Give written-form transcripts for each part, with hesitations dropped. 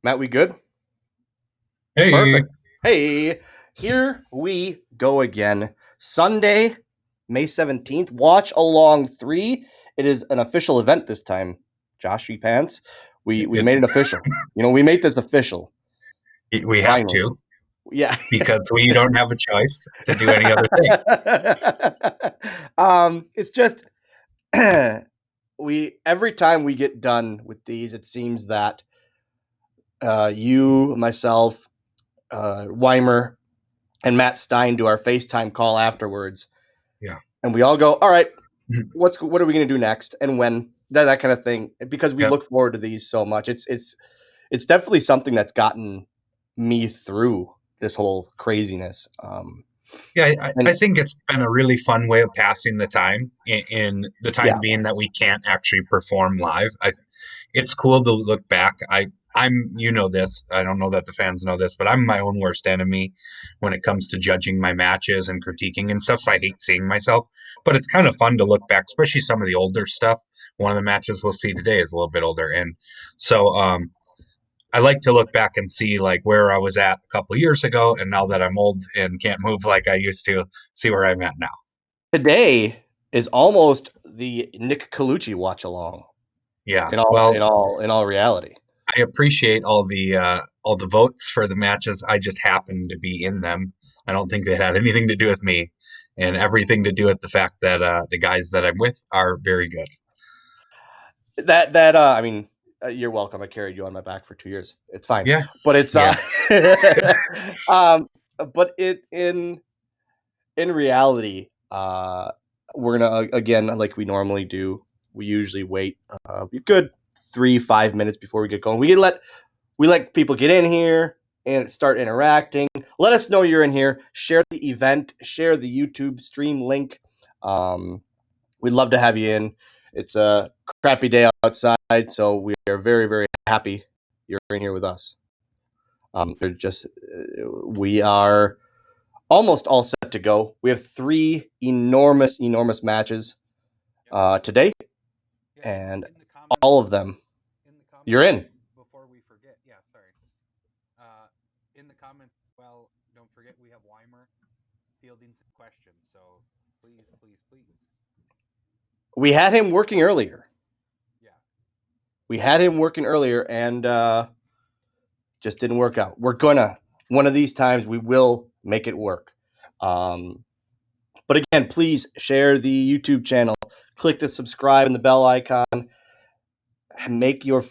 Matt, we good? Hey, Perfect. Hey, here we go again. Sunday, May 17th. Watch along 3. It is an official event this time. Josh Pants. We it, made it official. We made this official. we have Finally. to Yeah. because we don't have a choice to do any other thing. It's just we every time we get done with these, it seems that you, myself, Weimer, and Matt Stein do our FaceTime call afterwards, Yeah. and we all go, "All right, what are we going to do next, and when?" That kind of thing. Because we Yeah. look forward to these so much. It's definitely something that's gotten me through this whole craziness. Yeah, I And think it's been a really fun way of passing the time in the yeah, time being that we can't actually perform live. It's cool to look back. I'm, you know this. I don't know that the fans know this, but I'm my own worst enemy when it comes to judging my matches and critiquing and stuff. So I hate seeing myself, but it's kind of fun to look back, especially some of the older stuff. One of the matches we'll see today is a little bit older, and so I like to look back and see like where I was at a couple of years ago, and now that I'm old and can't move like I used to, see where I'm at now. today is almost the Nick Colucci watch along. Yeah. In all, in Well, all, in all reality. I appreciate all the votes for the matches. I just happened to be in them. I don't think they had anything to do with me, and everything to do with the fact that the guys that I'm with are very good. I mean, you're welcome. I carried you on my back for 2 years. It's fine, Yeah. but it's Yeah. um, but it in reality, we're gonna again, like we normally do. We usually wait a good 3-5 minutes before we get going. We let people get in here and start interacting. Let us know you're in here. Share the event. Share the YouTube stream link. Um, we'd love to have you in. It's a crappy day outside, so we are very, very happy you're in here with us. We are almost all set to go. We have 3 enormous, enormous matches today, Yeah, and in the comments, all of them in the you're comments, in. before we forget, yeah, sorry. In the comments, well, don't forget we have Weimer fielding some questions. So please, please, please. We had him working earlier. Yeah. We had him working earlier, and just didn't work out. We're gonna one of these times we will make it work. Um, but again, please share the YouTube channel. Click the subscribe and the bell icon. Let your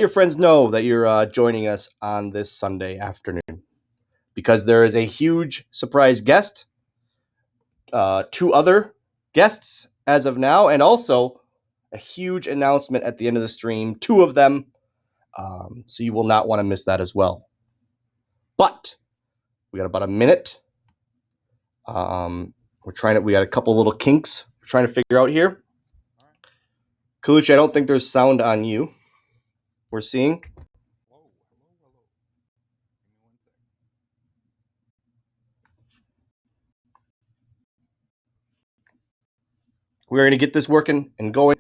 friends know that you're joining us on this Sunday afternoon because there is a huge surprise guest, 2 other guests as of now, and also a huge announcement at the end of the stream. 2 of them, so you will not want to miss that as well. But we got about a minute. We got a couple little kinks we're trying to figure out here. All right. Kaluchi, I don't think there's sound on you. We're seeing. Hello, hello, hello. Give me one sec. We're going to get this working and going.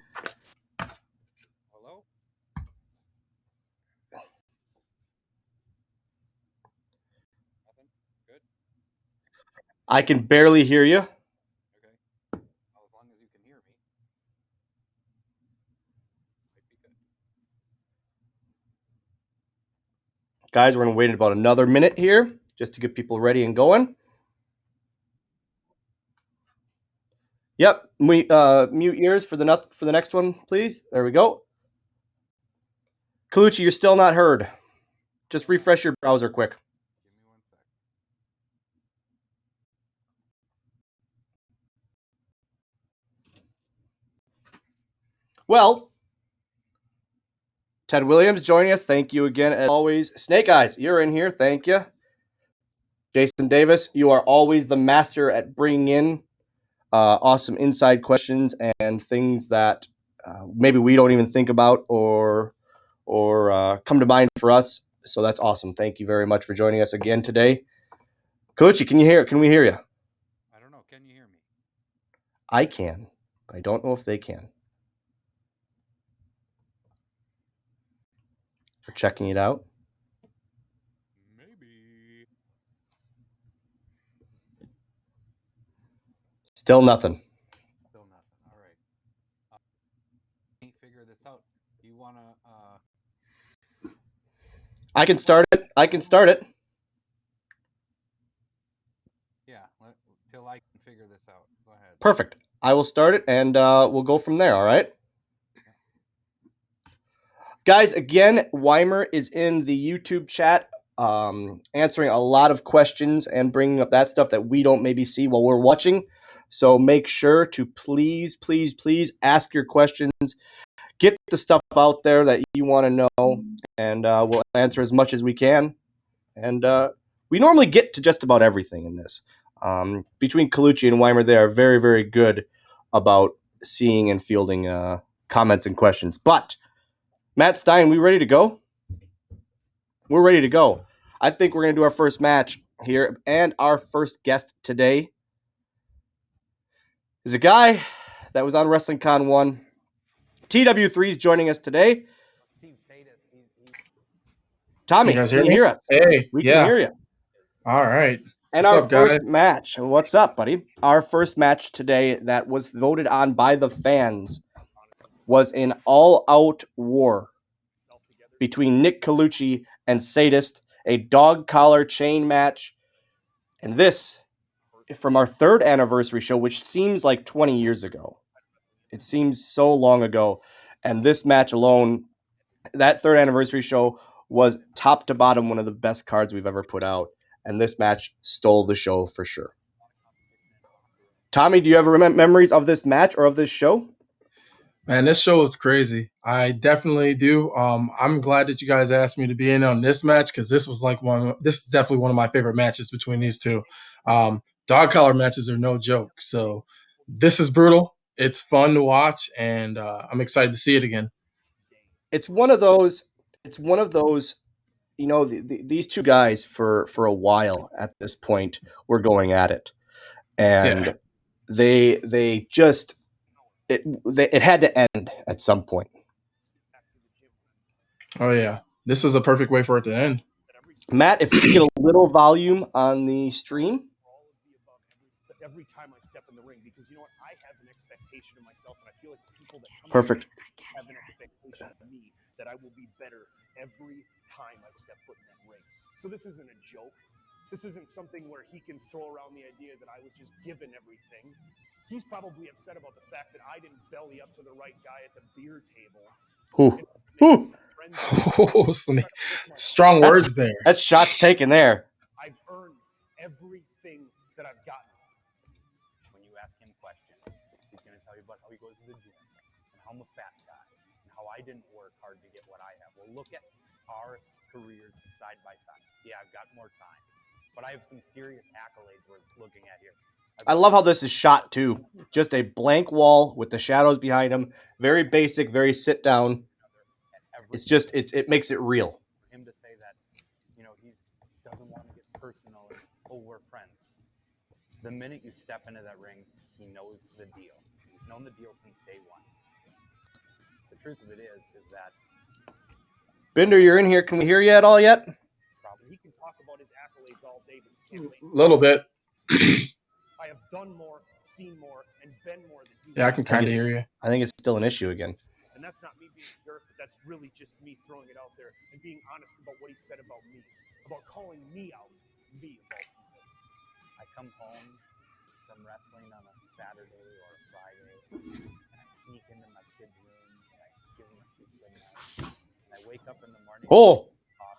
Hello. Nothing. Good. I can barely hear you. Okay. Well, as long as you can hear me, might be good. Guys, we're going to wait about another minute here just to get people ready and going. Yep. Mute ears for the next one, please. There we go. Kaluchi, you're still not heard. Just refresh your browser quick. Give me one sec. Well, Ted Williams joining us. Thank you again, as always. Snake Eyes, you're in here. Thank you. Jason Davis, you are always the master at bringing in awesome inside questions and things that maybe we don't even think about or come to mind for us. So that's awesome. Thank you very much for joining us again today. Kochi, can we hear you? I don't know. Can you hear me? I can, but I don't know if they can. We're checking it out. Still nothing. Still nothing. All right. Can't figure this out. You want to? I can start it. Yeah. Till I can figure this out. Go ahead. Perfect. I will start it, and we'll go from there. All right. Guys, again, Weimer is in the YouTube chat, answering a lot of questions and bringing up that stuff that we don't maybe see while we're watching. So make sure to please ask your questions. Get the stuff out there that you want to know, and we'll answer as much as we can. And we normally get to just about everything in this. Between Colucci and Weimer, they are very, very good about seeing and fielding comments and questions. But Matt Stein, we ready to go? We're ready to go. I think we're going to do our first match here. And our first guest today is a guy that was on Wrestling Con 1. TW3 is joining us today. Steve Sadis. Tommy, can you guys can hear you me? hear us? Hey, We yeah. can hear you. All right. And What's our up, first guys? match. What's up, buddy? Our first match today that was voted on by the fans was an all-out war between Nick Colucci and Sadist, a dog collar chain match. And this, from our third anniversary show, which seems like 20 years ago. It seems so long ago. And this match alone, that third anniversary show was top to bottom one of the best cards we've ever put out. And this match stole the show for sure. Tommy, do you ever remember memories of this match or of this show? Man, this show is crazy. I definitely do. I'm glad that you guys asked me to be in on this match because this was like this is definitely one of my favorite matches between these two. Dog collar matches are no joke. So this is brutal. It's fun to watch, and I'm excited to see it again. It's one of those. You know, these two guys for a while at this point were going at it, and Yeah. they just it had to end at some point. Oh yeah. This is a perfect way for it to end. Matt, if you can get a little volume on the stream. Every time I step in the ring, because you know what, I have an expectation of myself, and I feel like the people that come Perfect. have an expectation of me that I will be better every time I step foot in that ring. So this isn't a joke. This isn't something where he can throw around the idea that I was just given everything. He's probably upset about the fact that I didn't belly up to the right guy at the beer table. Ooh. Strong words there. That's shots taken there. I've earned everything that I've gotten. When you ask him questions, he's going to tell you about how he goes to the gym and how I'm a fat guy and how I didn't work hard to get what I have. Well, look at our careers side by side. Yeah, I've got more time, but I have some serious accolades we're looking at here. I love how this is shot too. Just a blank wall with the shadows behind him. Very basic, very sit down. It's just it makes it real. For him to say that, you know, he doesn't want to get personal and we're friends. The minute you step into that ring, he knows the deal. He's known the deal since day one. The truth of it is that Binder, you're in here. Can we hear you at all yet? Probably he can talk about his accolades all day, but he can't A little bit. I have done more, seen more, and been more than he. Yeah, I can kind of hear you. I think it's still an issue again. And that's not me being a jerk, but that's really just me throwing it out there and being honest about what he said about me, about calling me out, me about people. I come home from wrestling on a Saturday or a Friday, and I sneak into my kids' rooms and I give them a kiss goodnight. And I wake up in the morning. Oh,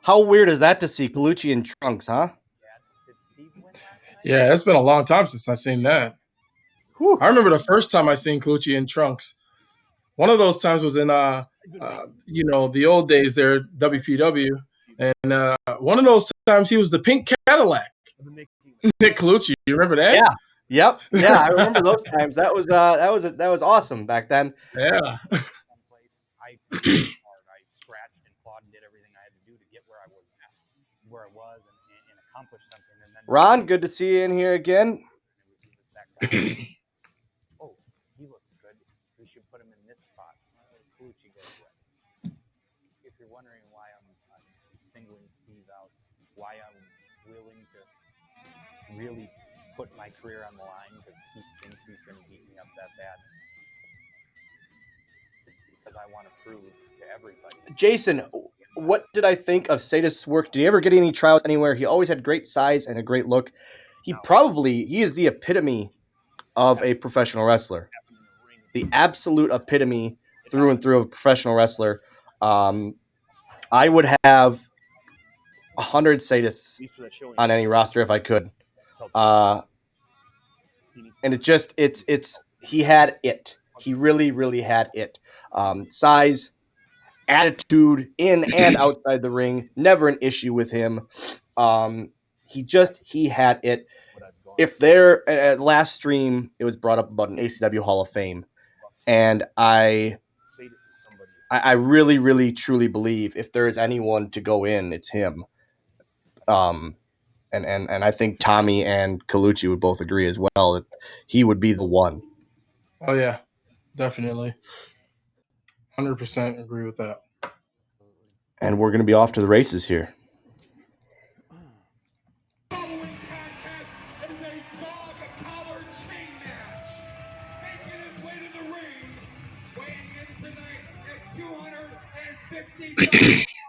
how weird is that to see Colucci in trunks, huh? Did Steve win last night? Yeah, it's been a long time since I've seen that. Whew. I remember the first time I seen Colucci in trunks. One of those times was in the old days there at WPW, and one of those times he was the pink Cadillac. Nick Colucci, you remember that? Yeah. Yep. Yeah, I remember those times. That was awesome back then. Yeah. I scratched and clawed and did everything I had to do to get where I was and accomplish something. And then Ron, good to see you in here again. Oh, he looks good. We should put him in this spot. Colucci goes away. If you're wondering why I'm singling Steve out, why I'm willing to really put my career on the line because he thinks he's going to beat me up that bad. It's because I want to prove to everybody. Jason, what did I think of Sadist's work? Did he ever get any trials anywhere? He always had great size and a great look. He is the epitome of a professional wrestler. The absolute epitome through and through of a professional wrestler. I would have 100 Sadists on any roster if I could. And he had it. He really, really had it. Size, attitude in and outside the ring, never an issue with him. He had it. If there at last stream, it was brought up about an ACW Hall of Fame, and I really, really, truly believe if there is anyone to go in, it's him. And I think Tommy and Colucci would both agree as well that he would be the one. Oh yeah, definitely, 100% agree with that. And we're going to be off to the races here. Following contest is a dog collar chain match. Making his way to the ring, weighing in tonight at 250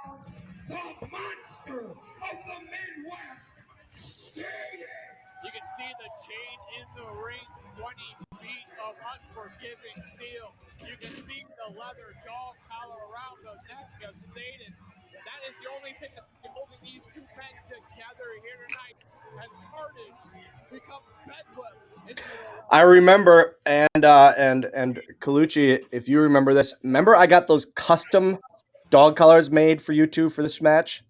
pounds, the monster of the Midwest, Sadist. You can see the chain in the ring, 20 feet of unforgiving steel. You can see the leather dog collar around the neck of Sadist. That is the only thing that's holding these two men together here tonight as Carnage becomes bedlam. I remember, and Colucci, if you remember this, remember I got those custom dog collars made for you two for this match?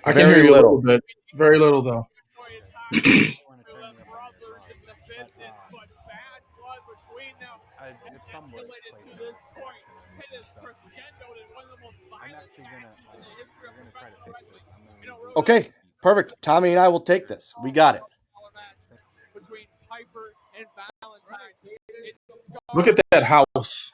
I can hear you a little bit. Very little, though. Okay, perfect. Tommy and I will take this. We got it. Look at that house.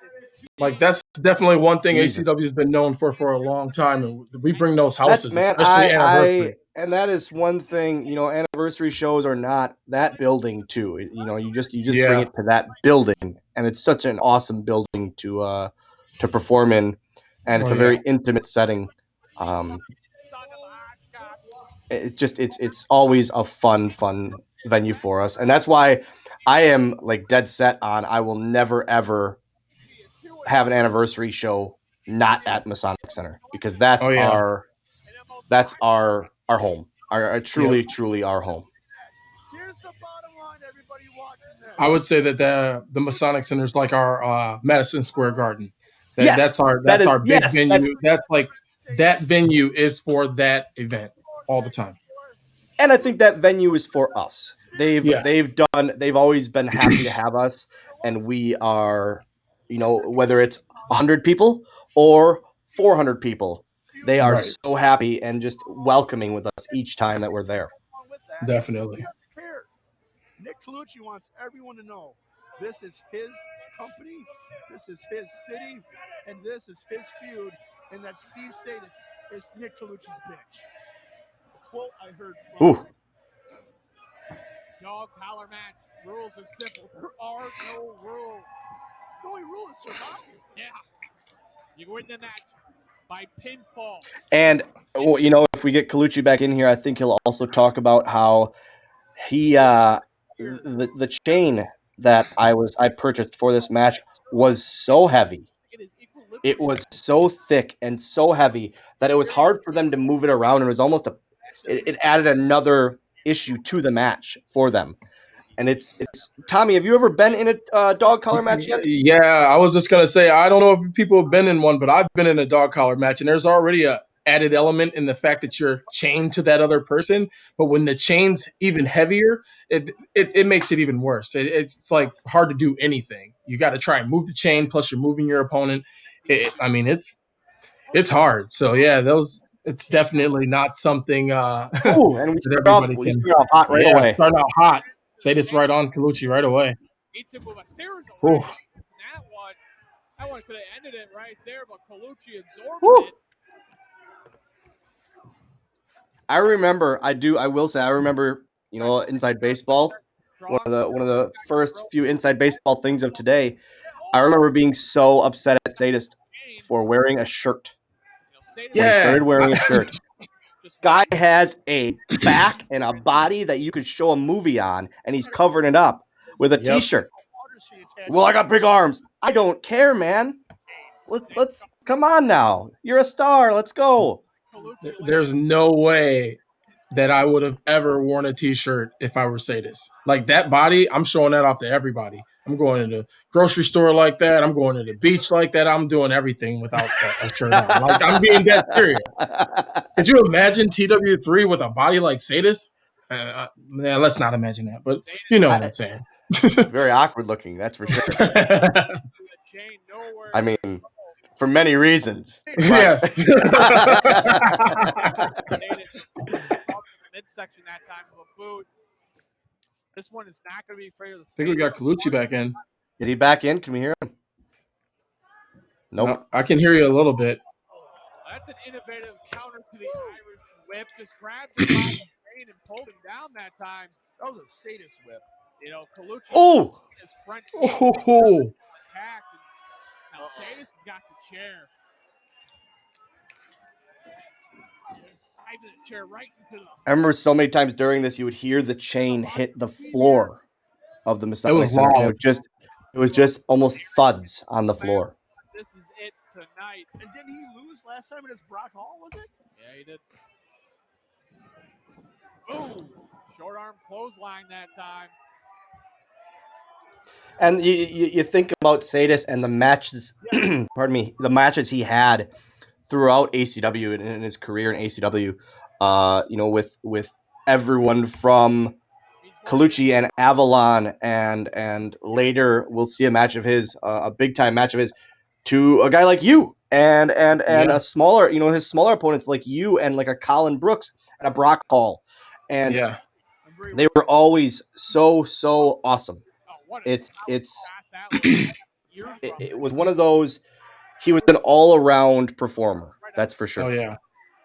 Like, that's definitely one thing Jesus. ACW has been known for a long time, and we bring those houses, especially anniversary. And that is one thing, anniversary shows or not, that building too. You just bring it to that building, and it's such an awesome building to perform in, and it's a very intimate setting. It's always a fun venue for us, and that's why I am like dead set on I will never ever have an anniversary show not at Masonic Center, because that's our home, our truly our home. I would say that the Masonic Center is like our Madison Square Garden. That's our big venue. That's like that venue is for that event all the time. And I think that venue is for us. They've always been happy to have us, and we are, whether it's 100 people or 400 people, they are so happy and just welcoming with us each time that we're there. Definitely. Nick Colucci wants everyone to know this is his company, this is his city, and this is his feud, and that Steve Sadist is Nick Colucci's bitch. A quote I heard from Dog collar match. Rules are simple. There are no rules. The only rule is survival. Yeah. You win the match by pinfall. And if we get Colucci back in here, I think he'll also talk about how he the chain that I purchased for this match was so heavy. It was so thick and so heavy that it was hard for them to move it around, and it was almost it added another issue to the match for them. And it's Tommy, have you ever been in a dog collar match yet? Yeah, I was just gonna say, I don't know if people have been in one, but I've been in a dog collar match, and there's already a added element in the fact that you're chained to that other person. But when the chain's even heavier, it makes it even worse. It's like hard to do anything. You got to try and move the chain, plus you're moving your opponent. It's hard. So yeah, it's definitely not something. And we start off hot right away. Start out hot. Say this right on Colucci right away. That one could have ended it right there, but Colucci absorbs it. I remember. I will say. I remember. Inside baseball. One of the first few inside baseball things of today. I remember being so upset at Sadist for wearing a shirt when he Yeah. started wearing a shirt. Guy has a back and a body that you could show a movie on, and he's covering it up with a Yep. T-shirt. Well, I got big arms. I don't care, man. Let's come on now. You're a star. Let's go. There's no way that I would have ever worn a T-shirt if I were Sadist. Like that body, I'm showing that off to everybody. I'm going to the grocery store like that. I'm going to the beach like that. I'm doing everything without a shirt on. Like I'm being dead serious. Could you imagine TW3 with a body like Sadist? Man, let's not imagine that. But you know what I'm saying. Very awkward looking, that's for sure. I mean, for many reasons. Yes. Midsection that time of a boot. This one is not going to be afraid of the. I think we got Colucci back in. Is he back in? Can we hear him? Nope. No, I can hear you a little bit. That's an innovative counter to the Irish whip. Just grabbed him by the brain and pulled him down that time. That was a Sadist whip. Colucci Oh! his front Oh. attack. Now Sadis has got the chair. Driving the chair right into the. I remember so many times during this, you would hear the chain hit the floor of the Masonic It was Center. loud. It was just almost thuds on the floor. This is it tonight. And didn't he lose last time against Brock Hall, was it? Yeah, he did. Boom! Short arm clothesline that time. And you think about Sadis and the matches, pardon me, the matches he had throughout ACW and in his career in ACW, with everyone from Colucci and Avalon, and later we'll see a match of his, a big time match of his, to a guy like you and a smaller, his smaller opponents like you and like a Colin Brooks and a Brock Hall, and they were always so awesome. It was one of those. He was an all-around performer. That's for sure. Oh yeah.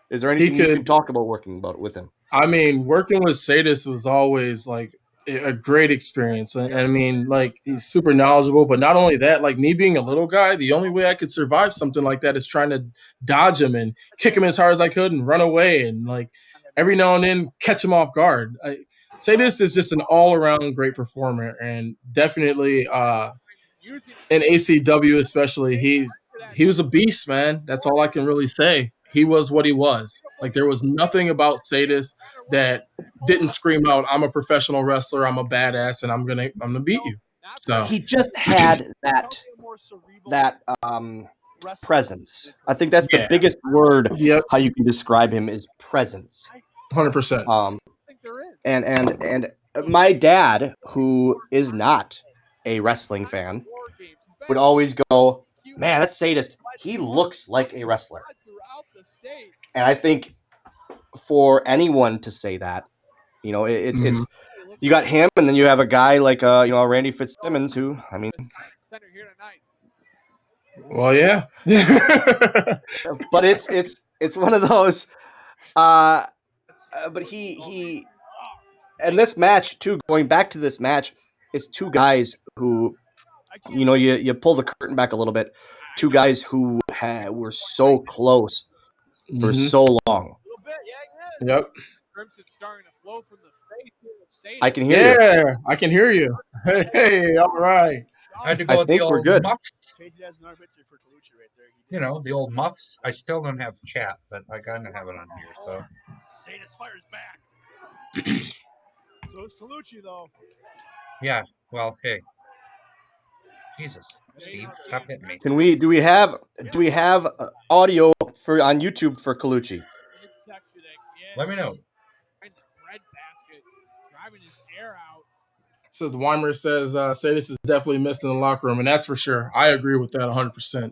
Is there anything you can talk about working with him? I mean, working with Sadis was always like a great experience. And I mean, like he's super knowledgeable, but not only that, like me being a little guy, the only way I could survive something like that is trying to dodge him and kick him as hard as I could and run away and like every now and then catch him off guard. Sadis is just an all-around great performer, and definitely in ACW especially, he was a beast, man. That's all I can really say. He was what he was. Like there was nothing about Sadis that didn't scream out, "I'm a professional wrestler. I'm a badass, and I'm gonna beat you." So he just had that presence. I think that's the biggest word. Yep. How you can describe him is presence. 100%. And my dad, who is not a wrestling fan, would always go, "Man, that's Sadist. He looks like a wrestler." And I think for anyone to say that, it's you got him, and then you have a guy like Randy Fitzsimmons, who well, yeah. But it's one of those. But he and this match too. Going back to this match, it's two guys who, you pull the curtain back a little bit. Two guys who were so close for so long. Yep. Crimson starting to flow from the face of Sadis. I can hear you. Yeah, I can hear you. Hey, all right. I had to go with the think we're old good. muffs. JJ has another picture for Colucci right there. You know, the old muffs. I still don't have chat, but I kind of have it on here. So Sadis fires back. So it's Colucci though. yeah. Well, hey. Jesus, Steve, stop hitting me. Do we have audio for on YouTube for Colucci? Let me know. So the Weimer says Sadis is definitely missed in the locker room, and that's for sure. I agree with that 100%.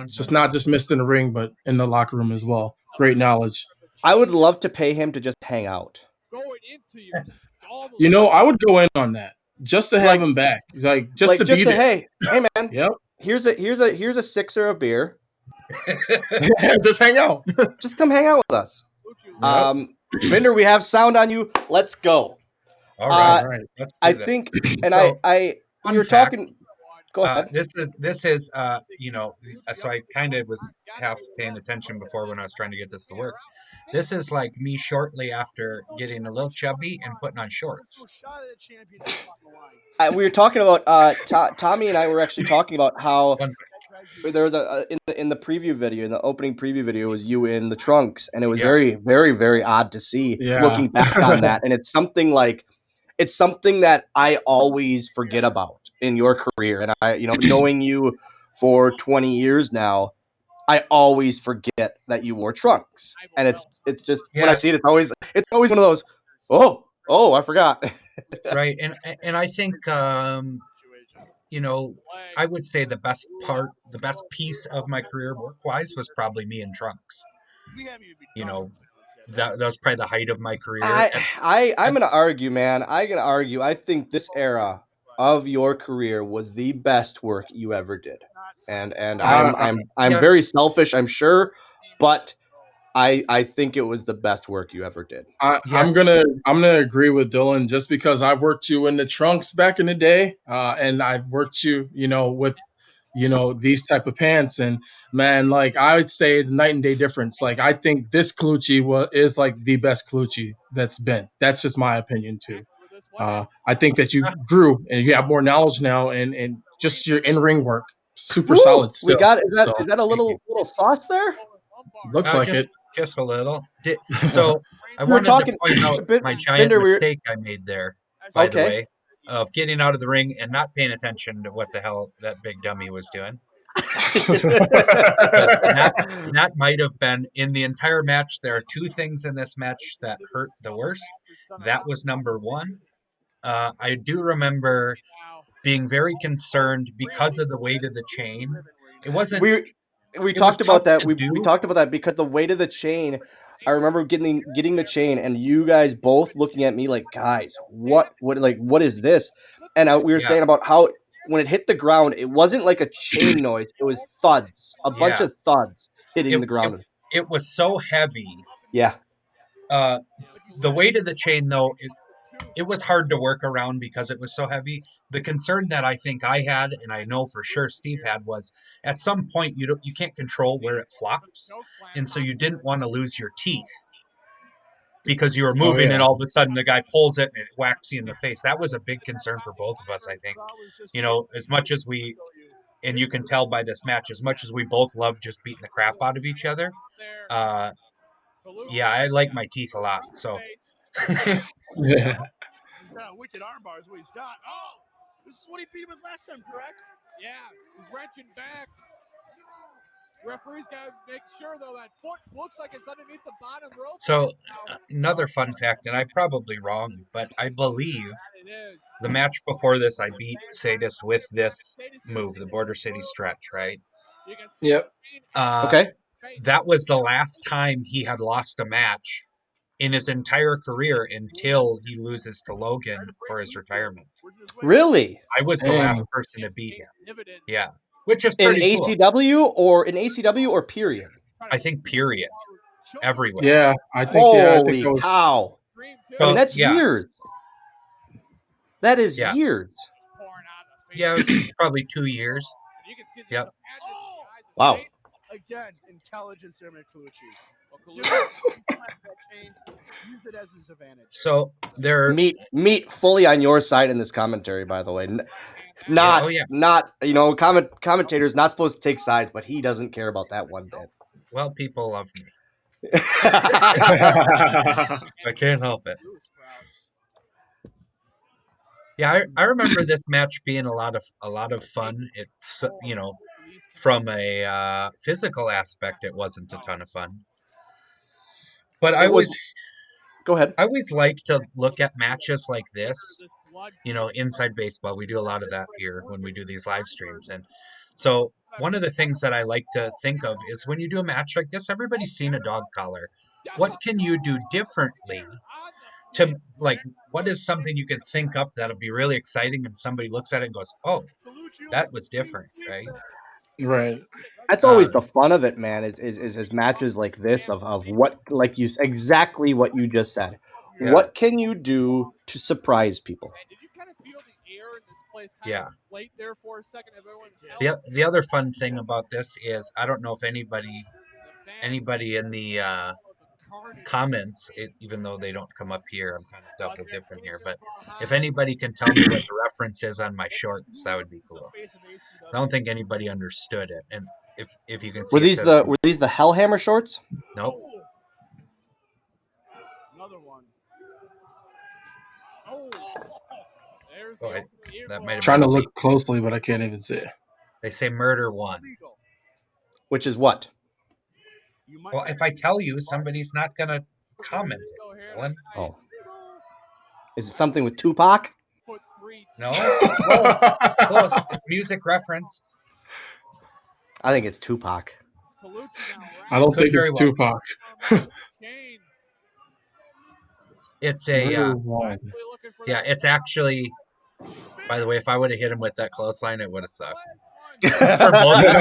Just not just missed in the ring, but in the locker room as well. Great knowledge. I would love to pay him to just hang out. I would go in on that just to have him back, just to be there. Hey man. Yep. Here's a sixer of beer. Just hang out. Just come hang out with us. Yep. Binder, we have sound on you. Let's go. All right, Uh, Right. let's I do this. think, and So, we fun were fact. talking. Go ahead. This is so I kind of was half paying attention before when I was trying to get this to work. This is like me shortly after getting a little chubby and putting on shorts. Shot at the championship on the line. We were talking about Tommy and I were actually talking about how Fun there was in the preview video, in the opening preview video, was you in the trunks, and it was Yeah. very, very, very odd to see Yeah. looking back on that, and it's something that I always forget about in your career, and knowing you for 20 years now, I always forget that you wore trunks, and it's just when I Yeah. see it, it's always one of those, oh, I forgot. Right, and I think I would say the best piece of my career work-wise was probably me in trunks. We haven't even You begun. know, that was probably the height of my career. I'm gonna argue, man. I think this era of your career was the best work you ever did, and I, I'm Yeah, very selfish, I'm sure, but I think it was the best work you ever did. yeah, I'm gonna agree with Dylan just because I worked you in the trunks back in the day, and I've worked you, with these type of pants, and man, like I would say night and day difference. Like I think this Colucci is like the best Colucci that's been. That's just my opinion too. I think that you grew and you have more knowledge now, and just your in ring work, super Woo! solid We still. got So is that a thank you. little sauce there? looks like Just it. just a little. So I We were wanted to talking, point out my giant Binder. mistake I made there, by the Okay. way, of getting out of the ring and not paying attention to what the hell that big dummy was doing. Because that might have been in the entire match. There are two things in this match that hurt the worst. That was number one. I do remember being very concerned because of the weight of the chain. It wasn't. We It was talked tough about that. to We do. talked about that because the weight of the chain. I remember getting the chain, and you guys both looking at me like, guys, what is this? And we were Yeah, saying about how when it hit the ground, it wasn't like a chain noise; it was thuds, a bunch yeah. of thuds hitting It the it ground. it was so heavy. Yeah, Uh, the weight of the chain, though, it was hard to work around because it was so heavy. The concern that I think I had, and I know for sure Steve had, was at some point you can't control where it flops, and so you didn't want to lose your teeth because you were Oh moving, yeah. and all of a sudden the guy pulls it and it whacks you in the face. That was a big concern for both of us, I think. As much as we, and you can tell by this match, as much as we both love just beating the crap out of each other, uh, yeah, I like my teeth a lot. So Yeah. He's got a wicked armbar is what he's got. Oh, this is what he beat him with last time, correct? Yeah, he's wrenching back. Referee's got to make sure, though, that foot looks like it's underneath the bottom rope. So another fun fact, and I'm probably wrong, but I believe It is. the match before this, I beat Sadist with this move, the Border City Stretch, right? You can see Yep. okay. That was the last time he had lost a match in his entire career until he loses to Logan for his retirement. Really? I was the last Dang. person to beat him. Yeah, which is In pretty cool. ACW or period? I think period everywhere. Yeah, I think Holy that was cow! I mean, So that's yeah, years. That is yeah, years. yeah. It was probably 2 years. Yep. Wow. Again, intelligence there, Colucci. Use it as his advantage. So there. Meat fully on your side in this commentary, by the way. Yeah, oh yeah. Not commentators not supposed to take sides, but he doesn't care about that one bit. Well, people love me. yeah. I can't help it. Yeah, I remember this match being a lot of fun. It's from a physical aspect, it wasn't a ton of fun. But It was. Go ahead. I always like to look at matches like this. Inside baseball, we do a lot of that here when we do these live streams. And so one of the things that I like to think of is when you do a match like this, everybody's seen a dog collar. What can you do differently to, like, what is something you could think up that'll be really exciting and somebody looks at it and goes, oh, that was different, right? Right. That's always the fun of it, man. Is matches like this of what, like exactly what you just said. Yeah. What can you do to surprise people? And did you kind of feel the air in this place kind Yeah. of late there for a second? Everyone The other fun thing about this is I don't know if anybody in the comments, even though they don't come up here, I'm kind of double dipping here, but if anybody can tell me what the reference is on my shorts, that would be cool. I don't think anybody understood it, and if you can see, Were these the Hellhammer shorts? Nope. Another one. Oh, there's Oh, that might have Trying to been look closely, but I can't even see it. They say murder one. Which is what? Well, if I tell you, somebody's not gonna comment it. Dylan. Oh, is it something with Tupac? No, close. Close. It's music reference. I think it's Tupac. I don't think it's very well. Tupac. It's a yeah. It's actually. By the way, if I would have hit him with that clothesline, it would have sucked. For both of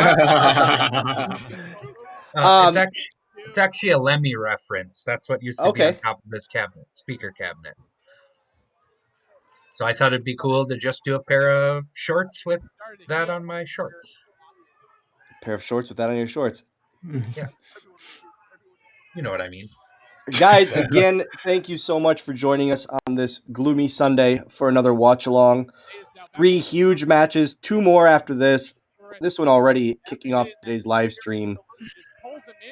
them. It's actually a Lemmy reference. That's what used to be on top of his speaker cabinet. So I thought it'd be cool to just do a pair of shorts with that on my shorts. A pair of shorts with that on your shorts. Yeah. You know what I mean. Guys, again, thank you so much for joining us on this gloomy Sunday for another watch-along. 3 huge matches, 2 more after this. This one already kicking off today's live stream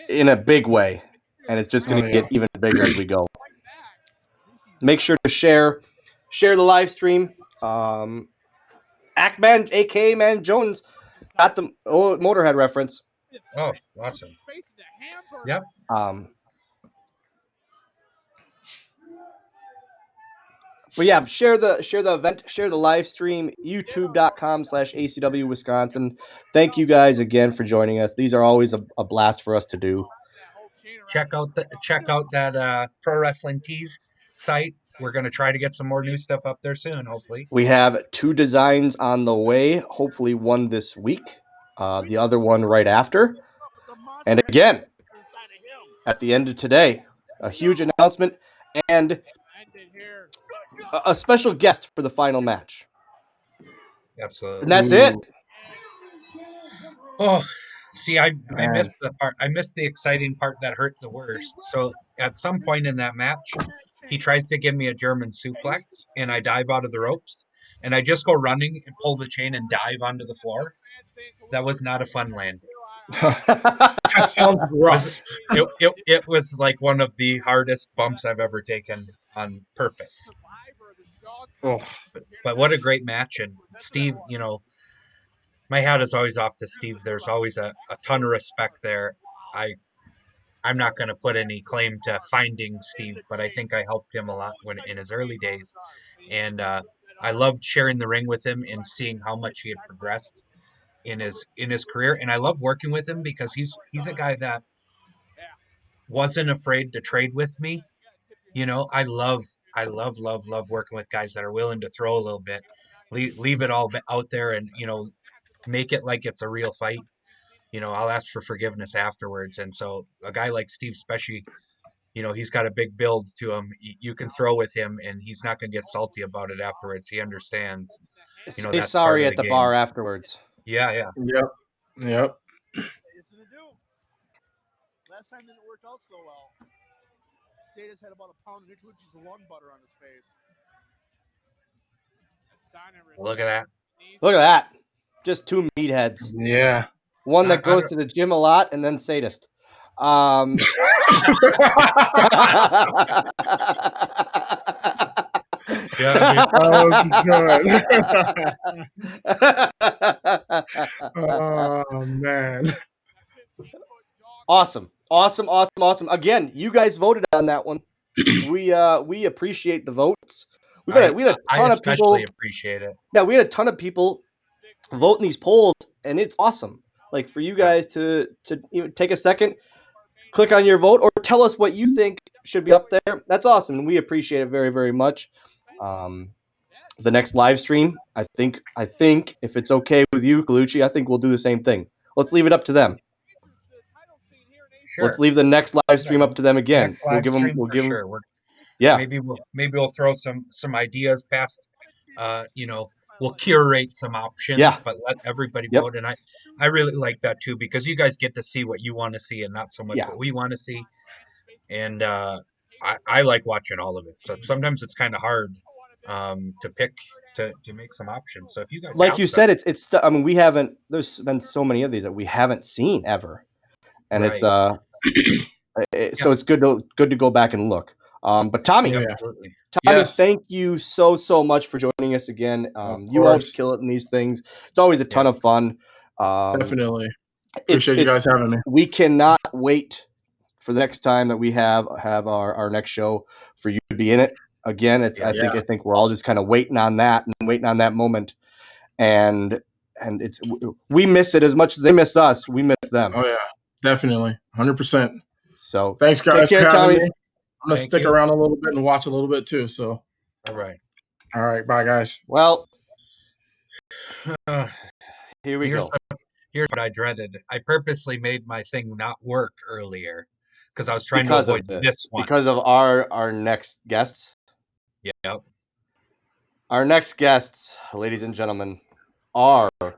in a big way, and it's just going to get even bigger as we go. Make sure to share the live stream. Ackman, a.k.a. Man Jones, got the Motorhead reference. Oh, awesome. Yep. But yeah, share the event, share the live stream, youtube.com/ACW Wisconsin. Thank you guys again for joining us. These are always a blast for us to do. Check out that Pro Wrestling Tees site. We're going to try to get some more new stuff up there soon, hopefully. We have 2 designs on the way, hopefully one this week, the other one right after. And again, at the end of today, a huge announcement and a special guest for the final match. Absolutely. And that's it. Oh, see, I missed the part. I missed the exciting part that hurt the worst. So at some point in that match, he tries to give me a German suplex, and I dive out of the ropes, and I just go running and pull the chain and dive onto the floor. That was not a fun landing. That sounds rough. It was like one of the hardest bumps I've ever taken on purpose. Oh. But what a great match. And Steve, my hat is always off to Steve. There's always a ton of respect there. I'm not going to put any claim to finding Steve, but I think I helped him a lot in his early days. And I loved sharing the ring with him and seeing how much he had progressed in his career. And I love working with him because he's a guy that wasn't afraid to trade with me. I love working with guys that are willing to throw a little bit, leave it all out there, and make it like it's a real fight. I'll ask for forgiveness afterwards. And so a guy like Steve, especially, he's got a big build to him. You can throw with him, and he's not going to get salty about it afterwards. He understands. Say that's sorry part of at the game. bar afterwards. Yeah. Yep. It's gonna do. Last time didn't work out so well. Sadis had about a pound of Nicolucci's lung butter on his face. Look at that. Look at that. Just 2 meatheads. Yeah. One that goes to the gym a lot, and then sadist. Yeah, oh man. Awesome. Again, you guys voted on that one. We appreciate the votes. We had a ton of people. Appreciate it. Yeah, we had a ton of people vote in these polls, and it's awesome. Like for you guys to take a second, click on your vote, or tell us what you think should be up there. That's awesome, and we appreciate it very, very much. The next live stream, I think if it's okay with you, Colucci, I think we'll do the same thing. Let's leave it up to them. Sure. Let's leave the next live stream up to them again. Next live stream for sure. Yeah. Maybe we'll throw some ideas past. We'll curate some options, Yeah. but let everybody Yep. vote. And I really like that too, because you guys get to see what you want to see and not so much Yeah. what we want to see. And I like watching all of it. So sometimes it's kind of hard to pick to make some options. So if you guys Like have you some, said, it's I mean, we haven't. There's been so many of these that we haven't seen ever, and Right. it's so it's good to go back and look. But Tommy, Yeah. absolutely. Tommy, Yes. thank you so much for joining us again. Of You always course. kill it in these things. It's always a ton of fun. Definitely. Appreciate you guys having me. We cannot wait for the next time that we have our next show for you to be in it again. I think we're all just kind of waiting on that moment, and we miss it as much as they miss us. We miss them. Oh yeah, definitely, 100%. So thanks, guys, take care, for having Tommy. me. I'm gonna stick around a little bit and watch a little bit too. So, all right, bye, guys. Well, here we go. Here's what I dreaded. I purposely made my thing not work earlier because I was trying to avoid this one. Because of our next guests. Yep. Our next guests, ladies and gentlemen, are one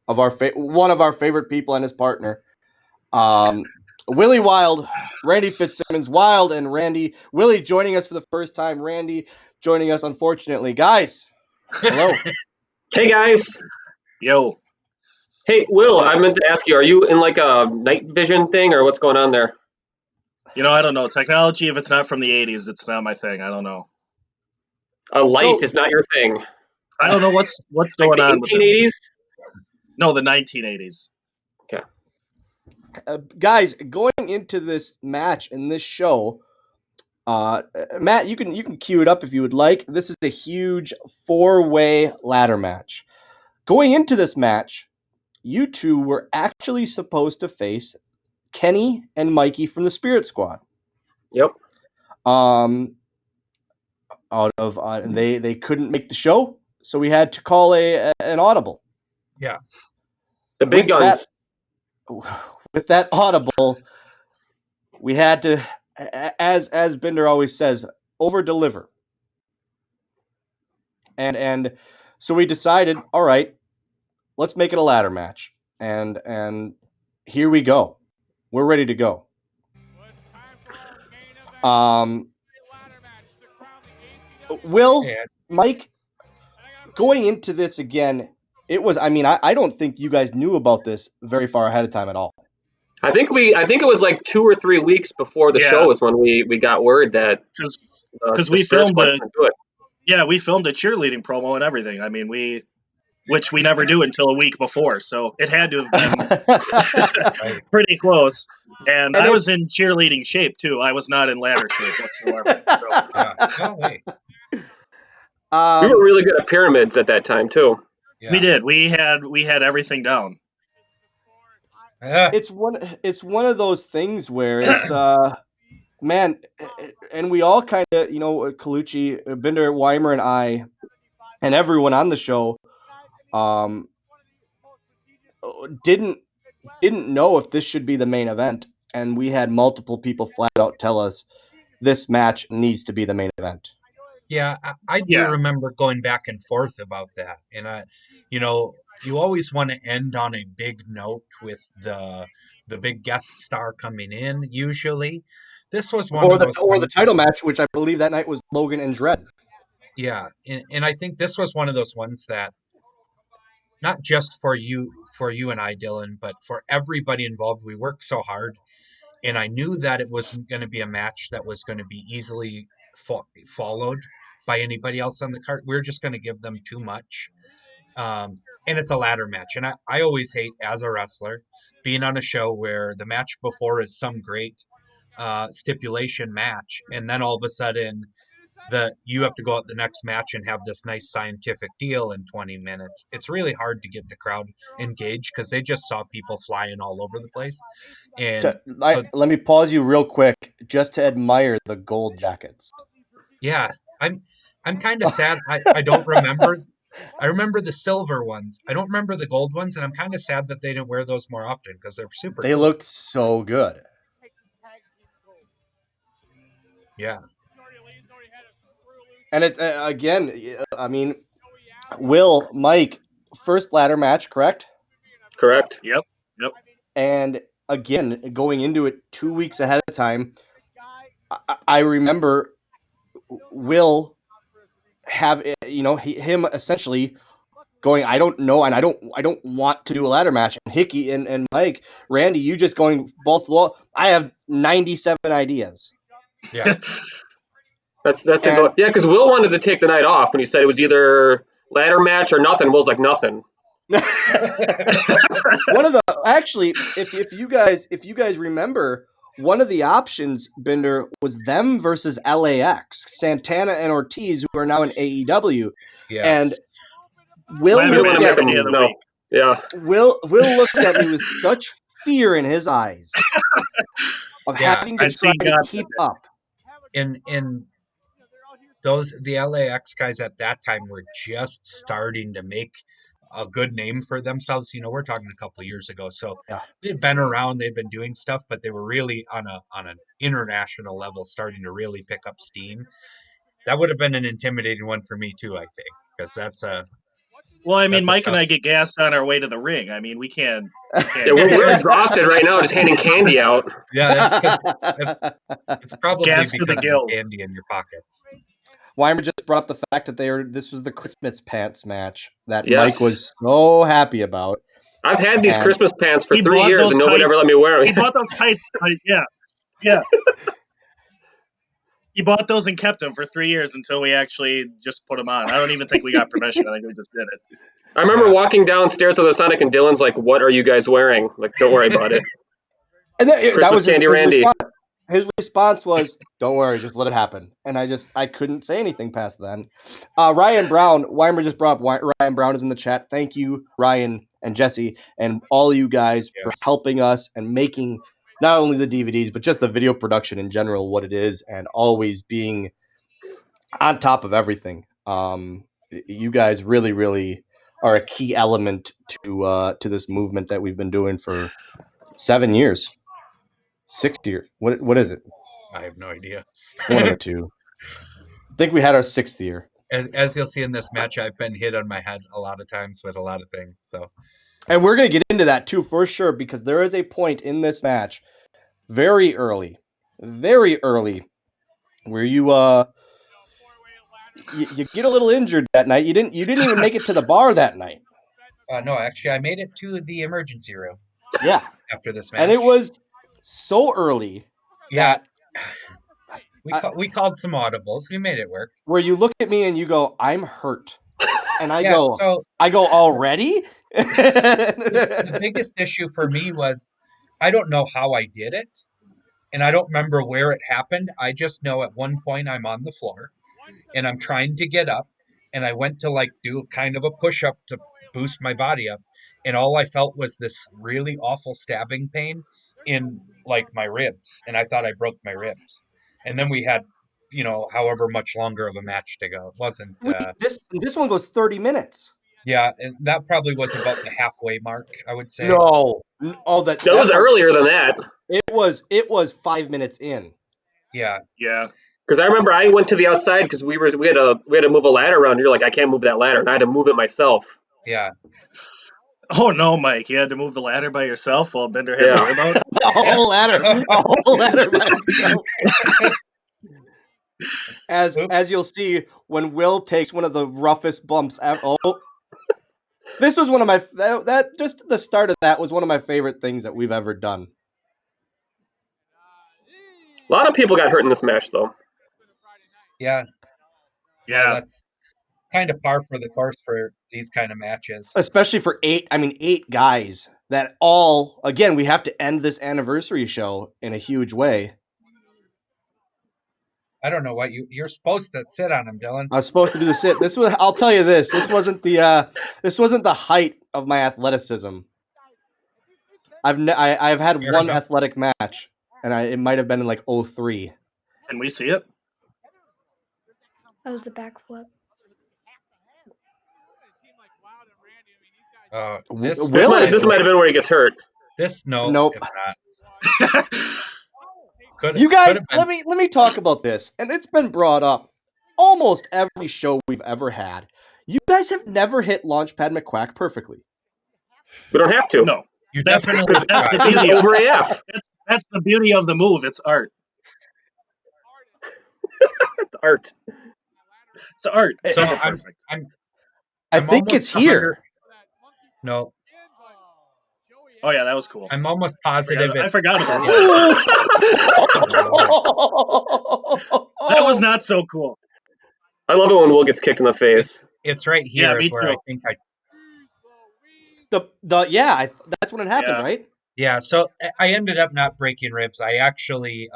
of our favorite people and his partner, Willie Wild, Randy Fitzsimmons. Wild and Randy. Willie joining us for the first time. Randy joining us, unfortunately. Guys, hello. Hey, guys. Yo. Hey, Will, I meant to ask you, are you in like a night vision thing or what's going on there? I don't know. Technology, if it's not from the 80s, it's not my thing. I don't know. A light is not your thing. I don't know what's going on. The 1880s? No, the 1980s. Okay. Guys, going into this match in this show, Matt, you can cue it up if you would like. This is a huge 4-way ladder match. Going into this match, you two were actually supposed to face Kenny and Mikey from the Spirit Squad. Yep. They couldn't make the show, so we had to call an audible. Yeah. The big guns. With that audible, we had to, as Binder always says, over deliver. And so we decided, all right, let's make it a ladder match. And here we go. We're ready to go. Will, Mike, going into this again, it was, I don't think you guys knew about this very far ahead of time at all. I think it was like 2 or 3 weeks before the show was when we got word that because we filmed we filmed a cheerleading promo and everything. I mean, which we never do until a week before, so it had to have been pretty close. And I was in cheerleading shape too. I was not in ladder shape whatsoever. So. We were really good at pyramids at that time too. Yeah. We did. We had everything down. It's one of those things where it's man, and we all kind of, Colucci, Binder, Weimer, and I, and everyone on the show, didn't know if this should be the main event, and we had multiple people flat out tell us this match needs to be the main event. Yeah, I do remember going back and forth about that, and you always want to end on a big note with the big guest star coming in. Usually, this was one of those or the title match, which I believe that night was Logan and Dredd. Yeah, and I think this was one of those ones that not just for you and I, Dylan, but for everybody involved. We worked so hard, and I knew that it wasn't going to be a match that was going to be easily followed by anybody else on the card. We're just going to give them too much. And it's a ladder match. And I always hate, as a wrestler, being on a show where the match before is some great stipulation match, and then all of a sudden you have to go out the next match and have this nice scientific deal in 20 minutes. It's really hard to get the crowd engaged because they just saw people flying all over the place. And let me pause you real quick just to admire the gold jackets. Yeah, I'm kind of sad. I don't remember I remember the silver ones. I don't remember the gold ones, and I'm kind of sad that they didn't wear those more often because they're super They cool. look so good. Yeah. And it's again, I mean, Will, Mike, first ladder match, correct? Correct. Yep. And again, going into it 2 weeks ahead of time, I remember Will have him essentially going, I don't know, and I don't want to do a ladder match. And Hickey and Mike, Randy, you just going both low. I have 97 ideas. Yeah. That's it. Yeah, because Will wanted to take the night off, and he said it was either ladder match or nothing. Will's like, nothing. One of the actually, if you guys remember, one of the options, Bender, was them versus LAX, Santana and Ortiz, who are now in AEW. Yes. And Will Ladder looked match at every me. day of the No. week. Yeah. Will looked at me with such fear in his eyes of Yeah, having to I've try seen to God keep forbid. up. in those the LAX guys at that time were just starting to make a good name for themselves. We're talking a couple of years ago, so Yeah. they'd been around, they'd been doing stuff, but they were really on an international level, starting to really pick up steam. That would have been an intimidating one for me too, I think, because that's a Well, I mean, that's a Mike and tough- I get gassed on our way to the ring. I mean, we can't. Yeah, we're exhausted right now, just handing candy out. Yeah, it's probably Gas to the because of the gills. candy in your pockets. Weimer just brought up the fact that this was the Christmas pants match that Yes. Mike was so happy about. I've had these And- Christmas pants for He 3 bought years, those and nobody tight- ever let me wear He them. bought those tights. Yeah. He bought those and kept them for 3 years until we actually just put them on. I don't even think we got permission. I think we just did it. I remember Yeah. walking downstairs to the Sonic, and Dylan's like, "What are you guys wearing?" Like, don't worry about it. And that Christmas was candy his Randy. response. His response was, "Don't worry, just let it happen." And I couldn't say anything past then. Ryan Brown, Weimer just brought up. Ryan Brown is in the chat. Thank you, Ryan and Jesse, and all you guys for helping us and making not only the DVDs but just the video production in general what it is, and always being on top of everything. You guys really, really are a key element to this movement that we've been doing for 7 years. 6 years. What is it? I have no idea. One of the two. I think we had our 6th year. As you'll see in this match, I've been hit on my head a lot of times with a lot of things. So, And we're going to get into that too for sure, because there is a point in this match very early, where you get a little injured that night. You didn't even make it to the bar that night. no, actually, I made it to the emergency room. Yeah. After this match, And it was so early. Yeah. We called some audibles. We made it work. Where you look at me and you go, "I'm hurt," and I go already. The biggest issue for me was I don't know how I did it, and I don't remember where it happened. I just know at one point I'm on the floor, and I'm trying to get up, and I went to do kind of a push up to boost my body up, and all I felt was this really awful stabbing pain in my ribs, and I thought I broke my ribs. And then we had, however much longer of a match to go. It wasn't this one goes 30 minutes. Yeah, and that probably was about the halfway mark, I would say. No, that was earlier than that. It was 5 minutes in. Yeah. Because I remember I went to the outside because we had to move a ladder around. You're like, I can't move that ladder, and I had to move it myself. Yeah. Oh no, Mike! You had to move the ladder by yourself while Bender has a rib out. a whole ladder by himself. As you'll see when Will takes one of the roughest bumps ever. Oh, this was one of my that just the start of that was one of my favorite things that we've ever done. A lot of people got hurt in this match, though. Yeah. Well, that's kind of par for the course for these kind of matches. Especially for 8 guys that all, again, we have to end this anniversary show in a huge way. I don't know what you're supposed to sit on him, Dylan. I was supposed to do the sit. I'll tell you this. This wasn't the height of my athleticism. I've had Fair one enough. athletic match, and it might have been in 2003. Can we see it? That was the backflip. This Will it? This might have been where he gets hurt. no, Nope. it's not. You guys, Could have been. let me talk about this, and it's been brought up almost every show we've ever had. You guys have never hit Launchpad McQuack perfectly. We don't have to. No, You that's definitely that's the tried. He's beauty. over AF. That's the beauty of the move. It's art. It's art. It's art. It's So never perfect. I I'm think almost it's here. 100 No, Oh yeah, that was cool. I'm almost positive I it's forgot about here. That was not so cool. I love it when Will gets kicked in the face. It's right Yeah, here is me where I too. think That's when it happened, Yeah. right? Yeah, so I ended up not breaking ribs. I actually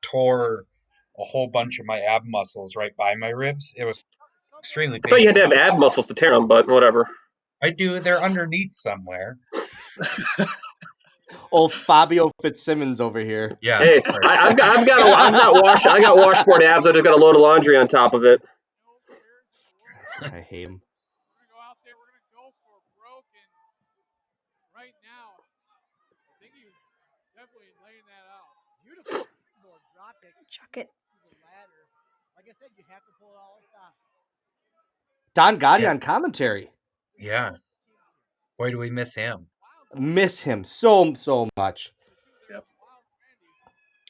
tore a whole bunch of my ab muscles right by my ribs. It was extremely I thought you had to painful. have ab muscles to tear them, but whatever. I do. They're underneath somewhere. Old Fabio Fitzsimmons over here. Yeah. Hey, sorry. I got washboard abs. I just got a load of laundry on top of it. I hate him. We're gonna go out there. We're gonna go for broke, and right now, I think he's definitely laying that out. Beautiful springboard drop kick. Chuck it. The ladder. Like I said, you have to pull it all the stops. Don Gotti Yeah. on commentary. Yeah. Why do we miss him? Miss him so much. Yep.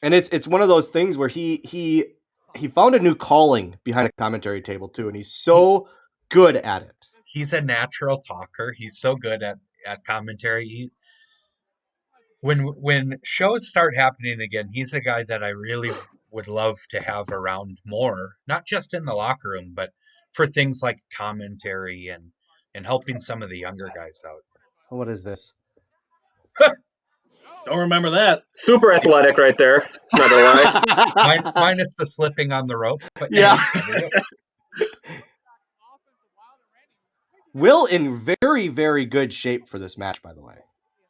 And it's one of those things where he found a new calling behind a commentary table too, and he's so good at it. He's a natural talker. He's so good at commentary. When shows start happening again, he's a guy that I really would love to have around more, not just in the locker room, but for things like commentary and helping some of the younger guys out. What is this? Don't remember that. Super athletic right there. Not gonna lie. Minus the slipping on the rope. But Yeah. Will in very, very good shape for this match, by the way.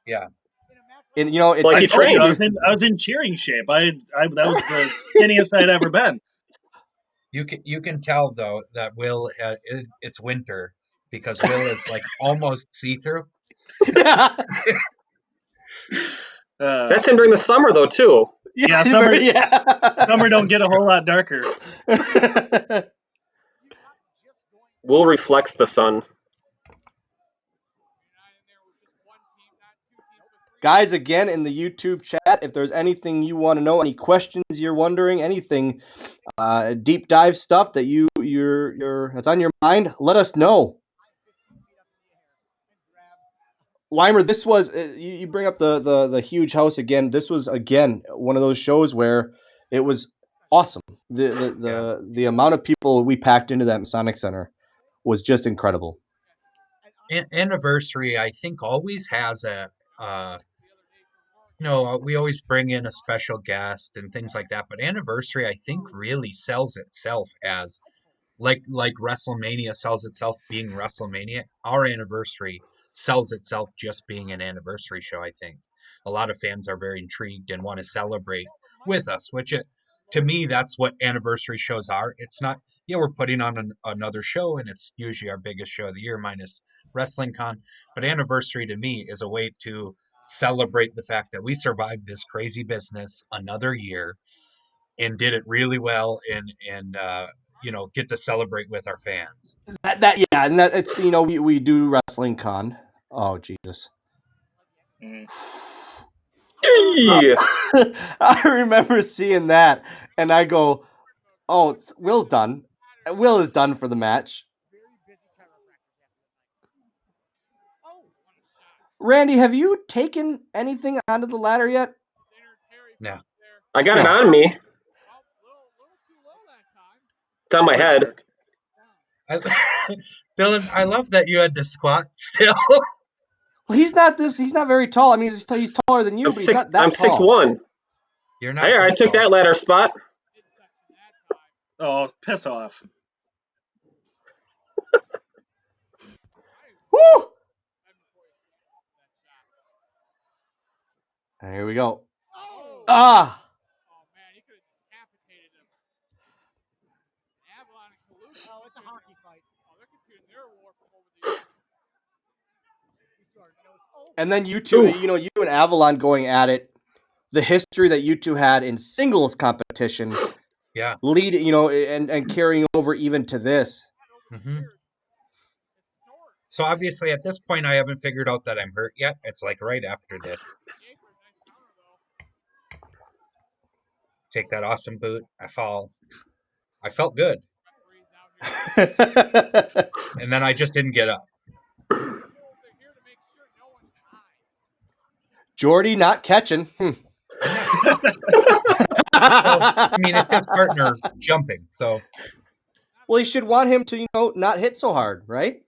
Yeah. And you know, Like I he told you, trained. I was in cheering shape. I that was the skinniest I'd ever been. You can tell though that Will it's winter because Will is like almost see-through. That's him during the summer though too. Yeah, summer don't get a whole lot darker. Will reflects the sun. Guys, again, in the YouTube chat, if there's anything you want to know, any questions you're wondering, anything deep dive stuff that you're that's on your mind, let us know. Weimer, this was you bring up the huge house again. This was again one of those shows where it was awesome. The amount of people we packed into that Masonic Center was just incredible. Anniversary, I think, always has we always bring in a special guest and things like that, but Anniversary, I think, really sells itself as like WrestleMania sells itself being WrestleMania. Our Anniversary sells itself just being an anniversary show. I think a lot of fans are very intrigued and want to celebrate with us, which to me, that's what anniversary shows are. It's not, we're putting on another show, and it's usually our biggest show of the year minus Wrestling Con. But Anniversary to me is a way to celebrate the fact that we survived this crazy business another year and did it really well and get to celebrate with our fans. And that it's we do Wrestling Con. Oh Jesus. I remember seeing that, and I go, "Oh, Will's done. Will is done for the match." Randy, have you taken anything onto the ladder yet? No. I got it on me. It's on my head. Dylan, I love that you had to squat still. Well, he's not very tall. I mean, he's taller than you, but he's not that I'm tall. 6'1". You're not. Hey, I took that ladder spot. Oh, piss off. Woo! And here we go. Ah! Oh man, he could have decapitated him. Avalon and Kalush. Oh, it's a hockey fight. Oh, they're continuing their war from over the years. And then you two, you and Avalon going at it. The history that you two had in singles competition, lead, and carrying over even to this. Mm-hmm. So obviously at this point I haven't figured out that I'm hurt yet. It's like right after this. Take that awesome boot. I fall. I felt good. And then I just didn't get up. Jordy not catching. Well, I mean, it's his partner jumping, so. Well, you should want him to, not hit so hard, right?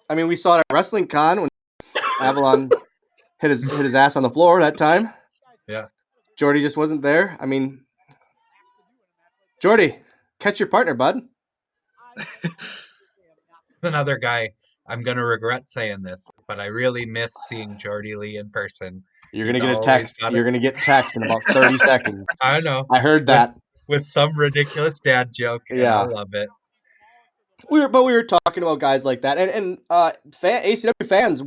I mean, we saw it at Wrestling Con when Avalon hit his ass on the floor that time. Yeah. Jordy just wasn't there. I mean, Jordy, catch your partner, bud. It's another guy. I'm gonna regret saying this, but I really miss seeing Jordy Lee in person. You're gonna get a text. You're gonna get text in about 30 seconds. I know. I heard that with some ridiculous dad joke. Yeah, I love it. We were talking about guys like that, and ACW fans,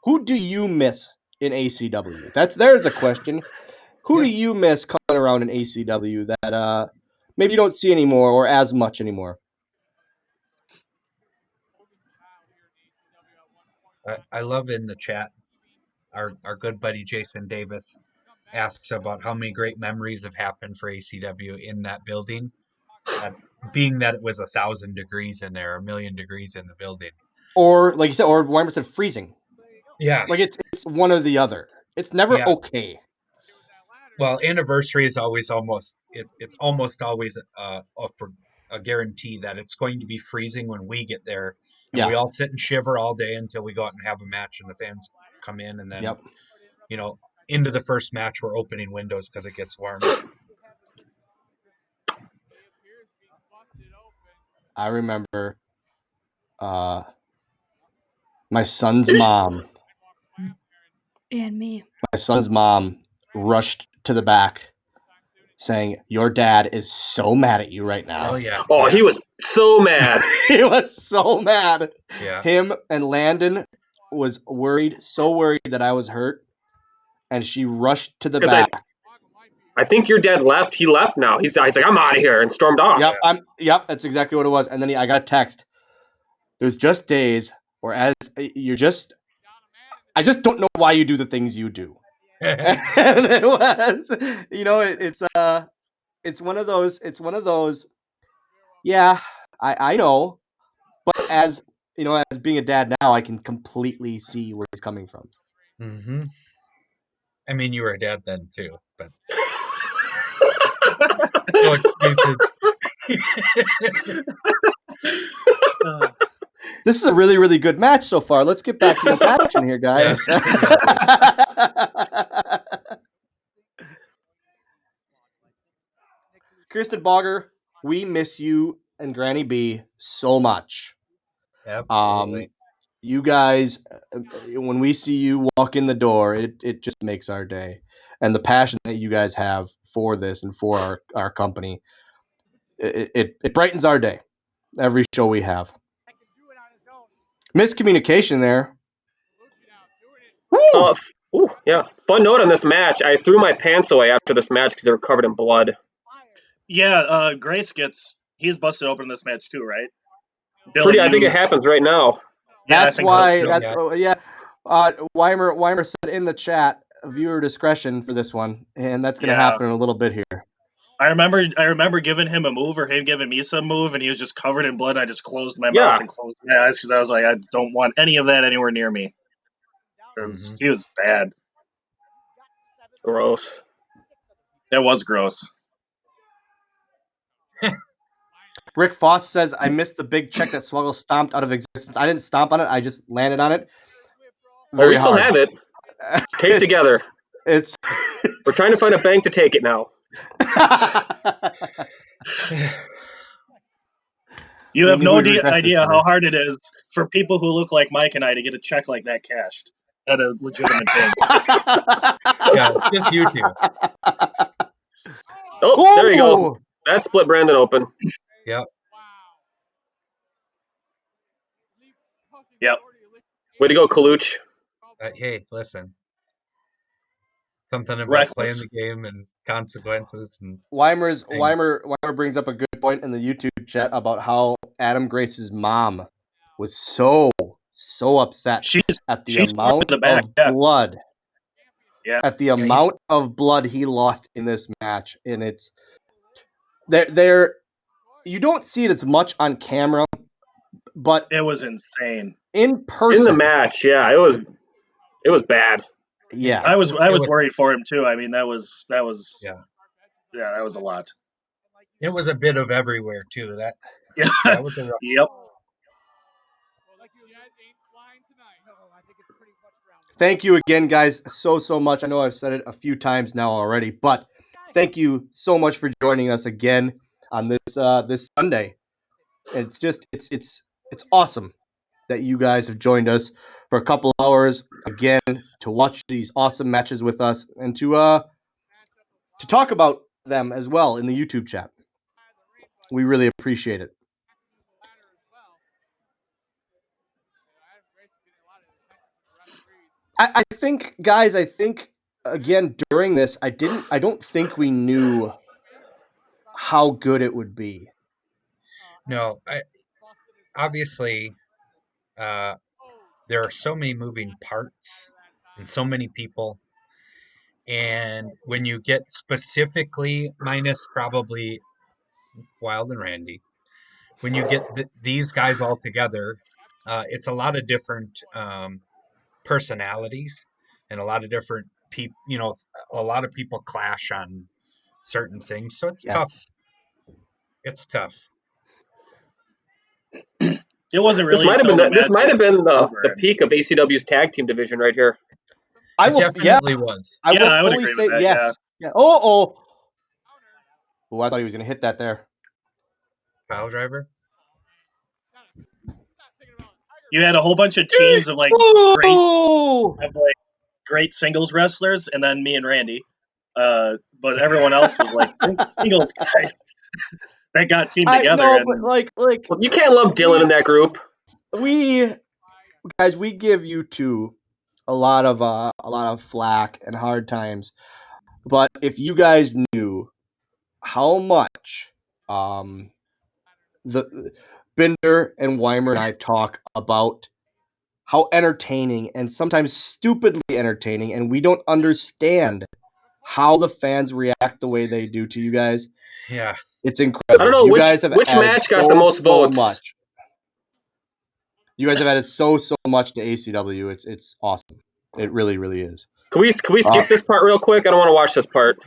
who do you miss in ACW? There's a question. Who do you miss coming around in ACW that maybe you don't see anymore or as much anymore? I love in the chat, our good buddy Jason Davis asks about how many great memories have happened for ACW in that building, being that it was 1,000 degrees in there, 1,000,000 degrees in the building. Or like you said, or Weimer said freezing. Yeah. Like it's one or the other. It's never okay. Well, anniversary is always it's almost always a guarantee that it's going to be freezing when we get there. And we all sit and shiver all day until we go out and have a match and the fans come in. And then, into the first match, we're opening windows because it gets warm. I remember my son's mom. And me. My son's mom rushed to the back saying, "Your dad is so mad at you right now." Oh, yeah. Oh, he was so mad. He was so mad. Yeah. Him and Landon was so worried that I was hurt, and she rushed to the back. I think your dad left. He left now. He's like, I'm out of here, and stormed off. Yep, that's exactly what it was. And then I got a text. There's just days where I just don't know why you do the things you do. And it was, it's one of those. Yeah, I know, but as as being a dad now, I can completely see where he's coming from. Mm-hmm. I mean, you were a dad then too, but no excuses. This is a really, really good match so far. Let's get back to this action here, guys. Kristen Bogger, we miss you and Granny B so much. Absolutely. You guys, when we see you walk in the door, it just makes our day. And the passion that you guys have for this and for our company, it brightens our day. Every show we have. Miscommunication there. Yeah. Fun note on this match. I threw my pants away after this match because they were covered in blood. Yeah, Grace he's busted open in this match too, right? Billy, I think it happens right now. That's why. Weimer said in the chat, viewer discretion for this one, and that's going to happen in a little bit here. I remember giving him a move or him giving me some move, and he was just covered in blood. And I just closed my mouth and closed my eyes because I was like, I don't want any of that anywhere near me. Because he was bad. Gross. That was gross. Rick Foss says, I missed the big check that Swoggle stomped out of existence. I didn't stomp on it. I just landed on it. We still have it. It's taped together. We're trying to find a bank to take it now. You have no idea how hard it is for people who look like Mike and I to get a check like that cashed at a legitimate bank. Yeah, it's just you two. Oh, there you go. That split Brandon open. Yep. Yep. Way to go, Kaluch. Hey, listen. Something about Reckless. playing the game and consequences. And Weimer brings up a good point in the YouTube chat about how Adam Grace's mom was so upset at the she's going amount to the back, of yeah. blood. Yeah. At the amount of blood he lost in this match, and it's there. You don't see it as much on camera, but it was insane in person. In the match, yeah, it was bad. Yeah, I was worried for him too. I mean, that was that was a lot. It was a bit of everywhere too. That was a rough. Yep. Thank you again, guys, so much. I know I've said it a few times now already, but thank you so much for joining us again on this Sunday. It's awesome that you guys have joined us for a couple hours again to watch these awesome matches with us and to talk about them as well in the YouTube chat. We really appreciate it. I think, guys, again during this, I don't think we knew how good it would be. No, obviously, there are so many moving parts and so many people. And when you get specifically, minus probably Wild and Randy, when you get these guys all together, it's a lot of different personalities and a lot of different people. You know, a lot of people clash on certain things, so it's tough. It's tough. It wasn't really. This might have been the peak of ACW's tag team division right here. It definitely was. I would fully agree say with that, yes. Yeah. Oh, I thought he was going to hit that there. Pile driver. You had a whole bunch of teams of great singles wrestlers, and then me and Randy. But everyone else was like singles guys that got teamed together. I know, but like well, you can't lump Dylan in that group. We give you two a lot of flack and hard times, but if you guys knew how much the Binder and Weimer and I talk about how entertaining and sometimes stupidly entertaining, and we don't understand how the fans react the way they do to you guys. Yeah, it's incredible. I don't know you which guys have match got the most votes. Much. You guys have added so much to ACW. It's awesome. It really, really is. Can we skip this part real quick? I don't want to watch this part.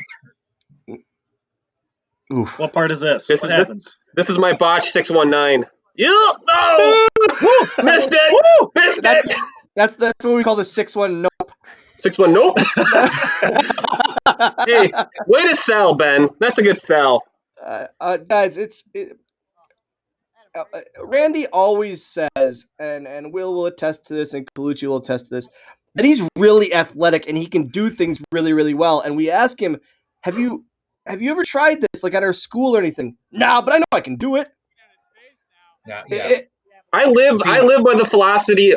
Oof. What part is this? What happens? This is my botch 619. Yeah, no, missed it. Woo! Missed it. That's what we call the 6-1 nope. 6-1 nope. Hey, way to sell, Ben. That's a good sell. Guys, Randy always says, and Will attest to this, and Colucci will attest to this, that he's really athletic and he can do things really, really well. And we ask him, have you ever tried this, like at our school or anything? Nah, but I know I can do it. Yeah. I live by the philosophy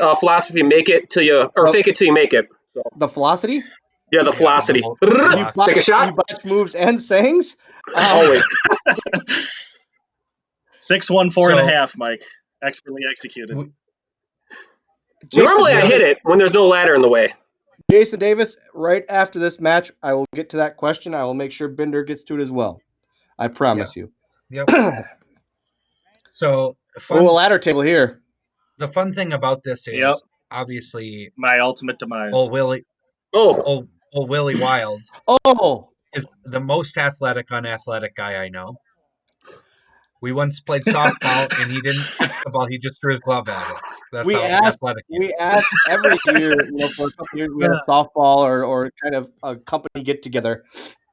make it till you, or fake it till you make it. So. The philosophy? Yeah, the philosophy. Take a shot. You botch moves and sayings? Always. 6-1-4.5, Mike. Expertly executed. Normally I hit it when there's no ladder in the way. Jason Davis, right after this match, I will get to that question. I will make sure Binder gets to it as well. I promise you. Yep. So, a ladder table here. The fun thing about this is obviously my ultimate demise. Willie Wild. Is the most athletic, unathletic guy I know. We once played softball and he didn't kick the ball; he just threw his glove at it. That's how athletic he is. We asked every year, for a couple years, we had a softball or kind of a company get together,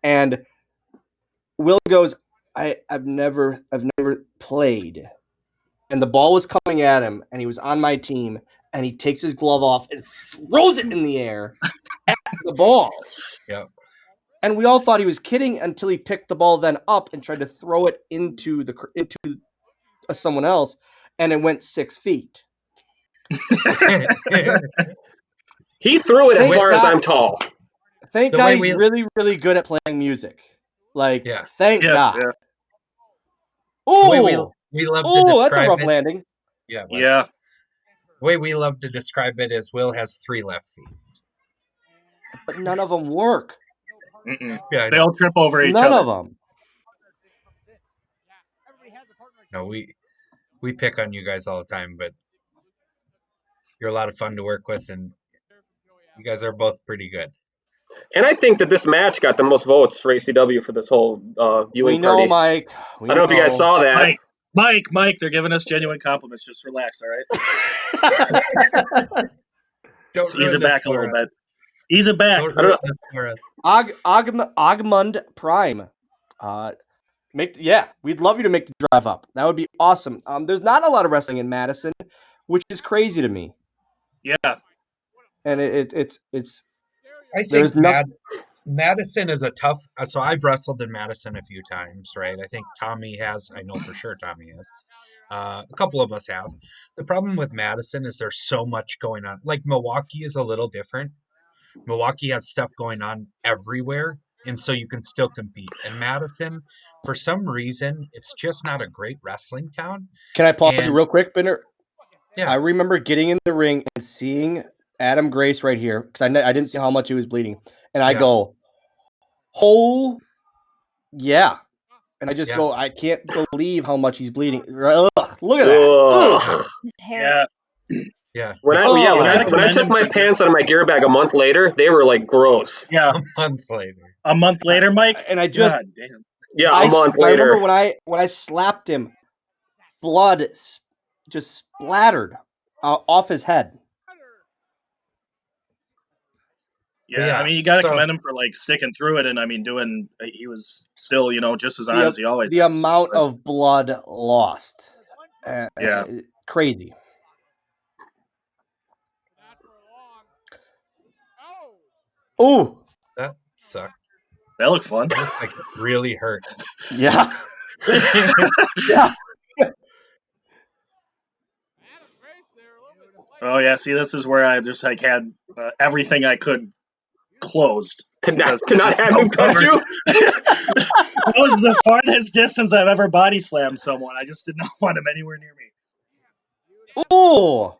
and Will goes, I've never played. And the ball was coming at him, and he was on my team, and he takes his glove off and throws it in the air at the ball. Yeah. And we all thought he was kidding until he picked the ball then up and tried to throw it into someone else, and it went 6 feet. He threw it as Thank far as God- I'm tall. Thank The God way he's we- really, really good at playing music. Like, Yeah. thank Yeah, God. yeah. The way Ooh, we love to ooh, that's a describe rough it. landing. Yeah, it was. Yeah. The way we love to describe it is Will has 3 left feet. But none of them work. Mm-mm. Yeah, I They know. all trip over each None other. of them. No, we pick on you guys all the time, but you're a lot of fun to work with, and you guys are both pretty good. And I think that this match got the most votes for ACW for this whole viewing We know, party. Mike. I don't know if you guys saw that. Mike, they're giving us genuine compliments. Just relax, all right? Don't Ease ruin it this back a for little us. bit. Ease it back. Don't ruin this for us. Ogmund Prime. We'd love you to make the drive up. That would be awesome. There's not a lot of wrestling in Madison, which is crazy to me. Yeah. And it's I there's think nothing. Madison is a tough. So I've wrestled in Madison a few times, right? I think Tommy has. I know for sure Tommy has. A couple of us have. The problem with Madison is there's so much going on. Like Milwaukee is a little different. Milwaukee has stuff going on everywhere, and so you can still compete. And Madison, for some reason, it's just not a great wrestling town. Can I pause you And real quick, Binder? yeah, I remember getting in the ring and seeing Adam Grace right here because I didn't see how much he was bleeding, and I Yeah. go, "Oh, yeah." And I just Yeah. go, I can't believe how much he's bleeding. Ugh, look at that. Ugh. Yeah. yeah. When I Oh. when I commend took him my for pants out of my gear bag a month later, they were like gross. Yeah. A month later. A month later, Mike? And I just God damn. Yeah, I a month I remember later. when I slapped him, blood just splattered off his head. Yeah, yeah, I mean, you got to so- commend him for like sticking through it, and I mean, he was still, just as on The, as he always the is. amount But, of blood lost, Yeah. crazy. Ooh, That sucked. that looked fun. That looked like it really hurt. yeah, yeah. Oh yeah, see, this is where I just like had everything I could closed To because not it's have so him touch covered. you? That was the farthest distance I've ever body slammed someone. I just did not want him anywhere near me. Ooh,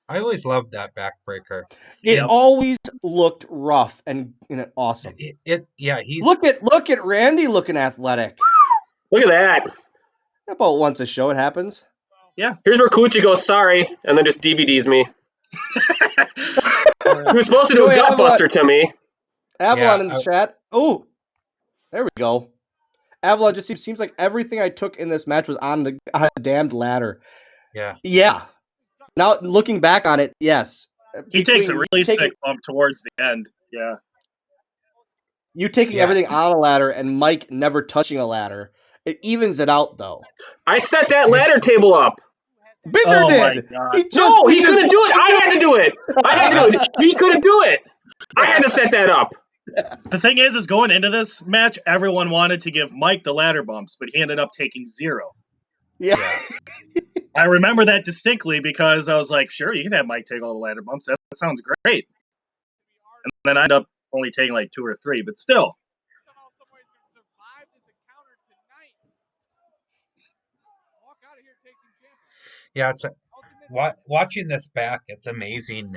I always loved that backbreaker. it Yep. always looked rough and awesome. He's Look at Randy looking athletic. Look at that. About once a show, it happens. Yeah. Here's where Colucci goes, sorry, and then just DVDs me. He was supposed to do a Joey, gut buster to me. Avalon in the chat. Oh, there we go. Avalon just seems like everything I took in this match was on a damned ladder. Yeah. Yeah. Now looking back on it, yes. He takes a really sick bump towards the end. Yeah. You taking everything on a ladder and Mike never touching a ladder. It evens it out though. I set that ladder table up. Binder did. He couldn't do it. I had to do it. I had to do it. He couldn't do it. I had to set that up. The thing is going into this match, everyone wanted to give Mike the ladder bumps, but he ended up taking 0. Yeah. I remember that distinctly because I was like, sure, you can have Mike take all the ladder bumps. That sounds great. And then I ended up only taking like 2 or 3, but still. Yeah, watching this back, it's amazing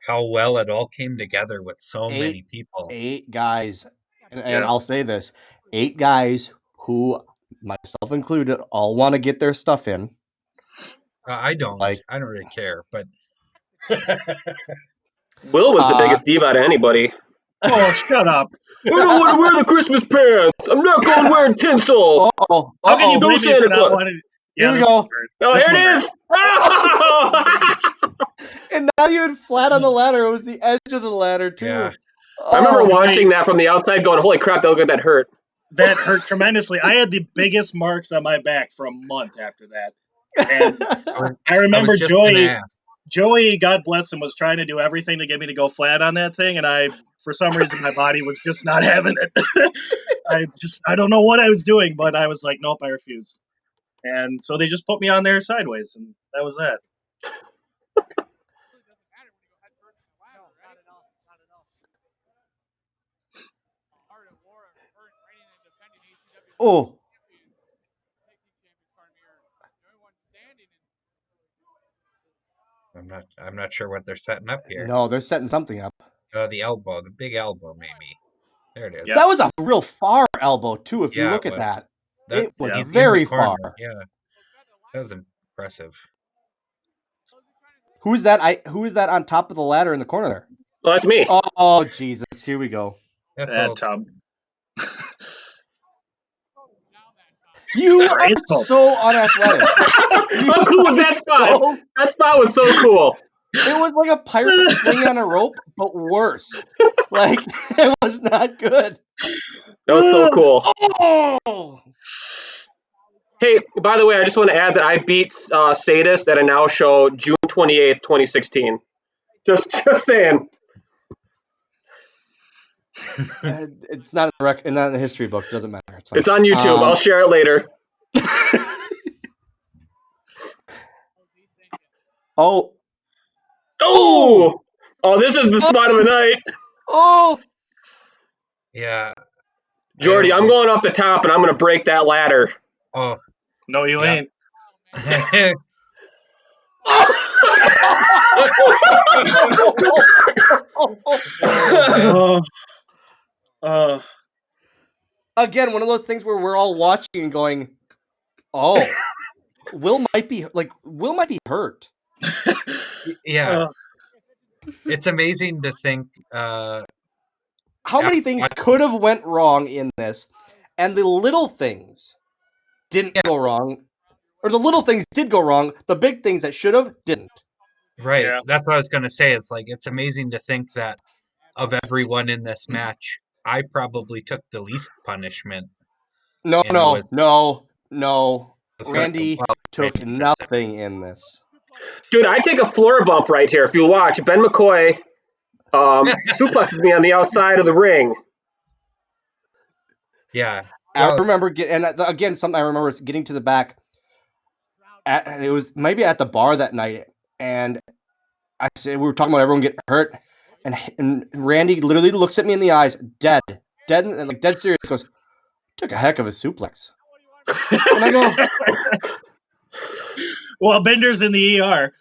how well it all came together with so many people. 8 guys, and I'll say this: 8 guys who, myself included, all want to get their stuff in. I don't. I don't really care, but Will was the biggest diva out of anybody. Oh, shut up! I don't want to wear the Christmas pants. I'm not going wearing tinsel. Oh, how can you no believe me Santa for not Claus. wanting? Here we go. Oh, here it is. And not even flat on the ladder; it was the edge of the ladder too. Yeah. I remember watching that from the outside, going, "Holy crap! That look at that hurt." That hurt tremendously. I had the biggest marks on my back for a month after that. And I remember Joey, God bless him, was trying to do everything to get me to go flat on that thing, and for some reason, my body was just not having it. I don't know what I was doing, but I was like, nope, I refuse. And so they just put me on there sideways, and that was that. Oh. I'm not sure what they're setting up here. No, they're setting something up. The elbow, the big elbow, maybe. There it is. That was a real far elbow too. If you Yeah, look it at that, That's it was in the very corner. far. Yeah, that was impressive. Who is that? Who is that on top of the ladder in the corner there? Well, that's me. Oh Jesus! Here we go. That's That all. Tom. You are so unathletic. How cool was that spot? That spot was so cool. It was like a pirate swing on a rope, but worse. Like, it was not good. That was so cool. Oh! Hey, by the way, I just want to add that I beat Sadist at a Now show June 28th, 2016. Just saying. It's not in the history books. It doesn't matter. It's fine. It's on YouTube. I'll share it later. Oh. Oh! Oh, this is the spot of the night. Oh! Yeah. Jordy, I'm going off the top, and I'm going to break that ladder. Oh. No, you ain't. Again, one of those things where we're all watching and going, "Oh, Will might be hurt." Yeah. It's amazing to think how many things could have went wrong in this, and the little things didn't go wrong, or the little things did go wrong. The big things that should have didn't. Right. Yeah. That's what I was going to say. It's like, it's amazing to think that of everyone in this match, I probably took the least punishment. No. Randy took nothing in this. Dude, I take a floor bump right here. If you watch, Ben McCoy suplexes me on the outside of the ring. Yeah. I remember getting to the back. It was maybe at the bar that night, and I said we were talking about everyone getting hurt, and Randy literally looks at me in the eyes, dead serious. Goes, took a heck of a suplex, and I go, well, Bender's in the ER.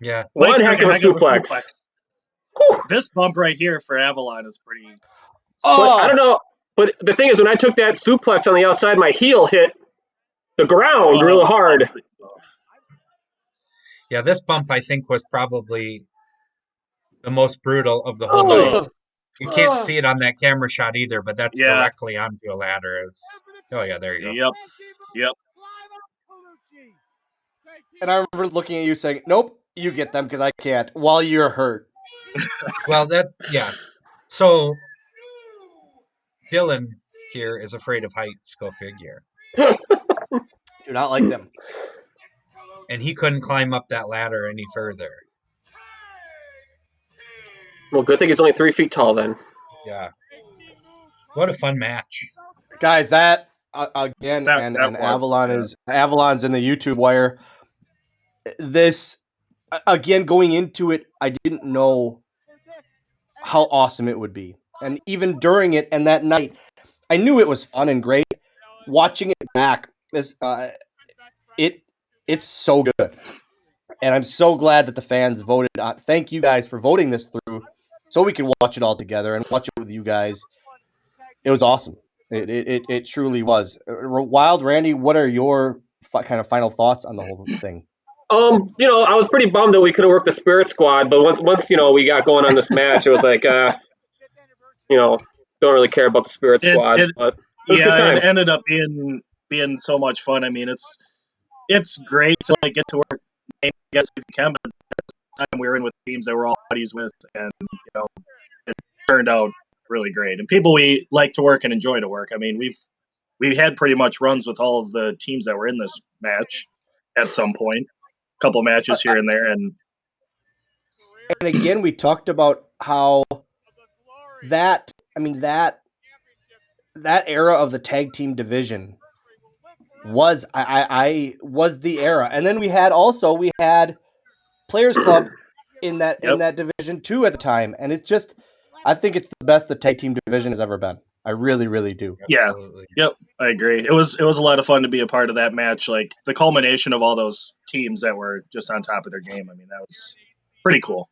Yeah, one heck of a suplex. This bump right here for Avalon is pretty. But I don't know. But the thing is, when I took that suplex on the outside, my heel hit the ground real hard. Yeah, this bump I think was probably the most brutal of the whole night. You can't see it on that camera shot either, but that's directly onto a ladder. There you go. Yep. And I remember looking at you saying, "Nope, you get them because I can't." While you're hurt. Well, so Dylan here is afraid of heights. Go figure. Do not like them. And he couldn't climb up that ladder any further. Well, good thing he's only 3 feet tall then. Yeah. What a fun match. Guys, that again, and Avalon's in the YouTube wire. This, again, going into it, I didn't know how awesome it would be. And even during it and that night, I knew it was fun and great. Watching it back, it's so good. And I'm so glad that the fans voted on. Thank you guys for voting this through so we could watch it all together and watch it with you guys. It was awesome. It truly was. Wild Randy, what are your kind of final thoughts on the whole thing? I was pretty bummed that we couldn't work the Spirit Squad, but once we got going on this match, it was like, don't really care about the Spirit Squad. But it was a good time. It ended up being so much fun. I mean, it's great to get to work. I guess if you can, but at the time we were in with teams that we're all buddies with, and it turned out really great. And people we like to work and enjoy to work. I mean, we've had pretty much runs with all of the teams that were in this match at some point. A couple matches here and there, and again, we talked about how that era of the tag team division was I was the era. And then we had Players Club in that division too at the time. And it's just, I think it's the best the tag team division has ever been. I really, really do. Yeah. Absolutely. Yep. I agree. It was a lot of fun to be a part of that match. Like the culmination of all those teams that were just on top of their game. I mean, that was pretty cool.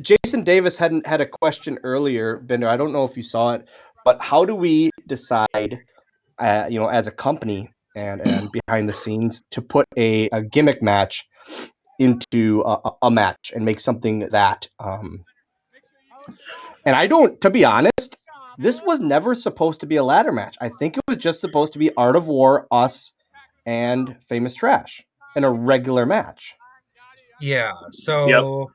Jason Davis had a question earlier, Bender. I don't know if you saw it, but how do we decide, as a company and behind the scenes, to put a gimmick match into a match and make something that? And I don't, to be honest, this was never supposed to be a ladder match. I think it was just supposed to be Art of War, us, and Famous Trash in a regular match. Yeah. So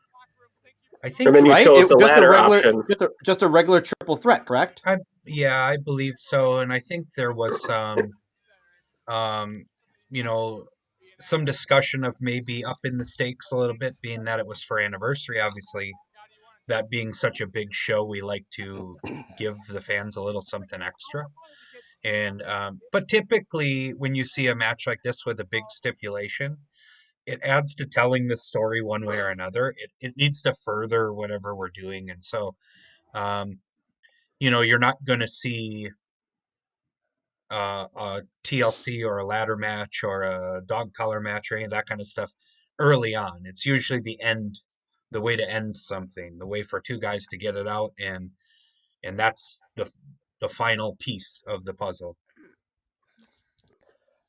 I think And then you chose the ladder option. Just a regular triple threat, correct? I believe so. And I think there was some, some discussion of maybe upping the stakes a little bit, being that it was for anniversary, obviously. That being such a big show, we like to give the fans a little something extra. And but typically, when you see a match like this with a big stipulation, it adds to telling the story one way or another. It needs to further whatever we're doing, and so you're not going to see a TLC or a ladder match or a dog collar match or any of that kind of stuff early on. It's usually the way to end something, the way for two guys to get it out, and that's the final piece of the puzzle.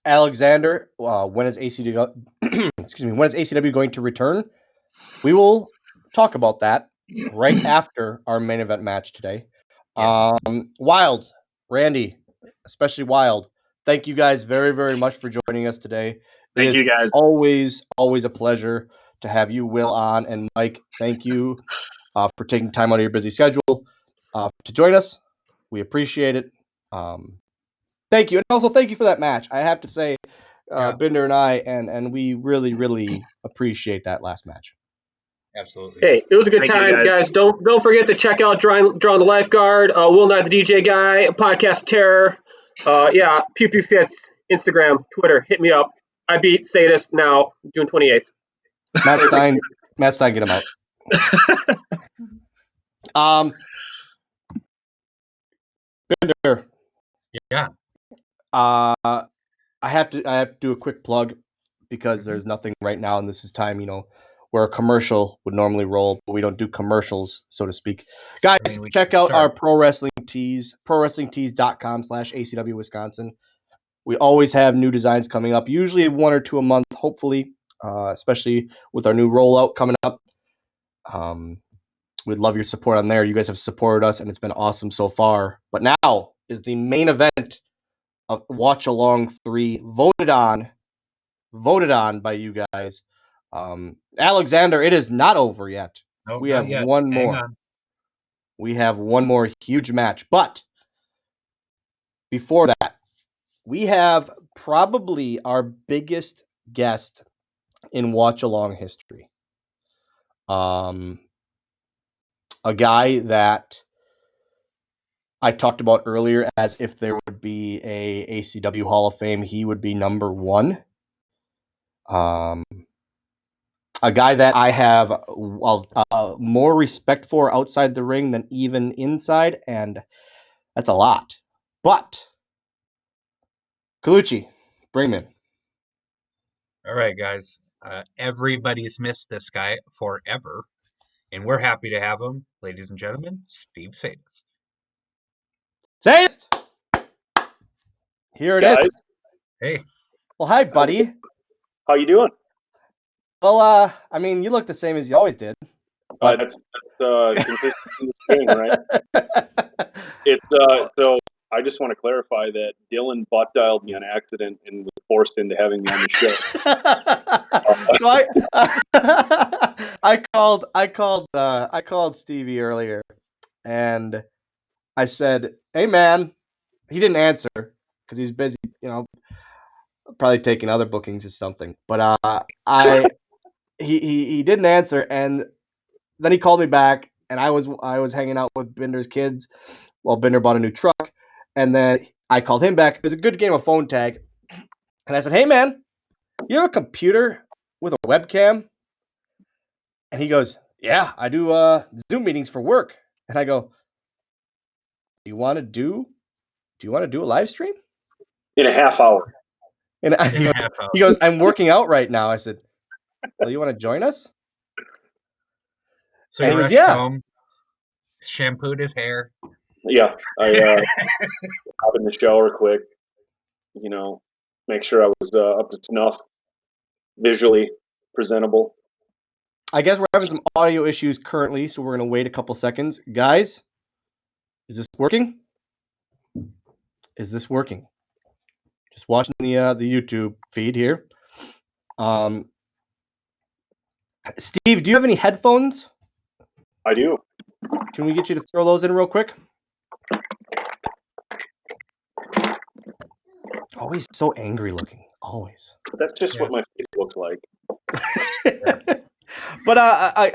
Alexander, when is ACW? Excuse me. When is ACW going to return? We will talk about that right after our main event match today. Yes. Wild, Randy, especially Wild. Thank you guys very, very much for joining us today. Thank you guys. Always a pleasure to have you, Will, on, and Mike. Thank you for taking time out of your busy schedule to join us. We appreciate it. Thank you, and also thank you for that match. I have to say, Binder and I, and we really, really appreciate that last match. Absolutely. Hey, it was a good time, guys. Don't forget to check out Drawing the Lifeguard, Will Knight the DJ Guy, Podcast Terror. Pew Pew Fits, Instagram, Twitter. Hit me up. I beat Sadist now, June 28th. Matt Stein, get him out. Binder. Yeah. I have to do a quick plug because there's nothing right now, and this is time, where a commercial would normally roll, but we don't do commercials, so to speak. Guys, check out our Pro Wrestling Tees, prowrestlingtees.com/ACW Wisconsin. We always have new designs coming up, usually 1 or 2 a month, hopefully, especially with our new rollout coming up. We'd love your support on there. You guys have supported us, and it's been awesome so far. But now is the main event of Watch Along 3, voted on by you guys. Alexander, it is not over yet. No, we have one more. We have one more huge match. But before that, we have probably our biggest guest in Watch Along history. A guy that I talked about earlier as if there would be a ACW Hall of Fame, he would be number 1. A guy that I have more respect for outside the ring than even inside, and that's a lot. But, Colucci, bring him in. All right, guys. Everybody's missed this guy forever, and we're happy to have him. Ladies and gentlemen, Steve Sadist. Sadist! Here it is. Hey. Well, hi, buddy. How you doing? Well, you look the same as you always did. That's consistent in the spring, right? So I just want to clarify that Dylan butt dialed me on accident and was forced into having me on the show. So I called Stevie earlier, and I said, "Hey, man," he didn't answer because he's busy, probably taking other bookings or something. But he didn't answer, and then he called me back, and I was hanging out with Binder's kids while Binder bought a new truck, and then I called him back. It was a good game of phone tag, And I said, hey, man, you have a computer with a webcam? And he goes, yeah, I do Zoom meetings for work. And I go, do you want to do a live stream? In a half hour. And he goes, I'm working out right now. I said, well, you want to join us? So and he he rushed goes, yeah. home, shampooed his hair. Yeah, I hop in the shower quick, make sure I was up to snuff, visually presentable. I guess we're having some audio issues currently, so we're going to wait a couple seconds. Guys, is this working? Is this working? Just watching the YouTube feed here. Steve, do you have any headphones? I do. Can we get you to throw those in real quick? Always so angry looking. Always. That's just what my face looks like. But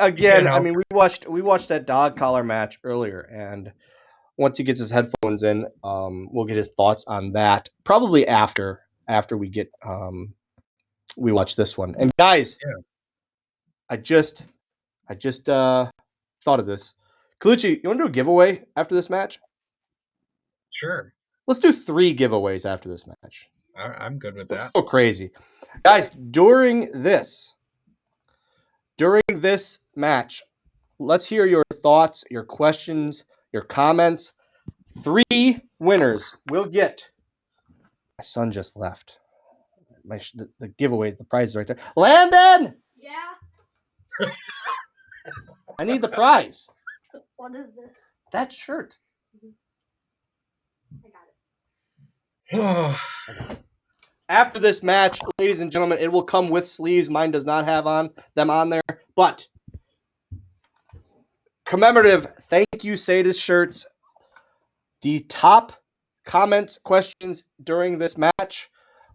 again, I mean, we watched that dog collar match earlier, and once he gets his headphones in, we'll get his thoughts on that. Probably after we get we watch this one. And guys, I just thought of this. Colucci, you want to do a giveaway after this match? Sure. Let's do 3 giveaways after this match. I'm good with that. Let's go crazy. Guys, during this match, let's hear your thoughts, your questions, your comments. 3 winners will get. My son just left. The giveaway, the prize is right there. Landon! Yeah. I need the prize. What is this? That shirt. I got it. After this match, ladies and gentlemen, it will come with sleeves. Mine does not have them on there. But commemorative, thank you, Sadis shirts. The top comments, questions during this match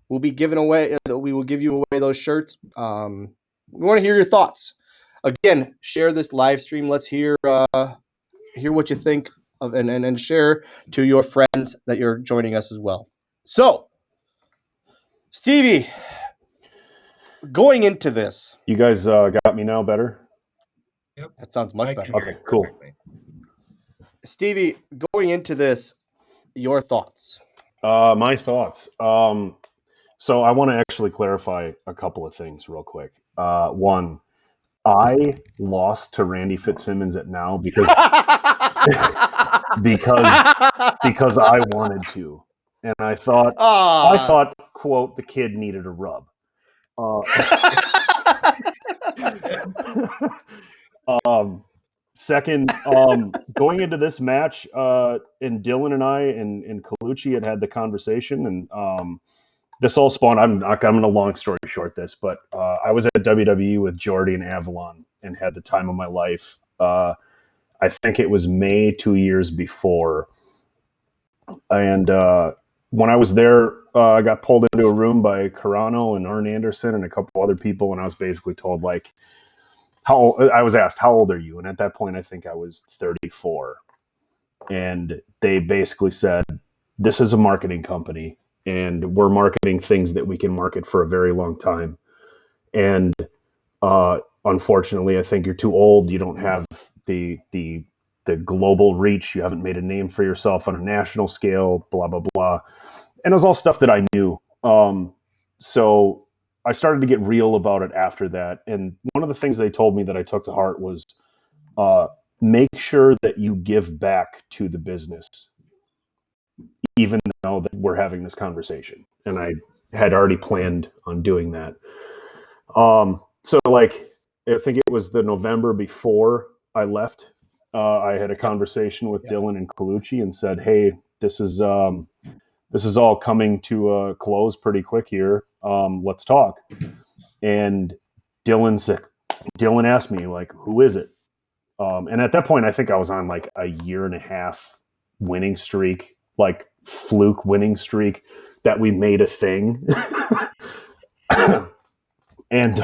will be given away. We will give you away those shirts. We want to hear your thoughts. Again, share this live stream. Let's hear what you think of, and share to your friends that you're joining us as well. So, Stevie, going into this, you guys got me now better? Yep. That sounds much better. Okay, cool. Stevie, going into this, your thoughts? My thoughts. So I want to actually clarify a couple of things real quick. One, I lost to Randy Fitzsimmons at Now because because I wanted to, and I thought, quote, the kid needed a rub. Second, going into this match, and Dylan and I and Colucci had the conversation, and this all spawned. I'm going to long story short this, but I was at WWE with Jordy and Avalon and had the time of my life. I think it was May 2 years before, and when I was there, I got pulled into a room by Carano and Arn Anderson and a couple other people, and I was basically told, like, I was asked, how old are you? And at that point, I think I was 34. And they basically said, this is a marketing company, and we're marketing things that we can market for a very long time. And unfortunately, I think you're too old. You don't have the global reach. You haven't made a name for yourself on a national scale, blah, blah, blah. And it was all stuff that I knew. So I started to get real about it after that. And one of the things they told me that I took to heart was make sure that you give back to the business, even though that we're having this conversation. And I had already planned on doing that. So, like, I think it was the November before I left, I had a conversation with Dylan and Colucci and said, hey, this is all coming to a close pretty quick here. Let's talk. And Dylan asked me, like, who is it? And at that point, I think I was on like a 1.5 year winning streak, like fluke winning streak that we made a thing. And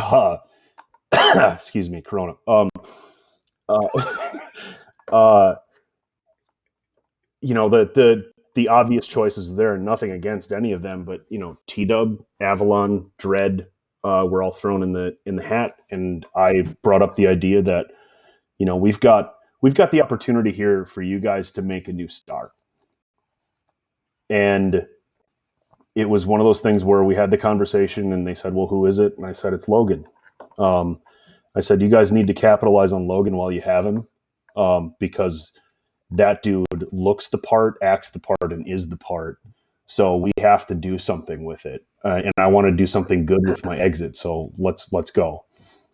excuse me, Corona. You know, the the obvious choices there, and nothing against any of them, but T-Dub, Avalon, Dread, were all thrown in the hat, and I brought up the idea that we've got the opportunity here for you guys to make a new star. And it was one of those things where we had the conversation and they said, well, who is it? And I said, it's Logan. I said, you guys need to capitalize on Logan while you have him, because that dude looks the part, acts the part, and is the part. So we have to do something with it. And I want to do something good with my exit. So let's go.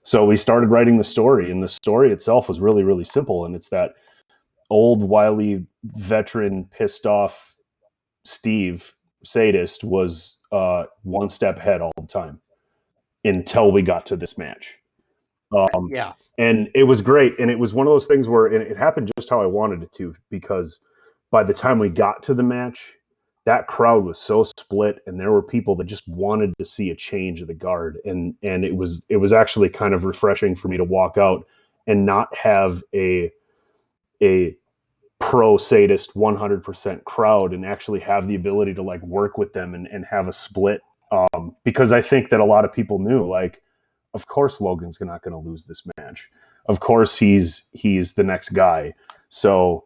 So we started writing the story, and the story itself was really, really simple. And it's that old, wily, veteran, pissed off Steve, sadist, was one step ahead all the time until we got to this match. Yeah. And it was great. And it was one of those things where it happened just how I wanted it to, because by the time we got to the match, that crowd was so split, and there were people that just wanted to see a change of the guard. And it was actually kind of refreshing for me to walk out and not have a pro sadist 100% crowd, and actually have the ability to like work with them and have a split. Because I think that a lot of people knew, like, of course Logan's not going to lose this match. Of course he's the next guy. So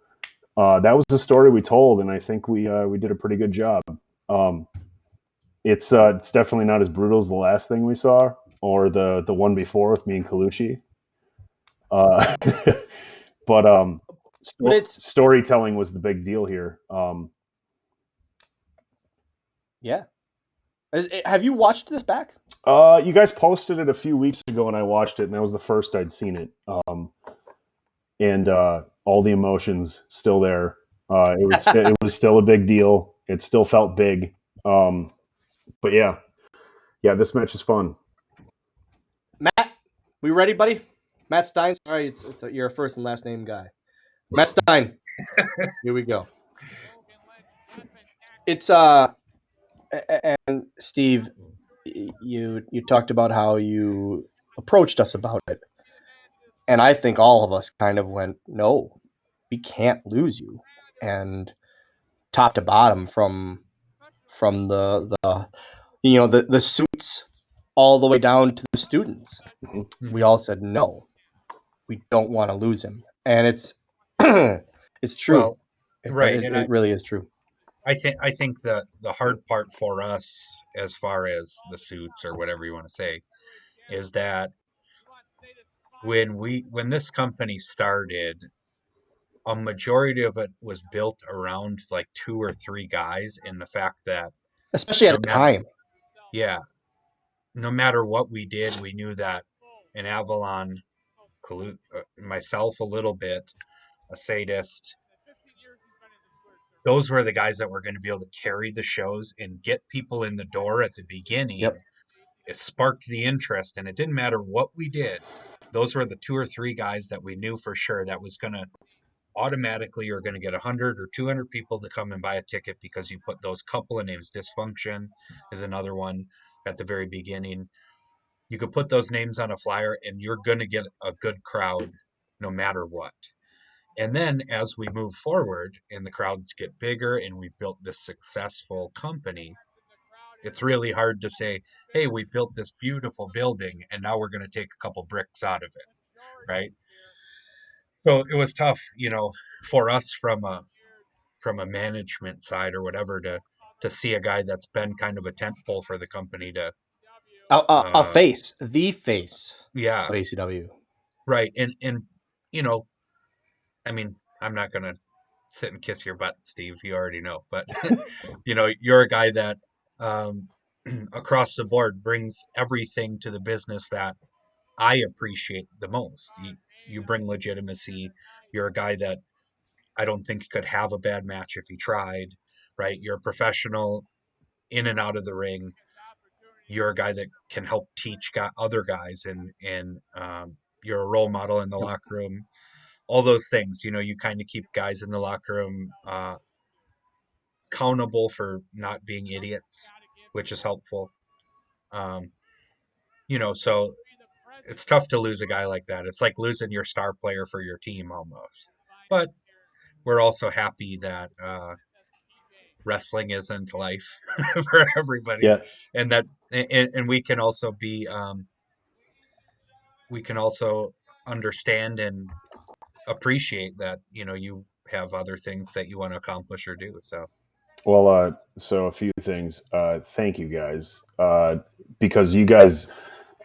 that was the story we told, and I think we did a pretty good job. It's definitely not as brutal as the last thing we saw, or the one before with me and Colucci. But storytelling was the big deal here. Yeah. Have you watched this back? You guys posted it a few weeks ago, and I watched it, and that was the first I'd seen it. And all the emotions still there. It was still a big deal. It still felt big. But yeah, this match is fun. Matt, we ready, buddy? Matt Stein. Sorry, you're a first and last name guy. Matt Stein. Here we go. It's and Steve, you talked about how you approached us about it, and I think all of us kind of went, no, we can't lose you, and top to bottom, from the suits all the way down to the students, we all said no, we don't want to lose him, and it's it's true. Well, right, It really is true. I think the hard part for us, as far as the suits or whatever you want to say, is that when this company started, a majority of it was built around like 2 or 3 guys, in the fact that Especially at the time. Yeah, no matter what we did, we knew that an Avalon, myself a little bit, a sadist, those were the guys that were going to be able to carry the shows and get people in the door at the beginning. Yep. It sparked the interest, and it didn't matter what we did. Those were the 2 or 3 guys that we knew for sure that was going to automatically, you're going to get 100 or 200 people to come and buy a ticket, because you put those couple of names. Dysfunction is another one at the very beginning. You could put those names on a flyer and you're going to get a good crowd no matter what. And then as we move forward and the crowds get bigger and we've built this successful company, it's really hard to say, hey, we built this beautiful building and now we're going to take a couple bricks out of it, right? So it was tough, for us from a management side or whatever, to see a guy that's been kind of a tentpole for the company to the face of ACW. Right. And I mean, I'm not going to sit and kiss your butt, Steve. You already know. But, you're a guy that across the board brings everything to the business that I appreciate the most. You bring legitimacy. You're a guy that I don't think could have a bad match if he tried, right? You're a professional in and out of the ring. You're a guy that can help teach other guys, and you're a role model in the locker room. All those things, you kind of keep guys in the locker room accountable for not being idiots, which is helpful. So it's tough to lose a guy like that. It's like losing your star player for your team almost. But we're also happy that wrestling isn't life for everybody, Yeah. and that and we can also be we can also understand and appreciate that you have other things that you want to accomplish or do. So Well, so a few things. Thank you guys, because you guys,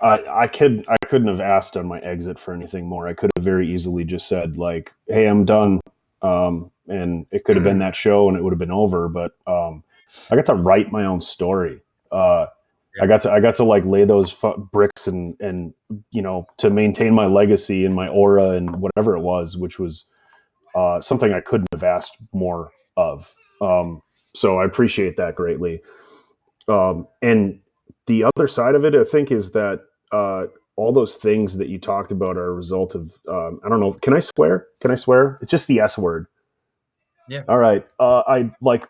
I couldn't have asked on my exit for anything more. I could have very easily just said like, "Hey, I'm done," and it could have been that show, and it would have been over. But I got to write my own story. I got to like lay those bricks and to maintain my legacy and my aura and whatever it was, which was something I couldn't have asked more of. So I appreciate that greatly. And the other side of it, I think, is that all those things that you talked about are a result of, I don't know, can I swear? Can I swear? It's just the S word. Yeah. All right.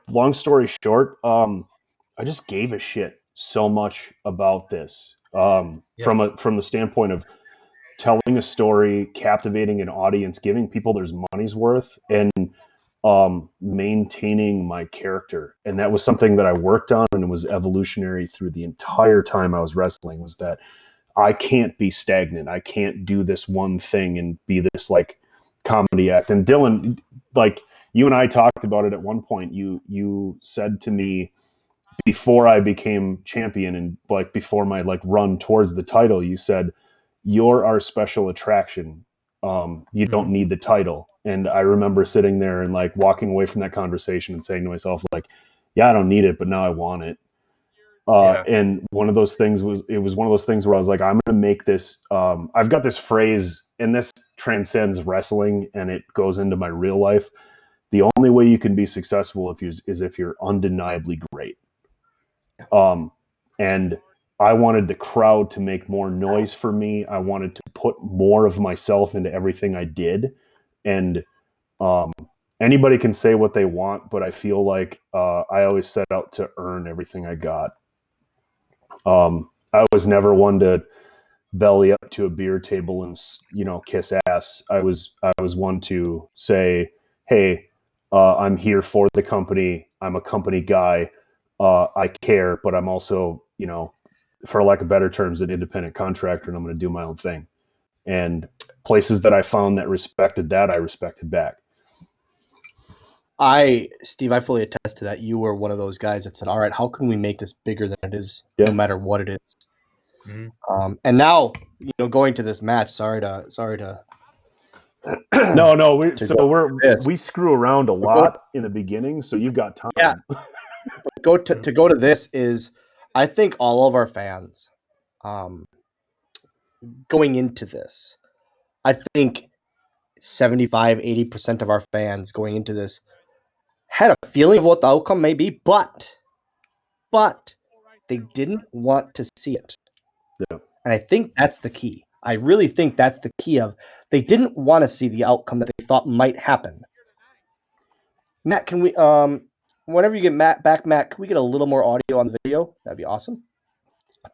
Long story short, I just gave a shit so much about this from the standpoint of telling a story, captivating an audience, giving people their money's worth, and maintaining my character. And that was something that I worked on, and it was evolutionary through the entire time I was wrestling, was that I can't be stagnant. I can't do this one thing and be this like comedy act. And Dylan, like you and I talked about it at one point. You said to me before I became champion and like before my like run towards the title, you said, "You're our special attraction. You don't need the title." And I remember sitting there and like walking away from that conversation and saying to myself, like, "Yeah, I don't need it, but now I want it." And one of those things was one of those things where I was like, I'm going to make this. I've got this phrase, and this transcends wrestling, and it goes into my real life. The only way you can be successful is if you're undeniably great. And I wanted the crowd to make more noise for me. I wanted to put more of myself into everything I did. And anybody can say what they want, but I feel like I always set out to earn everything I got. I was never one to belly up to a beer table and kiss ass. I was one to say, "Hey, I'm here for the company. I'm a company guy. I care, but I'm also, for lack of better terms, an independent contractor, and I'm going to do my own thing." And places that I found that respected that, I respected back. Steve, I fully attest to that. You were one of those guys that said, "All right, how can we make this bigger than it is, no matter what it is?" And now, going to this match. Sorry to. No. We screw around a lot in the beginning, so you've got time. Yeah. to go to this is, I think all of our fans, going into this, I think 75-80% of our fans going into this had a feeling of what the outcome may be, but they didn't want to see it. Yeah. And I think that's the key. I really think that's the key of they didn't want to see the outcome that they thought might happen. Matt, can we whenever you get Matt, can we get a little more audio on the video? That'd be awesome.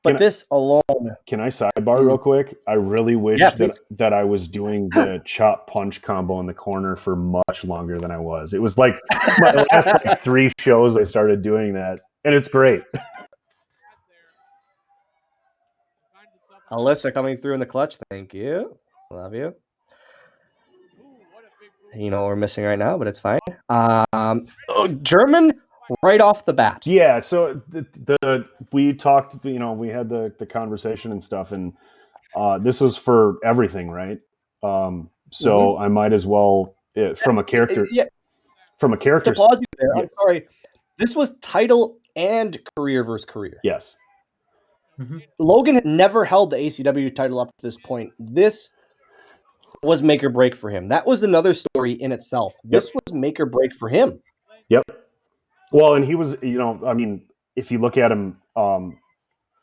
But this alone. Can I sidebar real quick? I really wish that I was doing the chop punch combo in the corner for much longer than I was. It was like my last 3 shows I started doing that, and it's great. Alyssa coming through in the clutch. Thank you. Love you. You know what we're missing right now, but it's fine. German right off the bat. Yeah, so we talked, we had the conversation and stuff, and this is for everything, right? So I might as well, from a character. From a character. To pause you there, I'm sorry. This was title and career versus career. Yes. Logan had never held the ACW title up to this point. This was make or break for him. That was another story in itself. This was make or break for him. Yep. Well, and he was, I mean, if you look at him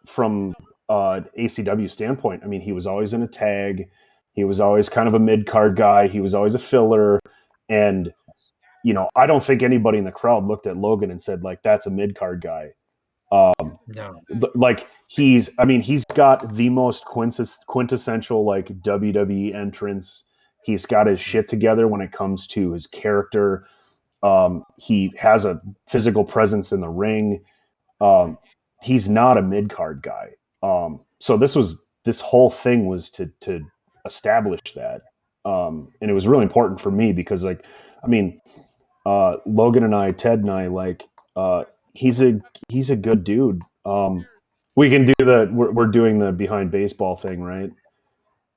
from ACW standpoint, I mean, he was always in a tag. He was always kind of a mid-card guy. He was always a filler. And, I don't think anybody in the crowd looked at Logan and said, like, that's a mid-card guy. No. Like, he's got the most quintessential, like, WWE entrance. He's got his shit together when it comes to his character. He has a physical presence in the ring. He's not a mid card guy. So this whole thing was to establish that, and it was really important for me because, like, I mean, Logan and I, Ted and I, like, he's a good dude. We can do we're doing the behind baseball thing, right?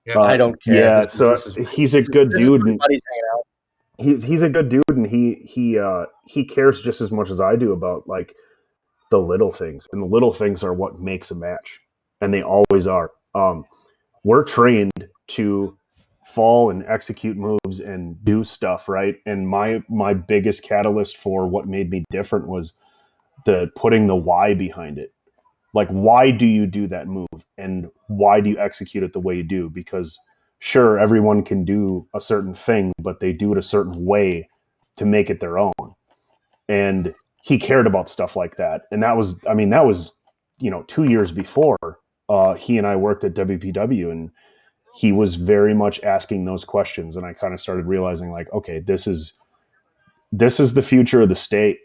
Yeah. I don't care. Yeah, This so is he's a good this is dude, where and buddies hanging out. he's a good dude, and he cares just as much as I do about, like, the little things, and the little things are what makes a match, and they always are. We're trained to fall and execute moves and do stuff, right? And my biggest catalyst for what made me different was the putting the why behind it. Like, why do you do that move, and why do you execute it the way you do? Because sure, everyone can do a certain thing, but they do it a certain way to make it their own. And he cared about stuff like that. And that was, I mean, that was, 2 years before he and I worked at WPW, and he was very much asking those questions. And I kind of started realizing, like, okay, this is the future of the state.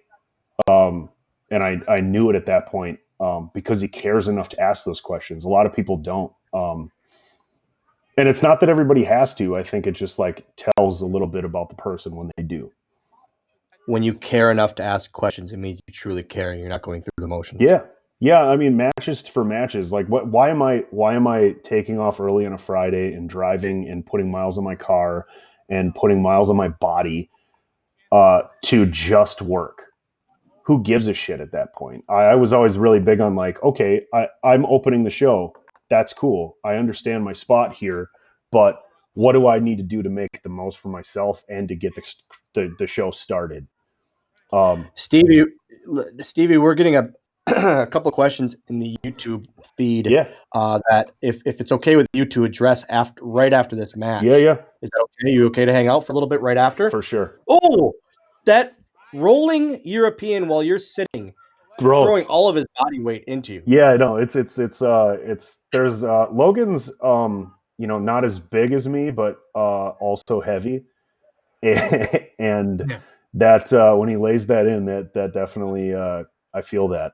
And I knew it at that point, because he cares enough to ask those questions. A lot of people don't. And it's not that everybody has to. I think it just, like, tells a little bit about the person when they do. When you care enough to ask questions, it means you truly care and you're not going through the motions. Yeah. I mean, matches for matches. Like, why am I taking off early on a Friday and driving and putting miles on my car and putting miles on my body to just work? Who gives a shit at that point? I was always really big on, like, okay, I'm opening the show. That's cool. I understand my spot here, but what do I need to do to make the most for myself and to get the show started? Stevie, we're getting a a couple of questions in the YouTube feed. Yeah. That if it's okay with you to address right after this match. Yeah. Is that okay? You okay to hang out for a little bit right after? For sure. Oh, that rolling European while you're sitting, Gross. throwing all of his body weight into you. Yeah, no, it's there's Logan's not as big as me, but also heavy. And Yeah. that when he lays that in, that definitely I feel that.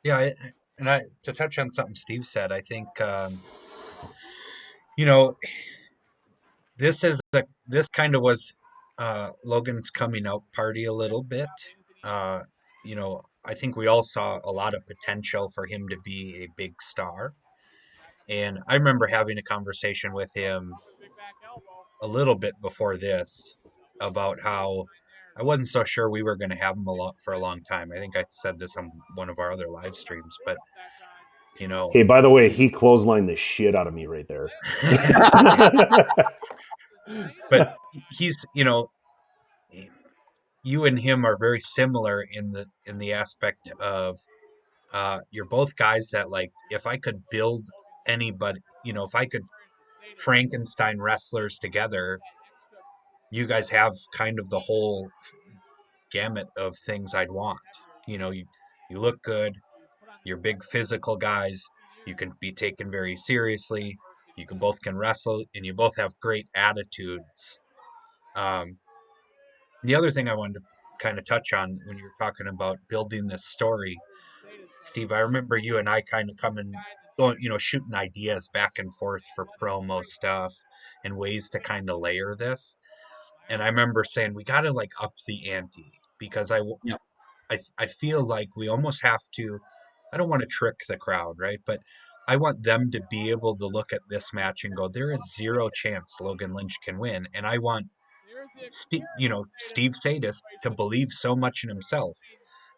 Yeah, and to touch on something Steve said, I think this kind of was Logan's coming out party a little bit. I think we all saw a lot of potential for him to be a big star. And I remember having a conversation with him a little bit before this about how I wasn't so sure we were going to have him for a long time. I think I said this on one of our other live streams, but Hey, by the way, he clotheslined the shit out of me right there. But he's, you and him are very similar in the aspect of you're both guys that, like, if I could build anybody, if I could Frankenstein wrestlers together, you guys have kind of the whole gamut of things I'd want. You look good, you're big physical guys, you can be taken very seriously, you can wrestle, and you both have great attitudes. The other thing I wanted to kind of touch on when you were talking about building this story, Steve, I remember you and I kind of going, shooting ideas back and forth for promo stuff and ways to kind of layer this. And I remember saying we got to, like, up the ante, because I feel like we almost have to. I don't want to trick the crowd, right? But I want them to be able to look at this match and go, there is zero chance Logan Lynch can win. And I want Steve Sadist to believe so much in himself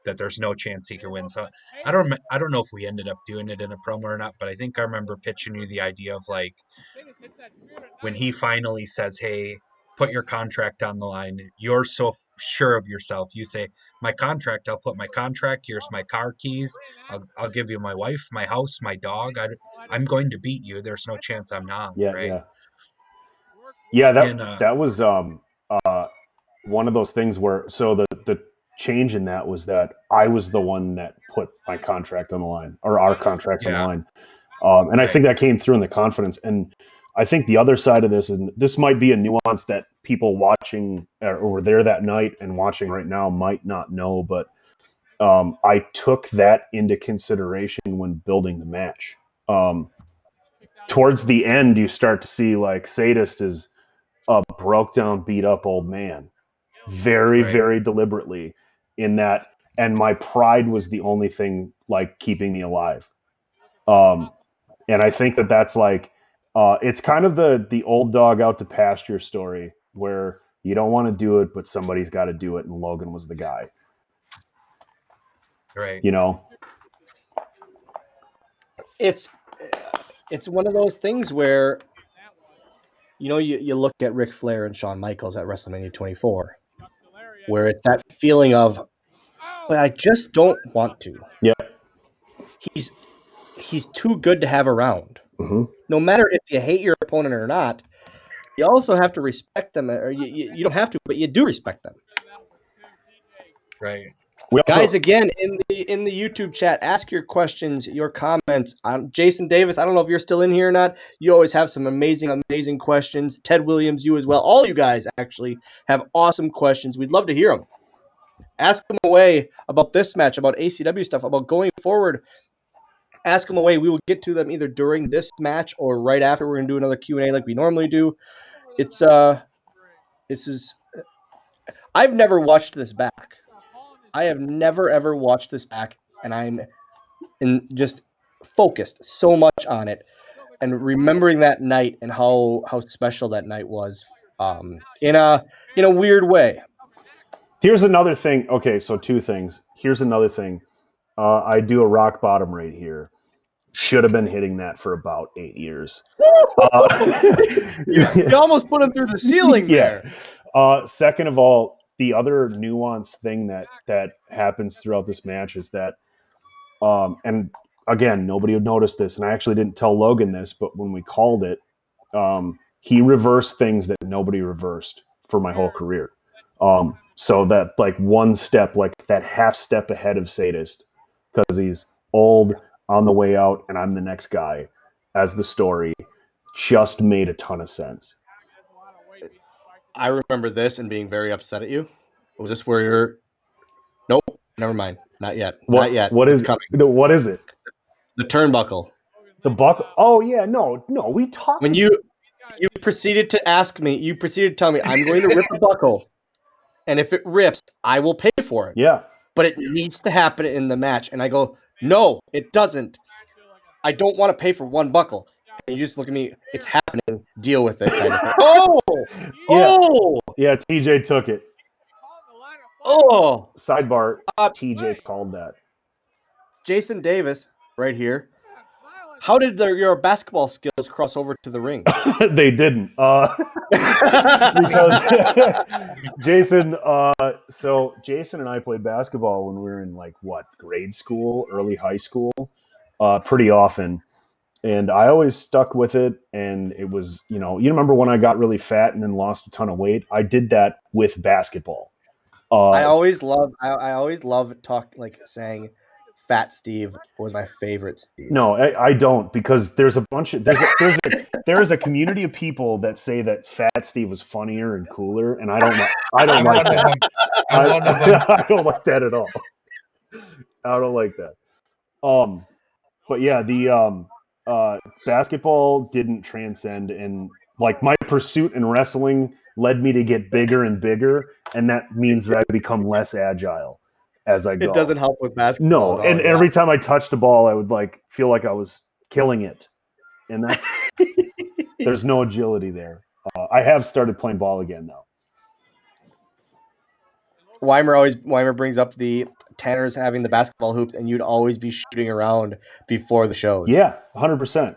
that there's no chance he can win. So I don't know if we ended up doing it in a promo or not, but I think I remember pitching you the idea of, like, when he finally says, hey, put your contract on the line, you're so sure of yourself, you say, my contract, I'll put my contract, here's my car keys, I'll give you my wife, my house, my dog, I'm going to beat you, there's no chance I'm not. Right? That was one of those things where, so the change in that was that I was the one that put my contract on the line, or our contracts on the line. And I think that came through in the confidence. And I think the other side of this, and this might be a nuance that people watching or were there that night and watching right now might not know, but I took that into consideration when building the match. Towards the end, you start to see like Sadist is a broke down, beat up old man, very, very deliberately in that. And my pride was the only thing like keeping me alive. And I think that that's like, it's kind of the old dog out to pasture story where you don't want to do it, but somebody's got to do it. And Logan was the guy. Right. You know, It's one of those things where, you know, you look at Ric Flair and Shawn Michaels at WrestleMania 24, where it's that feeling of, but I just don't want to. Yeah. He's too good to have around. Mm-hmm. No matter if you hate your opponent or not, you also have to respect them, or you don't have to, but you do respect them. Right. Guys, again, in the YouTube chat, ask your questions, your comments. Jason Davis, I don't know if you're still in here or not. You always have some amazing questions. Ted Williams, you as well. All you guys actually have awesome questions. We'd love to hear them. Ask them away about this match, about ACW stuff, about going forward. Ask them away. We will get to them either during this match or right after. We're going to do another Q&A like we normally do. I've never watched this back. I have never, ever watched this back, and I'm just focused so much on it and remembering that night and how special that night was in a weird way. Here's another thing. Okay, so two things. Here's another thing. I do a rock bottom right here. Should have been hitting that for about 8 years. You almost put him through the ceiling there. Second of all, the other nuanced thing that happens throughout this match is that, and again, nobody would notice this, and I actually didn't tell Logan this, but when we called it, he reversed things that nobody reversed for my whole career. So that like one step, like that half step ahead of Sadist, because he's old, on the way out, and I'm the next guy, as the story just made a ton of sense. I remember this and being very upset at you. Was this where you're? Nope, never mind. Not yet. Not yet. What is coming? No, what is it? The turnbuckle. The buckle. Oh yeah, no. We talked. When you proceeded to ask me, you proceeded to tell me, I'm going to rip the buckle, and if it rips, I will pay for it. Yeah. But it needs to happen in the match. And I go, no, it doesn't. I don't want to pay for one buckle. And you just look at me, it's happening, deal with it. Kind of thing. Oh! Yeah. Oh! Yeah, TJ took it. Oh! Sidebar, TJ called that. Jason Davis, right here. How did your basketball skills cross over to the ring? They didn't. Because Jason, so Jason and I played basketball when we were in like grade school, early high school, pretty often. And I always stuck with it. And it was, you remember when I got really fat and then lost a ton of weight? I did that with basketball. I always love saying Fat Steve was my favorite Steve. No, I don't, because there's a bunch of there's a community of people that say that Fat Steve was funnier and cooler, and I don't like that. I don't like that at all. I don't like that. But yeah, the basketball didn't transcend, and like my pursuit in wrestling led me to get bigger and bigger, and that means that I become less agile as I go. It doesn't help with basketball. No, and every time I touched the ball, I would feel like I was killing it, and that's there's no agility there. I have started playing ball again though. Weimer brings up the Tanner's having the basketball hoop, and you'd always be shooting around before the shows. Yeah, 100%.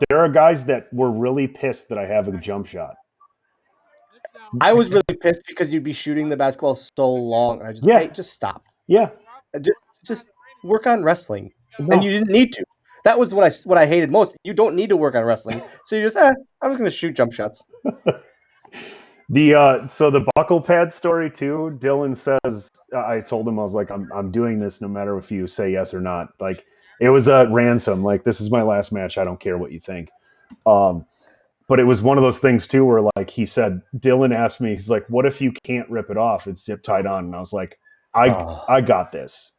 There are guys that were really pissed that I have a jump shot. I was really pissed because you'd be shooting the basketball so long. I just, hey, just stop. Yeah. Just work on wrestling. No. And you didn't need to. That was what I hated most. You don't need to work on wrestling. So you just, I'm just going to shoot jump shots. So the buckle pad story too, Dylan says, I told him, I was like, I'm doing this no matter if you say yes or not. Like, it was a ransom. Like, this is my last match. I don't care what you think. But it was one of those things too where like he said, Dylan asked me, he's like, what if you can't rip it off? It's zip tied on. And I was like, I got this.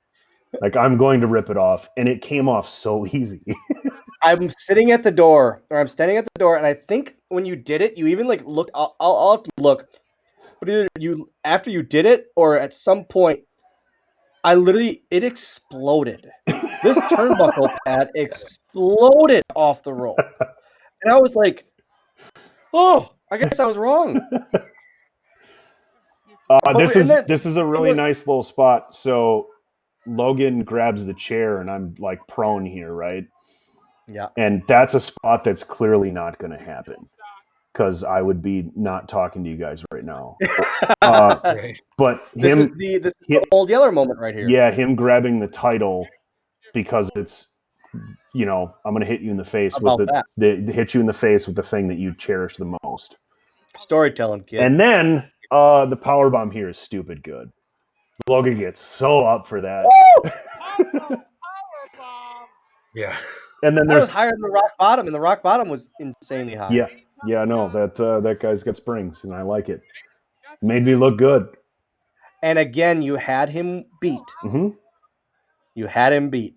Like, I'm going to rip it off. And it came off so easy. I'm sitting at the door, or I'm standing at the door, and I think when you did it, you even like looked. I'll have to look, but either you after you did it, or at some point, it exploded. This turnbuckle pad exploded off the rope, and I was like, "Oh, I guess I was wrong." This is a really nice little spot. So Logan grabs the chair, and I'm like prone here, right? Yeah. And that's a spot that's clearly not going to happen because I would be not talking to you guys right now. But this is the Old Yeller moment right here. Yeah, him grabbing the title because it's, I'm going to hit you in the face About with hit you in the face with the thing that you cherish the most. Storytelling, kid. And then the power bomb here is stupid good. Logan gets so up for that. Yeah. And then that was higher than the rock bottom, and the rock bottom was insanely high. Yeah, no, that guy's got springs, and I like it. Made me look good. And again, you had him beat. Mm-hmm. You had him beat.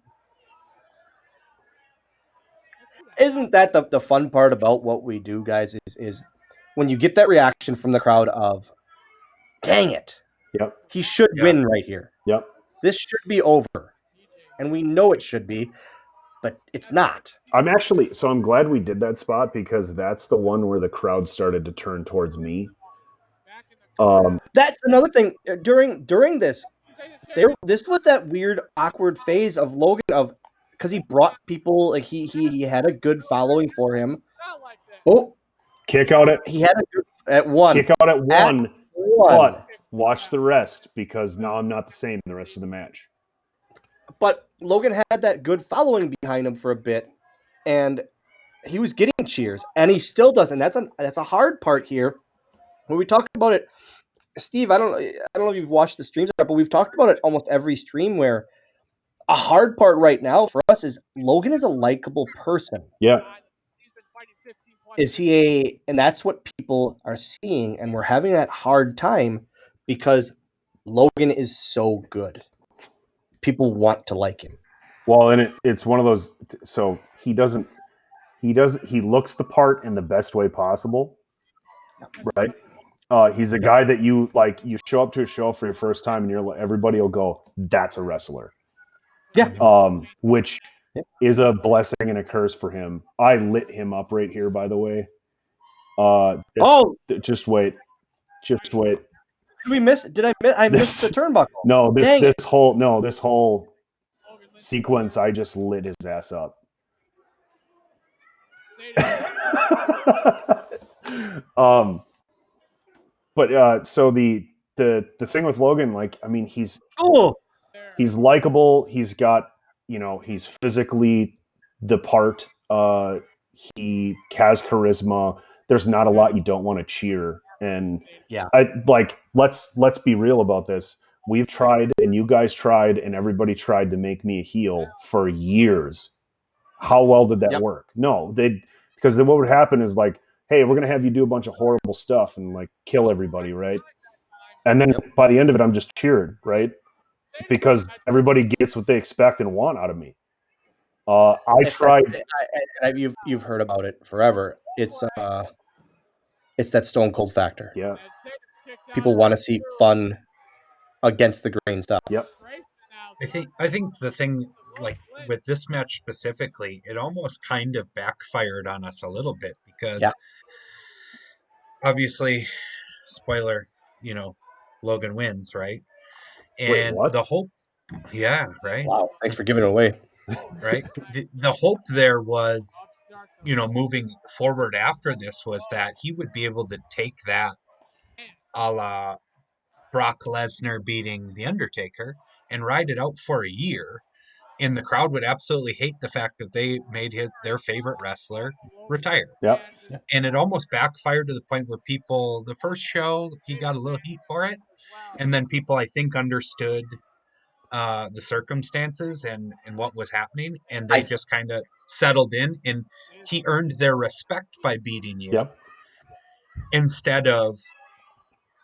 Isn't that the fun part about what we do, guys, is when you get that reaction from the crowd of, dang it. Yep. He should win right here. Yep. This should be over. And we know it should be, but it's not. I'm glad we did that spot because that's the one where the crowd started to turn towards me. That's another thing. During this, this was that weird, awkward phase of Logan because he brought people. Like he had a good following for him. Oh, kick out at he had a good at one. Kick out at one. One. But watch the rest because now I'm not the same the rest of the match. But Logan had that good following behind him for a bit, and he was getting cheers, and he still does. And that's a hard part here. When we talk about it, Steve, I don't know if you've watched the streams, but we've talked about it almost every stream where a hard part right now for us is Logan is a likable person. Yeah. Is he and that's what people are seeing, and we're having that hard time because Logan is so good. People want to like him. Well, and it's one of those. So he looks the part in the best way possible, right? He's a guy that you show up to a show for your first time, and everybody will go, "That's a wrestler." Yeah. Which is a blessing and a curse for him. I lit him up right here, by the way. Just wait. Did we miss? Did I miss the turnbuckle? No, this whole sequence, I just lit his ass up. But so the thing with Logan, he's likable. He's got, he's physically the part. He has charisma. There's not a lot you don't want to cheer. And yeah, let's be real about this. We've tried, and you guys tried, and everybody tried to make me a heel for years. How well did that work? No, because then what would happen is hey, we're gonna have you do a bunch of horrible stuff and kill everybody, right? And then by the end of it, I'm just cheered, right? Because everybody gets what they expect and want out of me. I tried. You've heard about it forever. It's that Stone Cold factor. Yeah. People want to see fun against the grain stuff. Yep. I think the thing with this match specifically, it almost kind of backfired on us a little bit because obviously, spoiler, Logan wins, right? And wait, what? The hope, yeah, right. Wow, thanks for giving it away. Right. The hope there was, moving forward after this was that he would be able to take that a la Brock Lesnar beating The Undertaker and ride it out for a year. And the crowd would absolutely hate the fact that they made their favorite wrestler retire. Yep. And it almost backfired to the point where the first show, he got a little heat for it. And then people, I think, understood the circumstances and what was happening, and they just kind of settled in, and he earned their respect by beating you. Yep. Instead of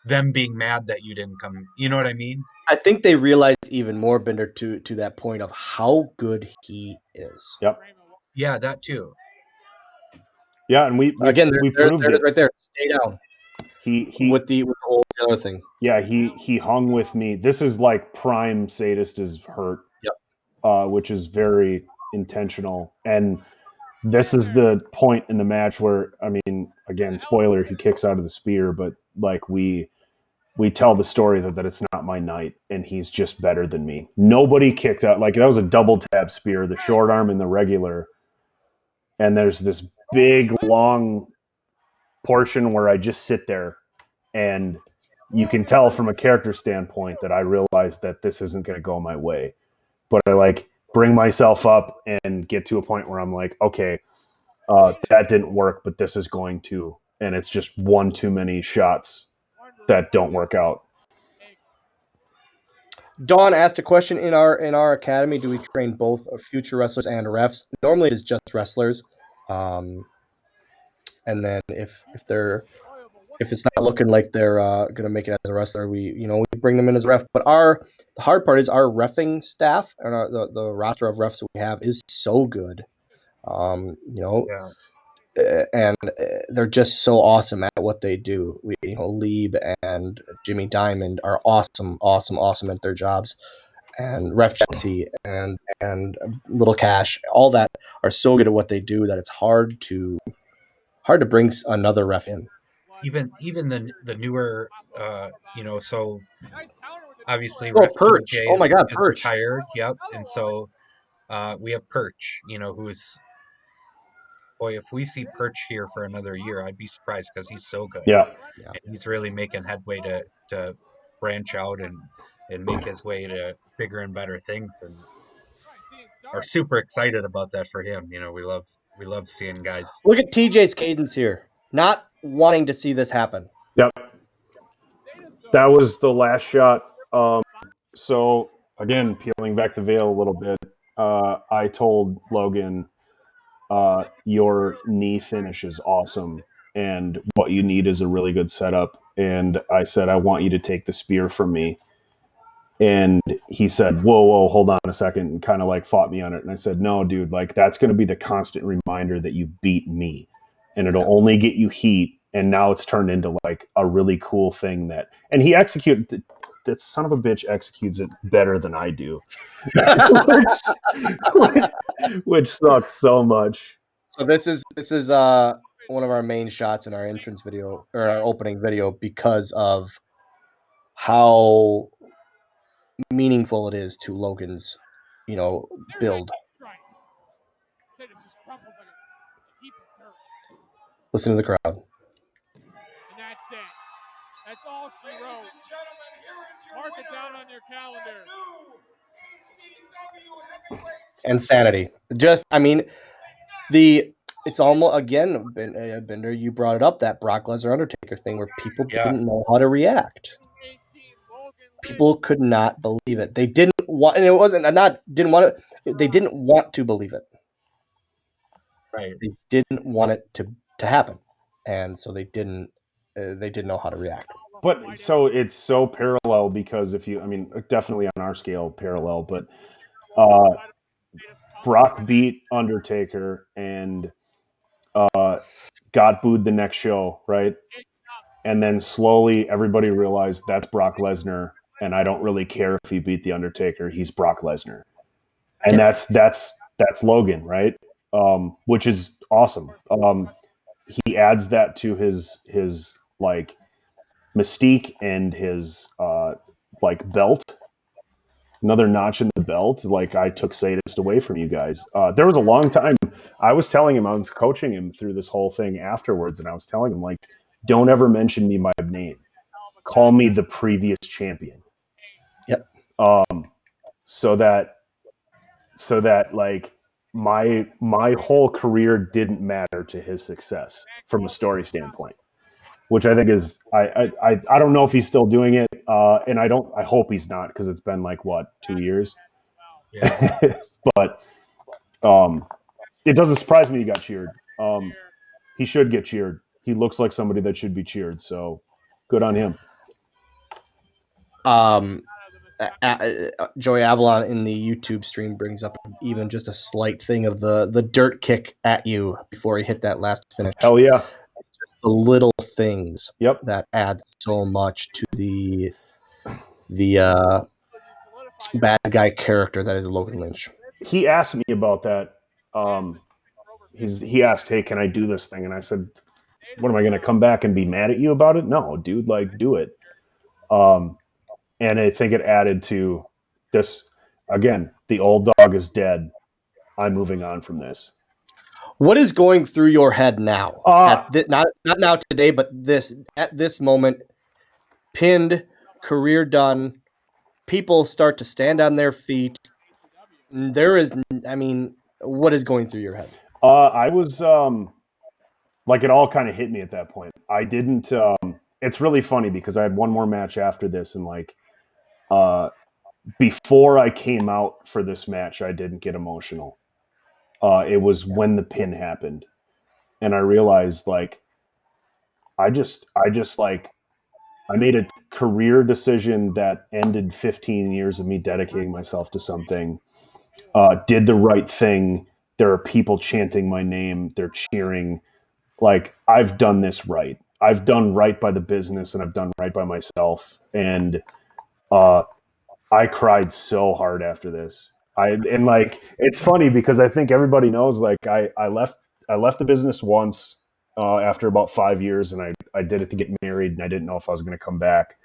them being mad that you didn't come. You know what I mean? I think they realized even more, Bender, to that point of how good he is. Yep. Yeah, that too. Yeah, and we Again, proved there it it is right there. Stay down. He with the whole other thing. Yeah, he hung with me. This is like prime sadist is hurt. Yep. Which is very intentional. And this is the point in the match where, I mean, again, spoiler, he kicks out of the spear, but like we tell the story that it's not my night and he's just better than me. Nobody kicked out. Like, that was a double tap spear, the short arm and the regular. And there's this big, long portion where I just sit there, and you can tell from a character standpoint that I realize that this isn't going to go my way. But I like bring myself up and get to a point where I'm like, okay, that didn't work, but this is going to. And it's just one too many shots that don't work out. Dawn asked a question in our academy: do we train both future wrestlers and refs? Normally, it's just wrestlers, and then if it's not looking like they're gonna make it as a wrestler, we bring them in as a ref. But the hard part is our reffing staff and the roster of refs that we have is so good, Yeah. and they're just so awesome at what they do. Lieb and Jimmy Diamond are awesome at their jobs. And Ref Jesse and Little Cash, all that are so good at what they do that it's hard to bring another ref in. Even the newer, so obviously Oh, Ref Perch! TJ Oh my God, is Perch! retired. Yep, and so we have Perch. Who's, boy, if we see Perch here for another year, I'd be surprised because he's so good. Yeah. And he's really making headway to branch out and make his way to bigger and better things, and are super excited about that for him. We love seeing guys. Look at TJ's cadence here, not wanting to see this happen. Yep. That was the last shot. So again, peeling back the veil a little bit, I told Logan, your knee finish is awesome, and what you need is a really good setup. And I said, I want you to take the spear from me. And he said, whoa, hold on a second, and kind of like fought me on it. And I said, no, dude, like that's going to be the constant reminder that you beat me, and it'll only get you heat. And now it's turned into like a really cool thing and he executed. That son of a bitch executes it better than I do, which sucks so much. So this is one of our main shots in our entrance video or our opening video because of how meaningful it is to Logan's, build. Listen to the crowd. And that's it. That's all she wrote. Mark it down on your calendar. Insanity. It's almost, again, Bender, you brought it up, that Brock Lesnar Undertaker thing where people didn't know how to react. People could not believe it. They didn't want, and it wasn't didn't want it. They didn't want to believe it. Right. They didn't want it to happen, and so they didn't know how to react. But so it's so parallel because definitely on our scale parallel, but Brock beat Undertaker and got booed the next show, right? And then slowly everybody realized that's Brock Lesnar, and I don't really care if he beat the Undertaker. He's Brock Lesnar, and that's Logan, right? Which is awesome. He adds that to his like mystique and his like belt. Another notch in the belt. Like, I took Sadist away from you guys. There was a long time I was telling him, I was coaching him through this whole thing afterwards, and I was telling him, like, don't ever mention me by name. Call me the previous champion. Yep. So that like my whole career didn't matter to his success from a story standpoint. which I think is I don't know if he's still doing it, and I hope he's not because it's been like what 2 years. Yeah. But it doesn't surprise me he got cheered. He should get cheered. He looks like somebody that should be cheered. So good on him. Joey Avalon in the YouTube stream brings up even just a slight thing of the dirt kick at you before he hit that last finish. Hell yeah. It's just the little things Yep. that add so much to the bad guy character that is Logan Lynch. He asked me about that. He asked, "Hey, can I do this thing?" And I said, "What am I going to come back and be mad at you about it? No, dude, like do it." And I think it added to this again. The old dog is dead. I'm moving on from this. What is going through your head now? Not now today, but at this moment, pinned, career done. People start to stand on their feet. There is, I mean, what is going through your head? I was like it all kind of hit me at that point. I didn't. It's really funny because I had one more match after this, and like before I came out for this match, I didn't get emotional. It was when the pin happened, and I realized like I made a career decision that ended 15 years of me dedicating myself to something. Did the right thing. There are people chanting my name. They're cheering. Like I've done this right. I've done right by the business and I've done right by myself. And I cried so hard after this. And like it's funny because I think everybody knows like I left the business once after about 5 years, and I did it to get married, and I didn't know if I was going to come back.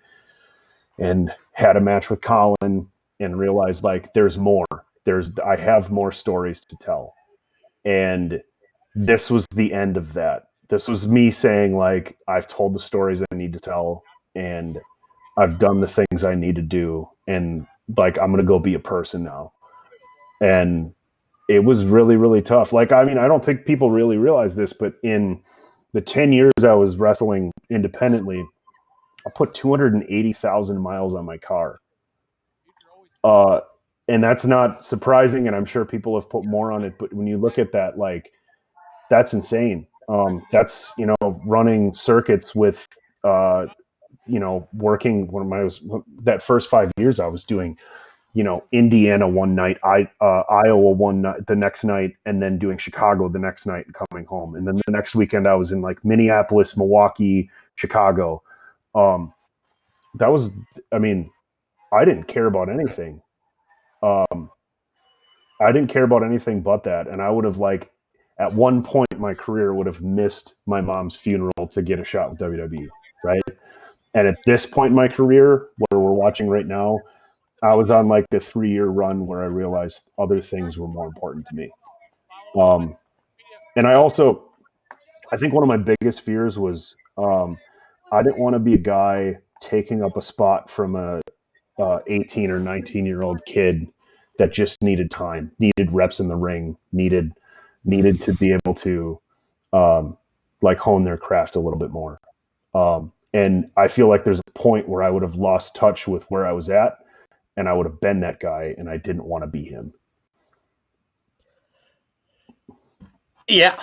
And had a match with Colin and realized like there's more. I have more stories to tell. And this was the end of that. This was me saying like I've told the stories I need to tell, and I've done the things I need to do, and like I'm gonna go be a person now. And it was really, really tough. Like I mean, I don't think people really realize this, but in the 10 years I was wrestling independently, I put 280,000 miles on my car. And that's not surprising, and I'm sure people have put more on it, but when you look at that, like that's insane. That's running circuits with working when I was that first 5 years I was doing Indiana one night, Iowa one night, the next night, and then doing Chicago the next night and coming home, and then the next weekend I was in like Minneapolis, Milwaukee, Chicago. That was, I mean, I didn't care about anything. I didn't care about anything but that, and I would have like at one point in my career would have missed my mom's funeral to get a shot with WWE, right? And at this point in my career, where we're watching right now, I was on like a 3-year run where I realized other things were more important to me. And I think one of my biggest fears was I didn't want to be a guy taking up a spot from a 18 or 19-year-old kid that just needed time, needed reps in the ring, needed to be able to like hone their craft a little bit more. And I feel like there's a point where I would have lost touch with where I was at, and I would have been that guy, and I didn't want to be him. Yeah.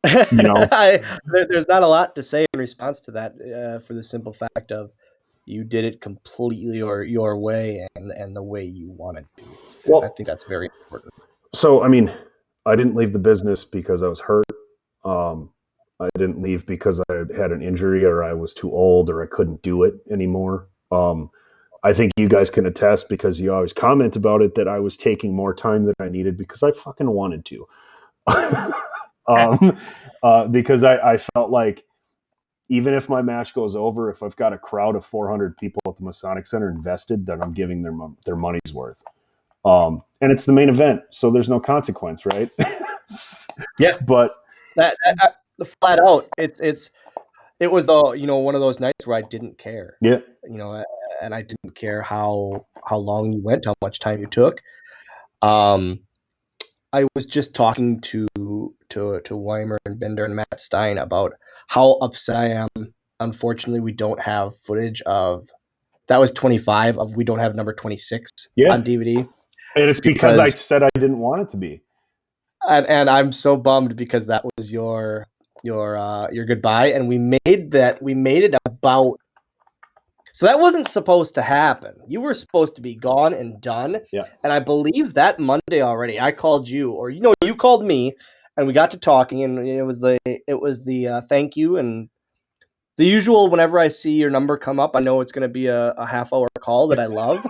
There's not a lot to say in response to that for the simple fact of you did it completely your way and the way you wanted to. Well, I think that's very important. So, I mean, I didn't leave the business because I was hurt. I didn't leave because I had an injury or I was too old or I couldn't do it anymore. I think you guys can attest because you always comment about it that I was taking more time than I needed because I fucking wanted to. Because I felt like even if my match goes over, if I've got a crowd of 400 people at the Masonic Center invested, then I'm giving their money's worth. And it's the main event, so there's no consequence, right? Yeah, but that flat out, it was one of those nights where I didn't care. Yeah, and I didn't care how long you went, how much time you took. I was just talking to Weimer and Bender and Matt Stein about how upset I am unfortunately, we don't have footage of. That was 25. We don't have number 26 Yeah. on DVD. And it's because I said I didn't want it to be. And I'm so bummed because that was your goodbye, and we made it about. So that wasn't supposed to happen. You were supposed to be gone and done. Yeah. And I believe that Monday already, I called you, or you called me, and we got to talking, and it was the thank you and the usual. Whenever I see your number come up, I know it's going to be a half-hour call that I love,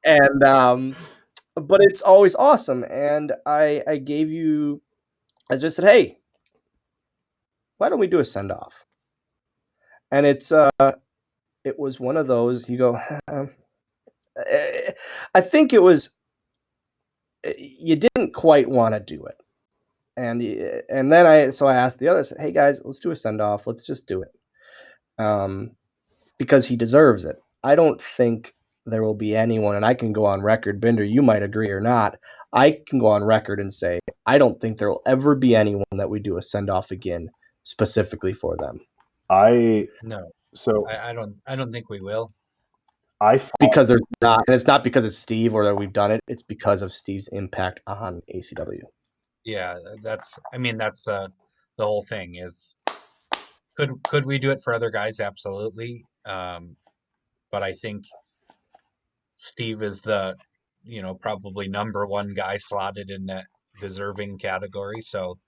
and but it's always awesome. And I gave you, I just said, hey, why don't we do a send off? And it was one of those. You go, I think it was. You didn't quite want to do it, and then I asked the others, hey guys, let's do a send off. Let's just do it, because he deserves it. I don't think there will be anyone, and I can go on record, Binder, you might agree or not. I can go on record and say I don't think there will ever be anyone that we do a send off again specifically for them. No. So I don't think we will. Because there's not, and it's not because it's Steve or that we've done it. It's because of Steve's impact on ACW. Yeah, that's the whole thing is could we do it for other guys? Absolutely. But I think Steve is the, probably number one guy slotted in that deserving category. So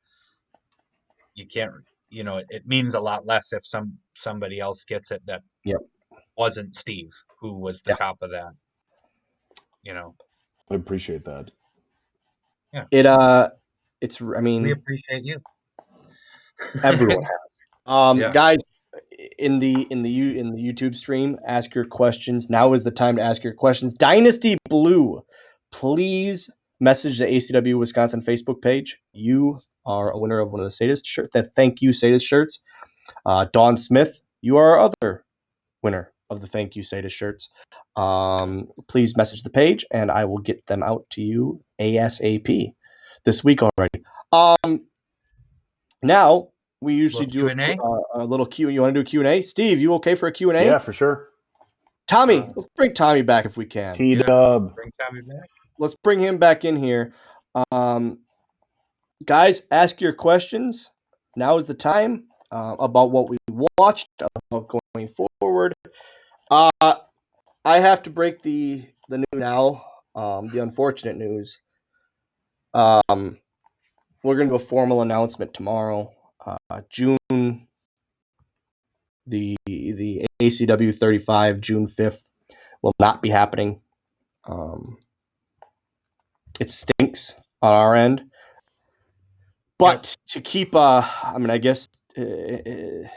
you can't, it means a lot less if somebody else gets it that wasn't Steve, who was the top of that. I appreciate that. Yeah. It's, I mean, we appreciate you. Everyone has. Yeah. Guys, in the YouTube stream, ask your questions. Now is the time to ask your questions. Dynasty Blue, please message the ACW Wisconsin Facebook page. You are a winner of one of the Sadist shirts. The Thank You Sadist shirts. Dawn Smith, you are our other winner of the Thank You Sadist shirts. Please message the page, and I will get them out to you ASAP this week already. Now we usually do a little Q. You want to do a Q&A? Steve, you okay for a Q&A? Yeah, for sure. Tommy, let's bring Tommy back if we can. T-Dub. Bring Tommy back. Let's bring him back in here. Guys, ask your questions. Now is the time about what we watched, about going forward. I have to break the news now, the unfortunate news. We're going to do a formal announcement tomorrow. June, the ACW 35, June 5th, will not be happening. It stinks on our end. But to keep, I guess, to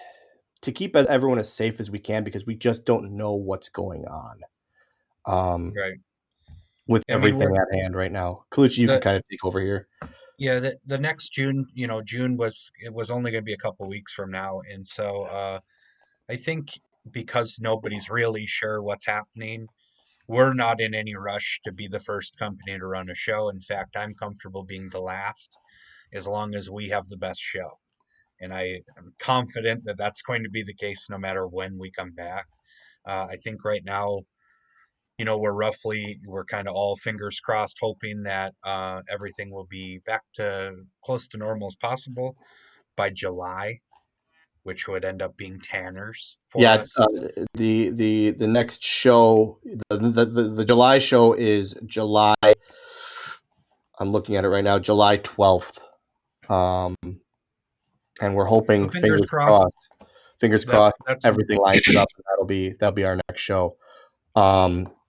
keep everyone as safe as we can, because we just don't know what's going on. Right. With everything at hand right now. Colucci, you can kind of take over here. Yeah, the next June, June was only going to be a couple weeks from now, and so I think because nobody's really sure what's happening, we're not in any rush to be the first company to run a show. In fact, I'm comfortable being the last, as long as we have the best show, and I am confident that that's going to be the case no matter when we come back. I think right now, we're kind of all fingers crossed, hoping that everything will be back to close to normal as possible by July, which would end up being Tanner's for us. The next show, the July show is July. I'm looking at it right now, July 12th. And we're hoping, fingers crossed. Fingers crossed, everything lines up. And that'll be our next show.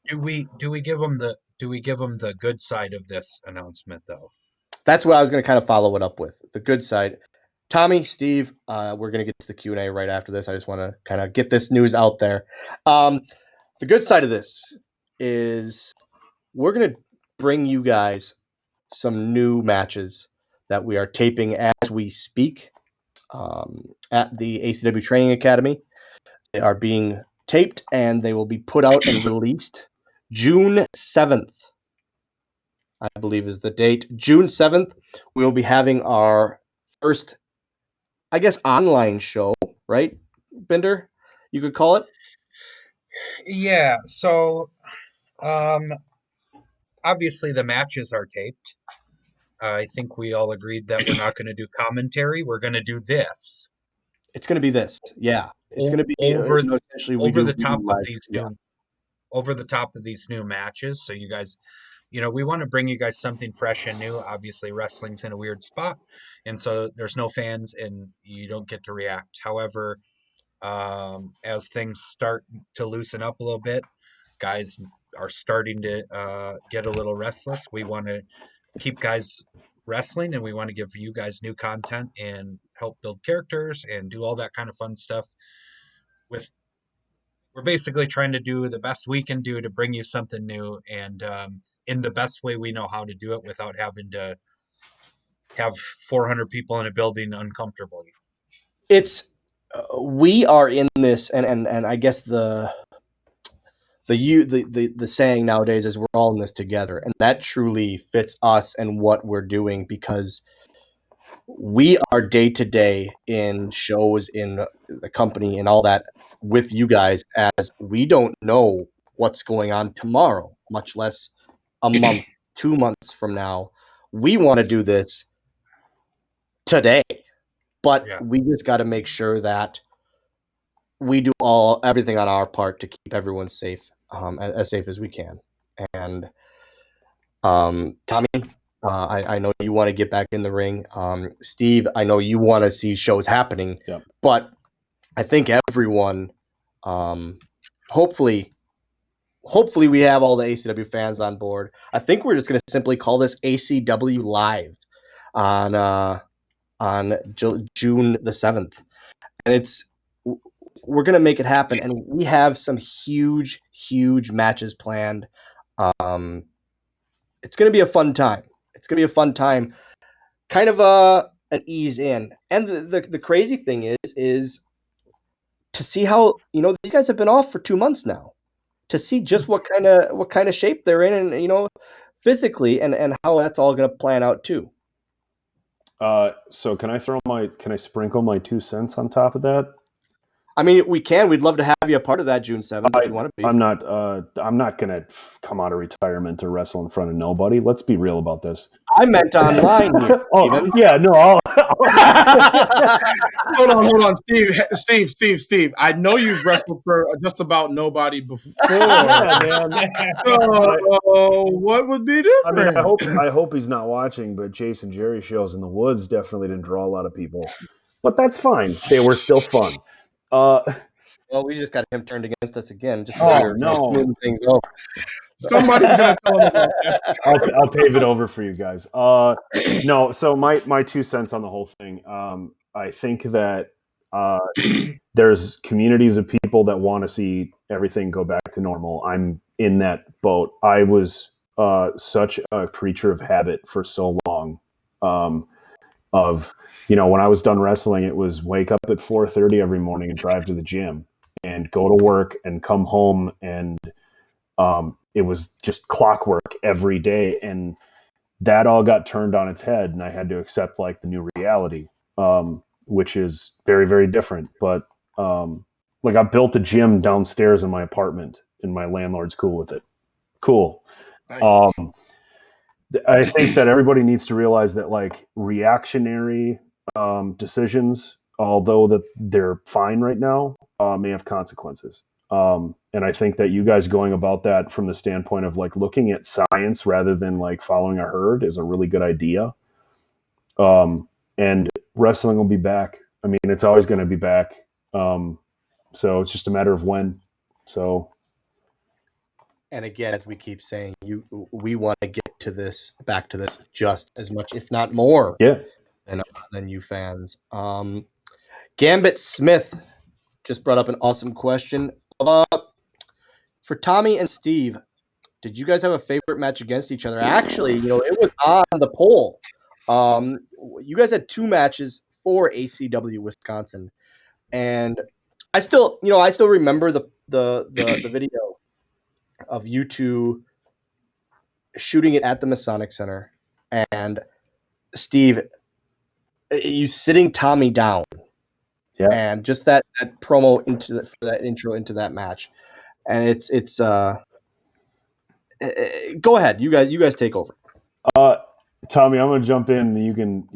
Do we give them the good side of this announcement though? That's what I was going to kind of follow it up with. The good side. Tommy, Steve, we're going to get to the Q&A right after this. I just want to kind of get this news out there. The good side of this is we're going to bring you guys some new matches that we are taping as we speak at the ACW Training Academy. They are being taped, and they will be put out and released June 7th. I believe is the date. June 7th, we will be having our first, I guess, online show, right, Bender? you could call it. Yeah. So, obviously the matches are taped. I think we all agreed that we're not going to do commentary. We're going to do this. It's going to be this. Yeah. It's going to be essentially over the we top do of live. these Yeah. new over the top of these new matches. So you guys, we want to bring you guys something fresh and new. Obviously, wrestling's in a weird spot, and so there's no fans, and you don't get to react. However, as things start to loosen up a little bit, guys are starting to get a little restless. We want to keep guys wrestling, and we want to give you guys new content and help build characters and do all that kind of fun stuff. We're basically trying to do the best we can do to bring you something new, and in the best way we know how to do it without having to have 400 people in a building uncomfortably. It's we are in this, and I guess the saying nowadays is we're all in this together, and that truly fits us and what we're doing, because we are day to day in shows, in the company and all that with you guys, as we don't know what's going on tomorrow, much less a month, 2 months from now. We want to do this today, but we just got to make sure that we do everything on our part to keep everyone safe, as safe as we can. And Tommy, I know you want to get back in the ring. Steve, I know you want to see shows happening, but I think everyone, hopefully we have all the ACW fans on board. I think we're just going to simply call this ACW Live on June the 7th. And we're going to make it happen. And we have some huge, huge matches planned. It's going to be a fun time. It's going to be a fun time. Kind of an ease in. And the crazy thing is to see how, these guys have been off for 2 months now, to see just what kind of shape they're in, and, physically, and how that's all going to plan out too. So can I sprinkle my 2 cents on top of that? I mean, we can. We'd love to have you a part of that June 7th if you want to be. I'm not going to come out of retirement to wrestle in front of nobody. Let's be real about this. I meant online here. Yeah, no. Hold on, Steve. I know you've wrestled for just about nobody before. Yeah, man. So, what would be different? I mean, I hope he's not watching, but Jason Jerry shows in the woods definitely didn't draw a lot of people. But that's fine. They were still fun. Well, we just got him turned against us again. Just smoothing things over. Somebody's gonna tell him about this. I'll pave it over for you guys. No, so my 2 cents on the whole thing. I think that there's communities of people that want to see everything go back to normal. I'm in that boat. I was such a creature of habit for so long. When I was done wrestling, it was wake up at 4:30 every morning and drive to the gym and go to work and come home, and it was just clockwork every day. And that all got turned on its head, and I had to accept like the new reality, which is very, very different. But like I built a gym downstairs in my apartment, and my landlord's cool with it. Cool. Nice. I think that everybody needs to realize that like reactionary decisions, although that they're fine right now, may have consequences. And I think that you guys going about that from the standpoint of like looking at science rather than like following a herd is a really good idea. And wrestling will be back. I mean, it's always going to be back. So it's just a matter of when. So. And again, as we keep saying, we want to get back to this just as much, if not more, than you fans. Gambit Smith just brought up an awesome question. For Tommy and Steve, did you guys have a favorite match against each other? Actually, it was on the poll. You guys had 2 matches for ACW Wisconsin, and I still remember the video of you two shooting it at the Masonic Center, and Steve, you sitting Tommy down. and just that promo for that intro into that match, and it's go ahead, you guys take over. Tommy, I'm gonna jump in. And you can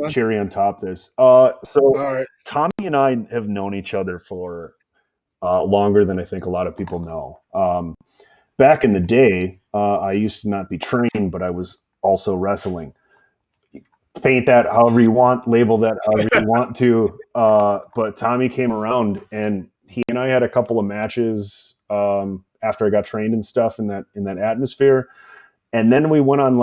cherry on top this. So Tommy and I have known each other for longer than I think a lot of people know. Back in the day, I used to not be trained, but I was also wrestling. Paint that however you want, label that however you want to. But Tommy came around, and he and I had a couple of matches after I got trained and stuff in that atmosphere. And then we went on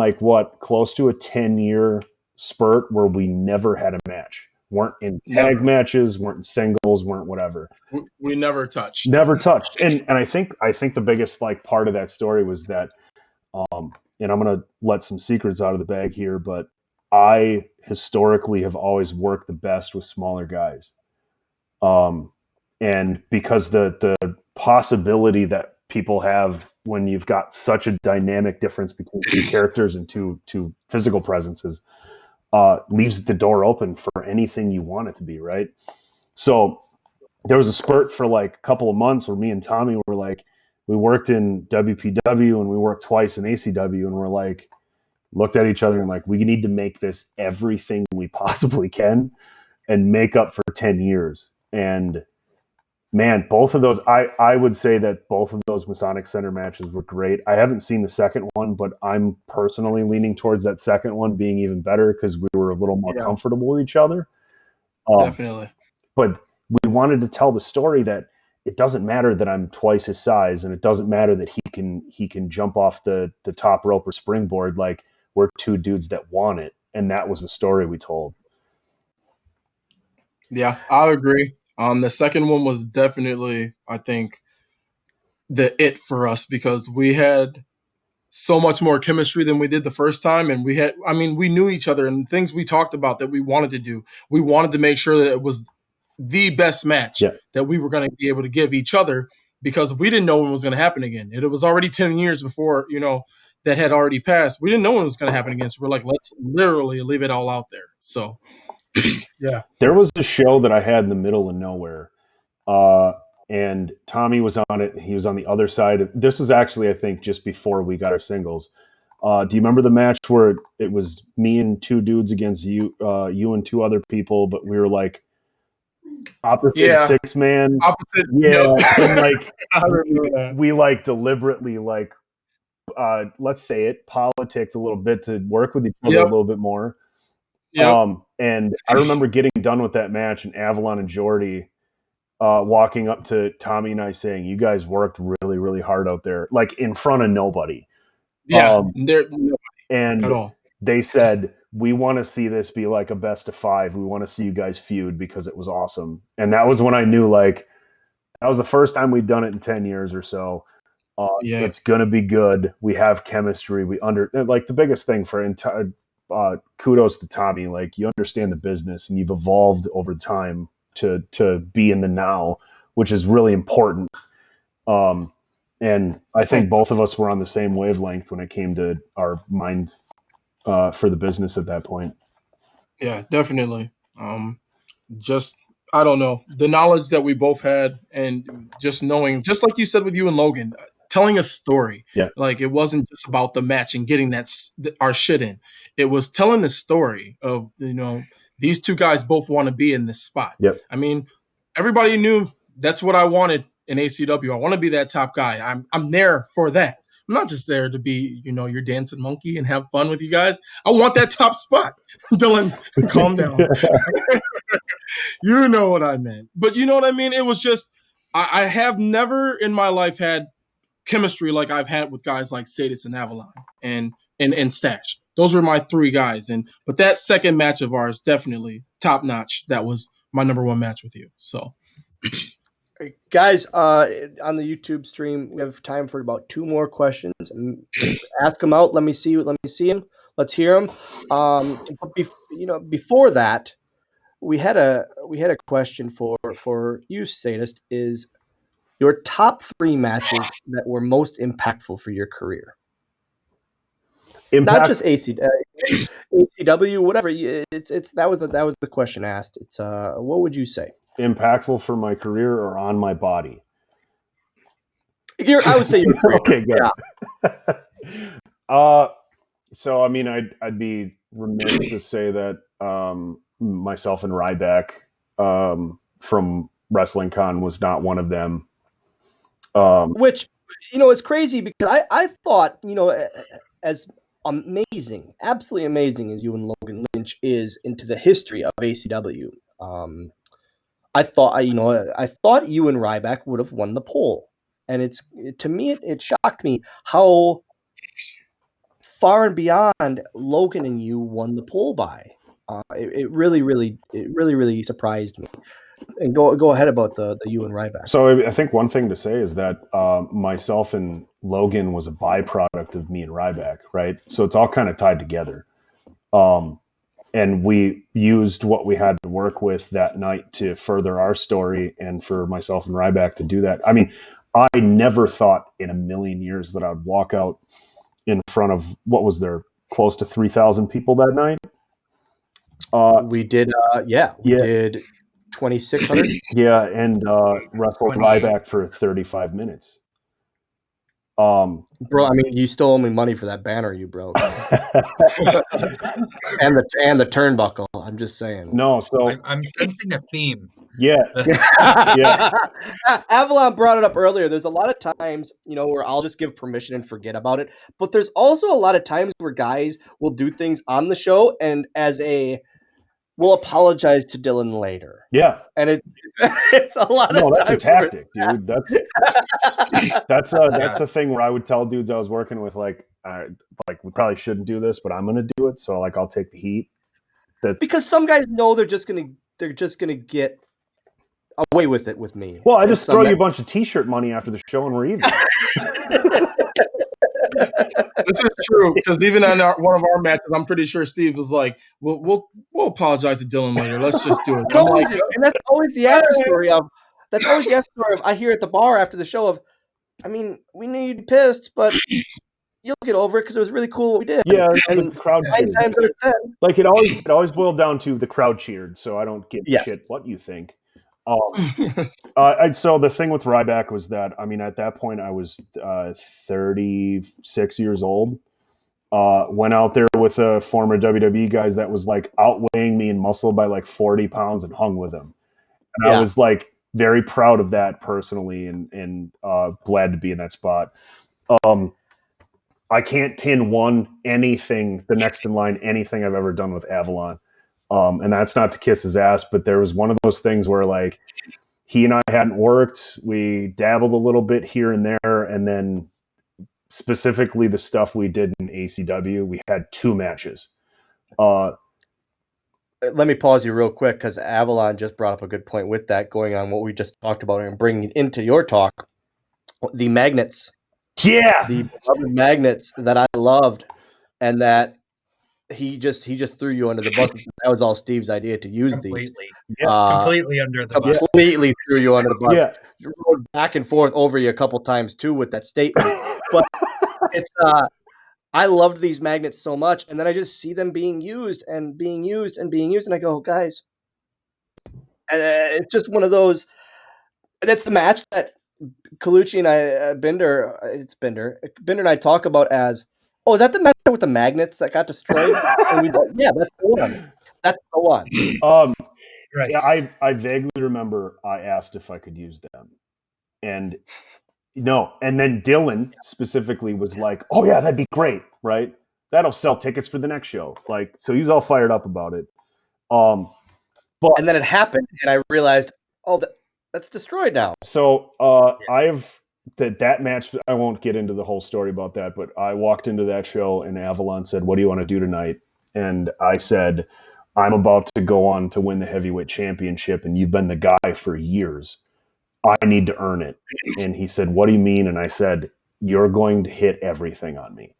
close to a 10-year spurt where we never had a match. Weren't in tag matches, weren't in singles, weren't whatever. We never touched. Never touched. And I think the biggest part of that story was that and I'm gonna let some secrets out of the bag here, but I historically have always worked the best with smaller guys. And because the possibility that people have when you've got such a dynamic difference between two characters and two physical presences leaves the door open for anything you want it to be, right? So there was a spurt for a couple of months where me and Tommy were we worked in WPW and we worked twice in ACW, and we're looked at each other and we need to make this everything we possibly can and make up for 10 years. And man, both of those, I would say that both of those Masonic Center matches were great. I haven't seen the second one, but I'm personally leaning towards that second one being even better because we were a little more comfortable with each other. Definitely. But we wanted to tell the story that it doesn't matter that I'm twice his size, and it doesn't matter that he can jump off the top rope or springboard. We're two dudes that want it, and that was the story we told. Yeah, I agree. The second one was definitely, I think, the it for us because we had so much more chemistry than we did the first time, and we knew each other, and things we talked about that we wanted to do. We wanted to make sure that it was the best match that we were going to be able to give each other because we didn't know when it was going to happen again. It was already 10 years before, that had already passed. We didn't know when it was going to happen again. So we're let's literally leave it all out there. So, yeah. There was a show that I had in the middle of nowhere, and Tommy was on it. He was on the other side. This was actually, I think, just before we got our singles. Do you remember the match where it was me and two dudes against you and two other people, but we were opposite 6-man? Opposite. Yeah. Yep. And we deliberately let's say it, politicked a little bit to work with each other a little bit more. And I remember getting done with that match and Avalon and Jordy walking up to Tommy and I saying, "You guys worked really, really hard out there, in front of nobody." Yeah, nobody and at all. They said, "We want to see this be a best of 5. We want to see you guys feud because it was awesome." And that was when I knew that was the first time we'd done it in 10 years or so. It's gonna be good. We have chemistry. We the biggest thing for kudos to Tommy. You understand the business and you've evolved over time to be in the now, which is really important. And I think both of us were on the same wavelength when it came to our mind for the business at that point. Yeah, definitely. Just I don't know, the knowledge that we both had and just knowing, just like you said with you and Logan, telling a story. Yeah. It wasn't just about the match and getting our shit in. It was telling the story of, these two guys both want to be in this spot. Yep. I mean, everybody knew that's what I wanted in ACW. I want to be that top guy. I'm there for that. I'm not just there to be, your dancing monkey and have fun with you guys. I want that top spot. Dylan, calm down. You know what I meant. But you know what I mean? It was just, I have never in my life had chemistry like I've had with guys like Sadis and Avalon and Stash. Those were my 3 guys. But that second match of ours, definitely top notch. That was my number 1 match with you. So, guys, on the YouTube stream, we have time for about 2 more questions. Ask them out. Let me see them. Let's hear them. But before that, we had a question for you, Sadist, is your top 3 matches that were most impactful for your career. Not just ACW, whatever. That was the question asked. It's what would you say? impactful for my career or on my body? I would say your career. Okay, good. Yeah. So I mean, I'd be remiss to say that myself and Ryback from Wrestling Con was not one of them. Which, it's crazy because I thought, as amazing, absolutely amazing as you and Logan Lynch is into the history of ACW, I thought, I thought you and Ryback would have won the poll. And to me, it shocked me how far and beyond Logan and you won the poll by. It really surprised me. And go ahead about the you and Ryback. So I think one thing to say is that myself and Logan was a byproduct of me and Ryback, right? So it's all kind of tied together. And we used what we had to work with that night to further our story and for myself and Ryback to do that. I mean, I never thought in a million years that I'd walk out in front of, what was there, close to 3,000 people that night? We did, we did 2,600. Yeah, and wrestled Ryback for 35 minutes. Bro, I mean, you still owe me money for that banner you broke, and the turnbuckle. I'm just saying. No, so I'm sensing a theme. Yeah, yeah. Avalon brought it up earlier. There's a lot of times, where I'll just give permission and forget about it. But there's also a lot of times where guys will do things on the show and we'll apologize to Dylan later. Yeah, and it's a lot. No, of that's a times tactic, dude. That's a thing where I would tell dudes I was working with, like we probably shouldn't do this, but I'm gonna do it. So I'll take the heat. That's because some guys know they're just gonna get away with it with me. Well, I just throw you a bunch of T-shirt money after the show, and we're even. This is true because even on one of our matches, I'm pretty sure Steve was like, "We'll apologize to Dylan later. Let's just do it." And that's always the after story of. That's always the after story of. I hear at the bar after the show of. I mean, we knew you'd be pissed, but you'll get over it because it was really cool what we did. Yeah, and the crowd 9 times out of 10. Like it always boiled down to the crowd cheered, so I don't give a shit what you think. So the thing with Ryback was that, I mean, at that point I was 36 years old. Went out there with a former WWE guys that was like outweighing me in muscle by like 40 pounds and hung with him. And I was like very proud of that personally and glad to be in that spot. I can't pin the next in line, anything I've ever done with Avalon. And that's not to kiss his ass, but there was one of those things where like he and I hadn't worked. We dabbled a little bit here and there. And then specifically the stuff we did in ACW, we had 2 matches. Let me pause you real quick because Avalon just brought up a good point with that, going on what we just talked about and bringing it into your talk. The magnets. Yeah. The beloved magnets that I loved and that he just threw you under the bus. That was all Steve's idea to use these. Completely under the bus. Completely threw you under the bus. Yeah. You rode back and forth over you a couple times too with that statement. But it's I loved these magnets so much, and then I just see them being used and being used and being used, and I go, guys, it's just one of those. That's the match that Colucci and I, Bender and I talk about as, oh, is that the match with the magnets that got destroyed? And we go, yeah, that's the one. That's the one. Right. Yeah, I vaguely remember I asked if I could use them, and no, and then Dylan specifically was like, "Oh yeah, that'd be great, right? That'll sell tickets for the next show." Like, so he was all fired up about it. But and then it happened, and I realized, oh, that's destroyed now. So I've that match. I won't get into the whole story about that, but I walked into that show, and Avalon said, "What do you want to do tonight?" And I said, "I'm about to go on to win the heavyweight championship, and you've been the guy for years. I need to earn it." And he said, "What do you mean?" And I said, "You're going to hit everything on me."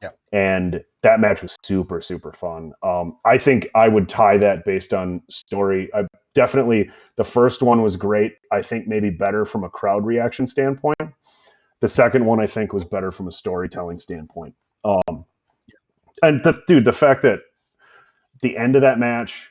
Yeah. And that match was super, super fun. I think I would tie that based on story. Definitely the first one was great. I think maybe better from a crowd reaction standpoint. The second one I think was better from a storytelling standpoint. And the fact that the end of that match,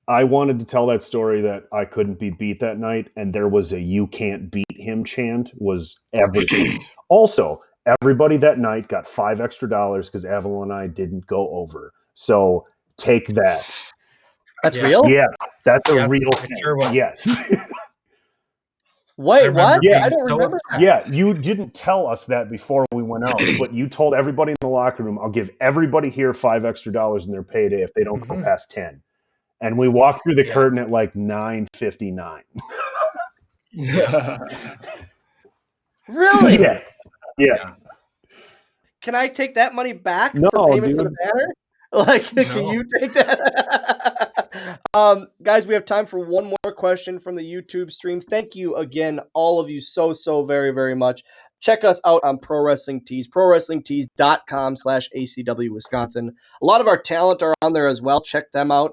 I wanted to tell that story that I couldn't be beat that night, and there was a "You can't beat him" chant was everything. Also, everybody that night got $5 extra because Avalon and I didn't go over. So take that. That's real? Yeah, that's a Yes, real it thing. sure was. Yes. Wait, remember what? being I don't so remember upset. that. Yeah, you didn't tell us that before we went out, but you told everybody in the locker room, I'll give everybody here $5 extra in their payday if they don't go past 10. And we walked through the Yeah. curtain at like 9:59. Really? Yeah. Yeah. Can I take that money back No, for payment for the dude. banner? Like, can No. you take that? Guys, we have time for one more question from the YouTube stream. Thank you again, all of you, so very, very much. Check us out on Pro Wrestling Tees, prowrestlingtees.com/ACW Wisconsin. A lot of our talent are on there as well. Check them out.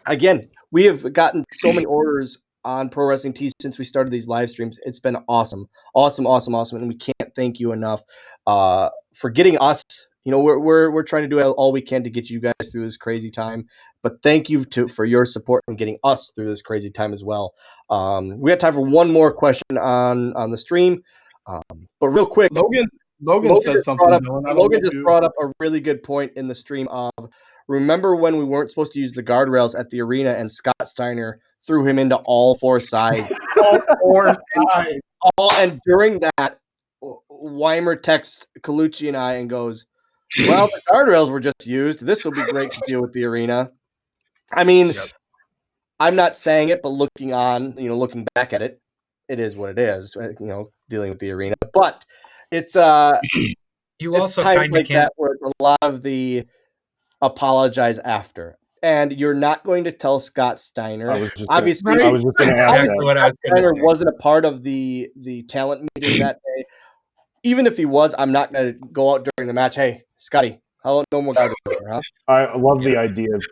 Again, we have gotten so many orders on Pro Wrestling Tees since we started these live streams. It's been awesome. And we can't thank you enough for getting us. You know, we're trying to do all we can to get you guys through this crazy time. But thank you for your support and getting us through this crazy time as well. We have time for one more question on the stream. But real quick, Logan said something. Logan just brought up a really good point in the stream of, remember when we weren't supposed to use the guardrails at the arena and Scott Steiner threw him into all four sides? All four sides. And during that, Weimer texts Colucci and I and goes, well, the guardrails were just used. This will be great to deal with the arena. I mean, I'm not saying it, but looking back at it, it is what it is, dealing with the arena. But it's you also kind of can't. That where a lot of the apologize after. And you're not going to tell Scott Steiner. Obviously, I was just going to ask exactly what I was going to Steiner say. wasn't a part of the talent meeting that day. Even if he was, I'm not going to go out during the match. Hey, Scotty, how about no more guys over, huh? I love the idea of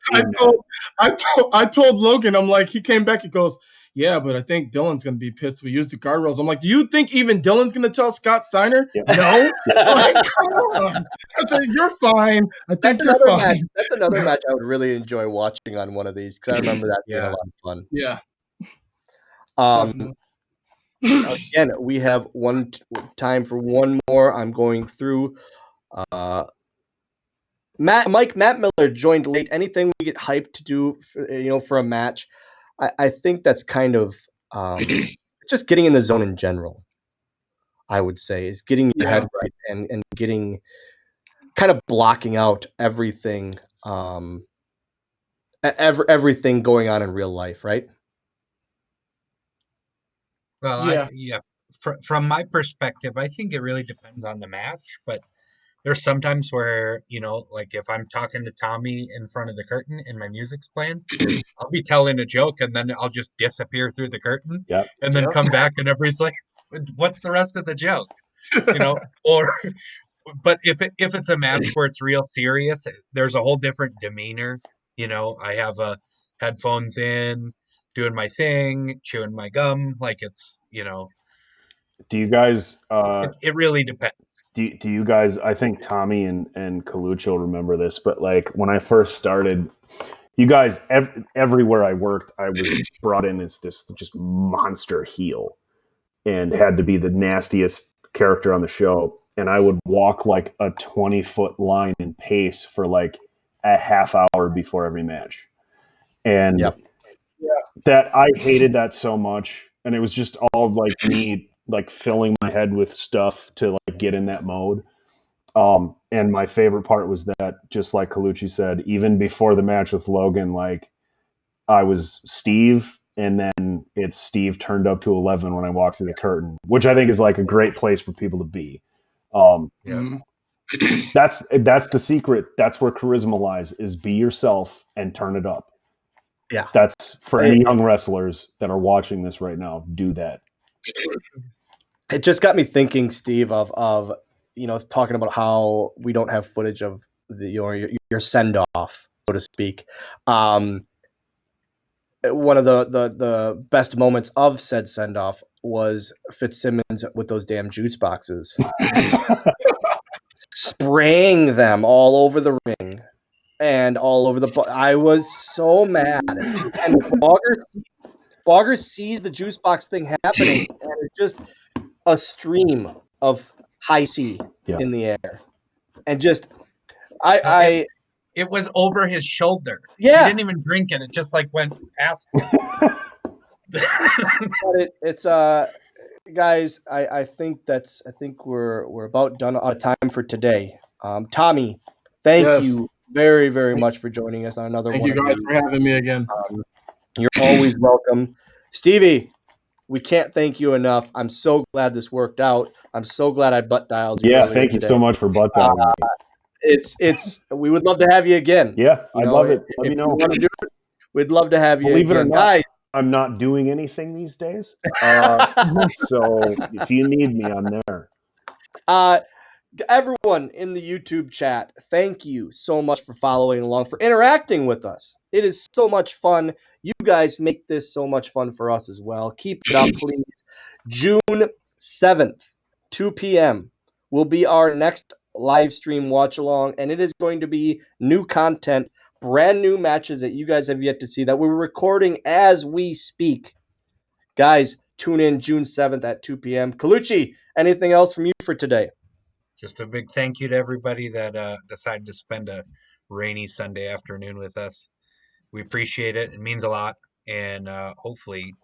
I told Logan, I'm like, he came back, he goes, yeah, but I think Dylan's going to be pissed we used the guardrails. I'm like, do you think even Dylan's going to tell Scott Steiner? Yeah. No. Like, come on. I said, you're fine. I think you're fine. That's another match I would really enjoy watching on one of these because I remember that being a lot of fun. Yeah. Again, we have time for one more. I'm going through. Matt Miller joined late. Anything we get hyped to do, for a match? I think that's kind of it's just getting in the zone in general. I would say is getting your head right and getting kind of blocking out everything, everything going on in real life, right? Well, from my perspective, I think it really depends on the match, but there's sometimes where, like if I'm talking to Tommy in front of the curtain and my music's playing, I'll be telling a joke and then I'll just disappear through the curtain and then come back and everybody's like, what's the rest of the joke? But if it's a match where it's real serious, there's a whole different demeanor. I have headphones in, doing my thing, chewing my gum, like it's, Do you guys it really depends. Do you guys, I think Tommy and Colucci will remember this, but like when I first started, you guys, everywhere I worked, I was brought in as this just monster heel and had to be the nastiest character on the show. And I would walk like a 20-foot line in pace for like a half hour before every match. And that I hated that so much. And it was just all like me like filling my head with stuff to like get in that mode. And my favorite part was that, just like Colucci said, even before the match with Logan, like I was Steve, and then it's Steve turned up to 11 when I walked through the curtain, which I think is like a great place for people to be. That's the secret. That's where charisma lies, is be yourself and turn it up. Yeah. That's for any young wrestlers that are watching this right now. Do that. It just got me thinking, Steve, of talking about how we don't have footage of your send off, so to speak. One of the best moments of said send off was Fitzsimmons with those damn juice boxes, spraying them all over the ring. and all over the. I was so mad, and Bogger sees the juice box thing happening, and it's just a stream of high C in the air, and just it was over his shoulder. Yeah. He didn't even drink it. It just like went past him. But it's guys, I think we're about done out of time for today. Tommy, thank you very, very much for joining us on another Thank one. you guys for having me again. You're always welcome. Stevie, we can't thank you enough. I'm so glad this worked out. I'm so glad I butt dialed you. Yeah, earlier thank you today. so much for butt dialing. It's we would love to have you again. Yeah, You I'd know, love it. Let if me know. you want to do it, we'd love to have you Believe it or again. not, Guys, I'm not doing anything these days. So if you need me, I'm there. everyone in the YouTube chat, thank you so much for following along, for interacting with us. It is so much fun. You guys make this so much fun for us as well. Keep it up, please. June 7th, 2 p.m. will be our next live stream watch along, and it is going to be new content, brand new matches that you guys have yet to see that we're recording as we speak. Guys, tune in June 7th at 2 p.m. Colucci, anything else from you for today? Just a big thank you to everybody that decided to spend a rainy Sunday afternoon with us. We appreciate it. It means a lot. And hopefully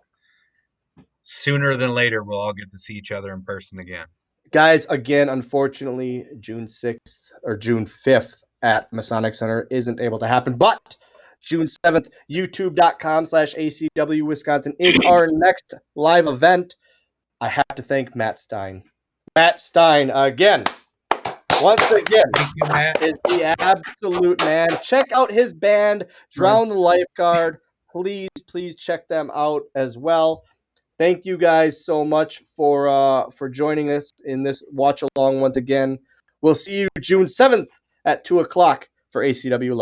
sooner than later, we'll all get to see each other in person again. Guys, again, unfortunately, June 6th or June 5th at Masonic Center isn't able to happen, but June 7th, youtube.com/ACW Wisconsin is our next live event. I have to thank Matt Stein. Matt Stein, once again, thank you, Matt. Is the absolute man. Check out his band, Drown the Lifeguard. Please check them out as well. Thank you guys so much for joining us in this watch along once again. We'll see you June 7th at 2 o'clock for ACW Live.